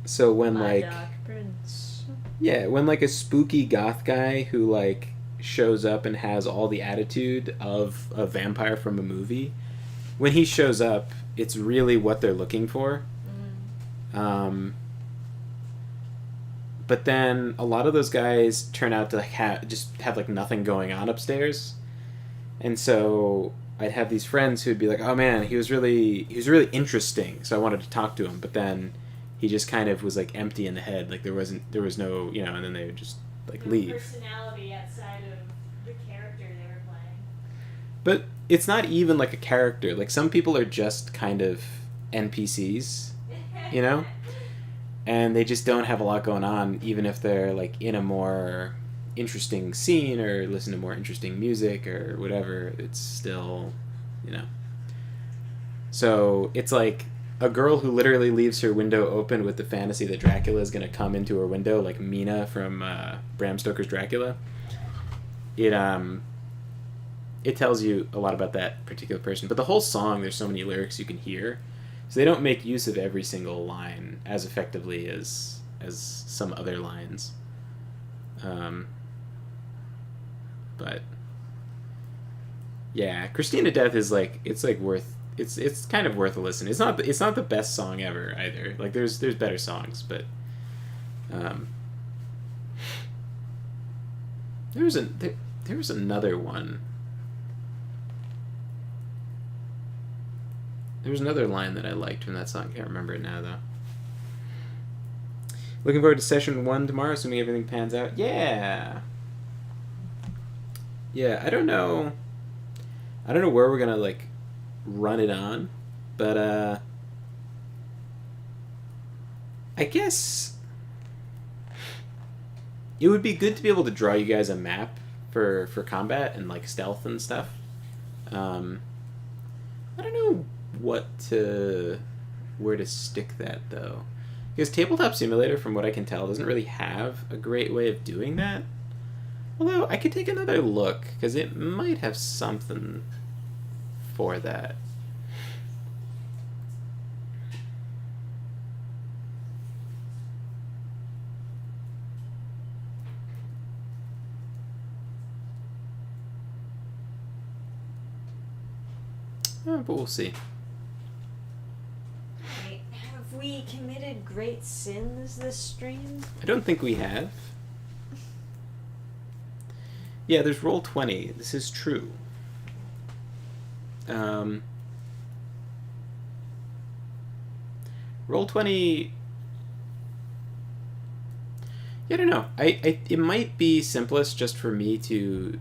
Speaker 1: So when
Speaker 2: My
Speaker 1: like
Speaker 2: Dark Prince.
Speaker 1: yeah, when like a spooky goth guy who like shows up and has all the attitude of a vampire from a movie, when he shows up, it's really what they're looking for. But then a lot of those guys turn out to like have like nothing going on upstairs, and so I'd have these friends who'd be like, "Oh man, he was really interesting," so I wanted to talk to him, but then he just kind of was like empty in the head, like there was no, and then they would just like leave.
Speaker 2: Personality outside of the character they were playing.
Speaker 1: But it's not even like a character. Like some people are just kind of NPCs, and they just don't have a lot going on, even if they're like in a more interesting scene or listen to more interesting music or whatever. It's still, So it's like a girl who literally leaves her window open with the fantasy that Dracula is going to come into her window, like Mina from Bram Stoker's Dracula. It tells you a lot about that particular person. But the whole song, there's so many lyrics you can hear. So they don't make use of every single line as effectively as some other lines. But yeah, Christina Death is like, it's like worth, it's kind of worth a listen. It's not the best song ever either. Like there's better songs, but there was another one. There was another line that I liked from that song. I can't remember it now, though. Looking forward to session 1 tomorrow, assuming everything pans out. Yeah. Yeah, I don't know where we're gonna, like, run it on, but, I guess it would be good to be able to draw you guys a map for combat and, like, stealth and stuff. I don't know where to stick that, though, because Tabletop Simulator, from what I can tell, doesn't really have a great way of doing that. Although I could take another look, because it might have something for that. But we'll see.
Speaker 2: Right. Have we committed great sins this stream?
Speaker 1: I don't think we have. Yeah, there's Roll20. This is true. Roll20. Yeah, I don't know. It might be simplest just for me to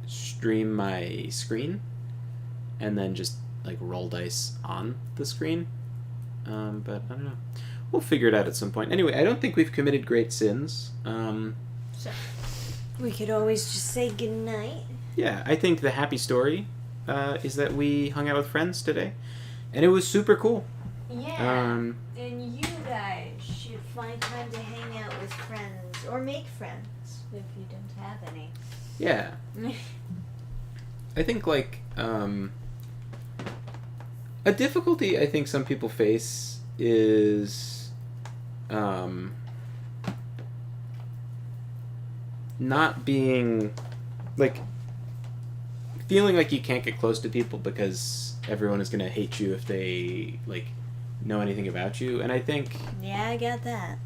Speaker 1: stream my screen and then just like roll dice on the screen. But I don't know. We'll figure it out at some point. Anyway, I don't think we've committed great sins.
Speaker 2: So we could always just say goodnight.
Speaker 1: Yeah, I think the happy story is that we hung out with friends today, and it was super cool.
Speaker 2: Yeah. And you guys should find time to hang out with friends or make friends if you don't have any.
Speaker 1: Yeah. I think like a difficulty I think some people face is not being like feeling like you can't get close to people because everyone is going to hate you if they like know anything about you. And I think
Speaker 2: I got that.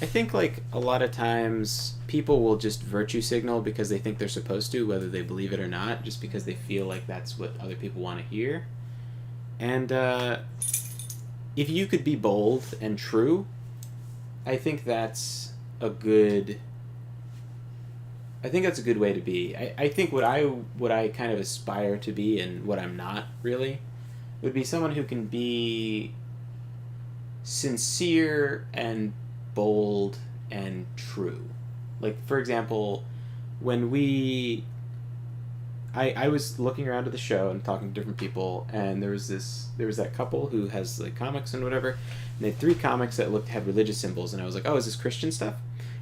Speaker 1: I think like a lot of times people will just virtue signal because they think they're supposed to, whether they believe it or not, just because they feel like that's what other people want to hear. And if you could be bold and true, I think that's a good way to be. I think what I kind of aspire to be and what I'm not really would be someone who can be sincere and bold and true. Like, for example, when I was looking around at the show and talking to different people, and there was that couple who has like comics and whatever, and they had 3 comics that had religious symbols, and I was like, oh, is this Christian stuff?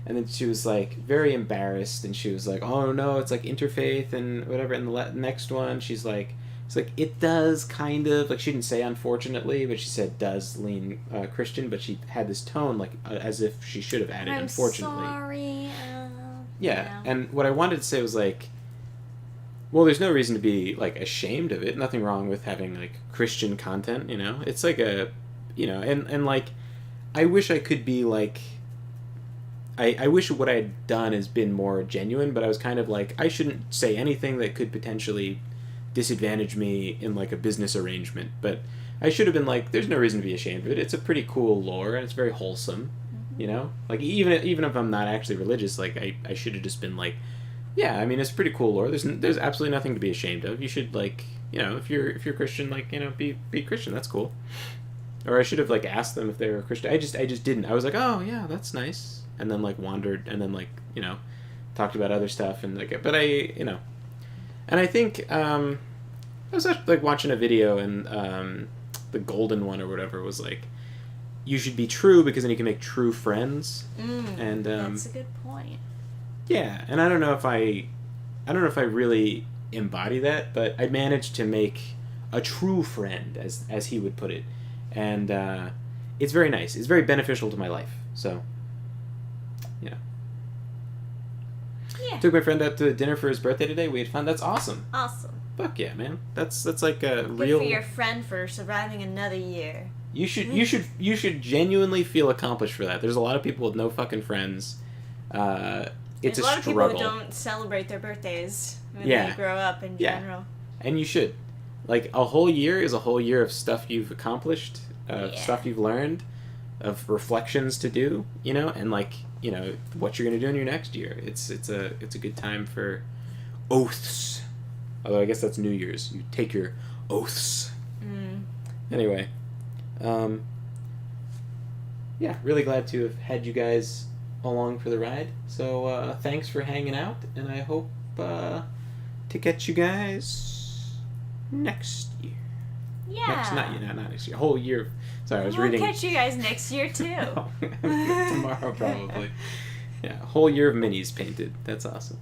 Speaker 1: And then she was like very embarrassed, and she was like, oh no, it's like interfaith and whatever. And the next one, she's like, it's like, it does kind of, like, she didn't say unfortunately, but she said does lean Christian, but she had this tone like as if she should have added unfortunately.
Speaker 2: Sorry.
Speaker 1: Yeah, and what I wanted to say was like, well, there's no reason to be like ashamed of it. Nothing wrong with having like Christian content, you know? It's like a, you know, and like, I wish I could be like, I wish what I had done has been more genuine, but I was kind of like, I shouldn't say anything that could potentially disadvantage me in like a business arrangement. But I should have been like, there's no reason to be ashamed of it. It's a pretty cool lore, and it's very wholesome, you know? Like, even if I'm not actually religious, like, I should have just been like, yeah, I mean, it's pretty cool lore. There's absolutely nothing to be ashamed of. You should, like, you know, if you're Christian, like, you know, be Christian. That's cool. Or I should have like asked them if they were Christian. I just didn't. I was like, oh yeah, that's nice. And then like wandered, and then like, you know, talked about other stuff, and like, but I, you know, and I think I was actually like watching a video, and the golden one or whatever was like, you should be true because then you can make true friends. And
Speaker 2: that's a good point.
Speaker 1: Yeah, and I don't know if I really embody that, but I managed to make a true friend, as he would put it, and it's very nice. It's very beneficial to my life. So, yeah.
Speaker 2: Yeah.
Speaker 1: Took my friend out to dinner for his birthday today. We had fun. That's awesome.
Speaker 2: Awesome.
Speaker 1: Fuck yeah, man. That's like a
Speaker 2: Good
Speaker 1: real.
Speaker 2: for your friend for surviving another year.
Speaker 1: You should genuinely feel accomplished for that. There's a lot of people with no fucking friends. It's
Speaker 2: There's a lot of
Speaker 1: struggle.
Speaker 2: people who don't celebrate their birthdays when
Speaker 1: Yeah.
Speaker 2: they grow up in
Speaker 1: Yeah.
Speaker 2: general.
Speaker 1: And you should. Like, a whole year is a whole year of stuff you've accomplished, stuff you've learned, of reflections to do, you know, and like, you know, what you're gonna do in your next year. It's a good time for oaths. Although I guess that's New Year's. You take your oaths. Anyway, yeah, really glad to have had you guys along for the ride. So thanks for hanging out, and I hope to catch you guys next year.
Speaker 2: Yeah.
Speaker 1: Not next year. A whole year. Sorry, I was reading.
Speaker 2: We'll catch you guys next year too.
Speaker 1: Tomorrow probably. Yeah, a whole year of minis painted. That's awesome.